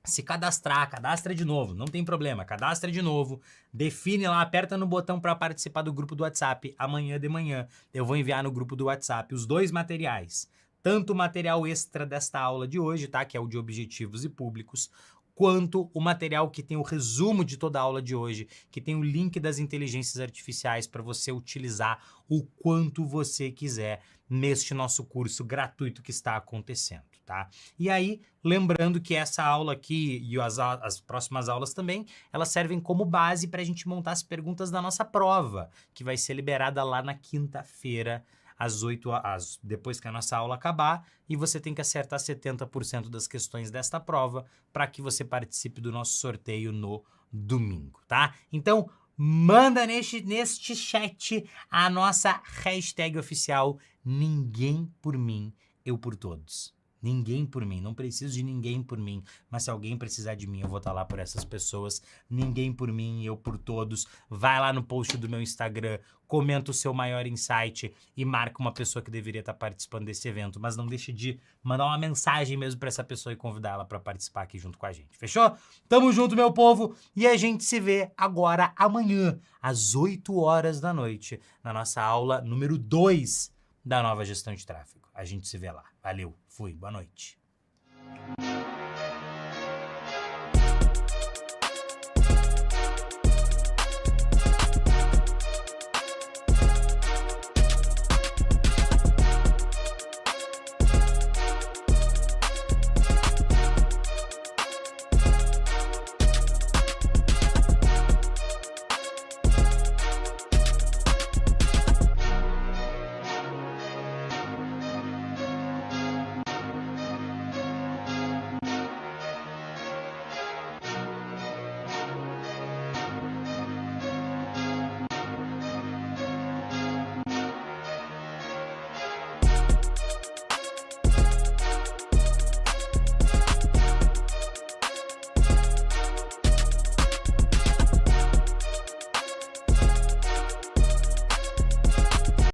se cadastrar, cadastra de novo, não tem problema, cadastra de novo, define lá, aperta no botão para participar do grupo do WhatsApp. Amanhã de manhã eu vou enviar no grupo do WhatsApp os 2 materiais, tanto o material extra desta aula de hoje, tá, que é o de objetivos e públicos, quanto o material que tem o resumo de toda a aula de hoje, que tem o link das inteligências artificiais para você utilizar o quanto você quiser neste nosso curso gratuito que está acontecendo, tá? E aí, lembrando que essa aula aqui e as próximas aulas também, elas servem como base para a gente montar as perguntas da nossa prova, que vai ser liberada lá na quinta-feira, às 8 horas, depois que a nossa aula acabar, e você tem que acertar 70% das questões desta prova para que você participe do nosso sorteio no domingo, tá? Então, manda neste chat a nossa hashtag oficial, ninguém por mim, eu por todos. Ninguém por mim, não preciso de ninguém por mim, mas se alguém precisar de mim, eu vou estar lá por essas pessoas. Ninguém por mim, eu por todos. Vai lá no post do meu Instagram, comenta o seu maior insight e marca uma pessoa que deveria estar participando desse evento, mas não deixe de mandar uma mensagem mesmo para essa pessoa e convidar ela para participar aqui junto com a gente, fechou? Tamo junto, meu povo, e a gente se vê agora amanhã, às 8 horas da noite, na nossa aula número 2 da nova gestão de tráfego. A gente se vê lá. Valeu, fui, boa noite.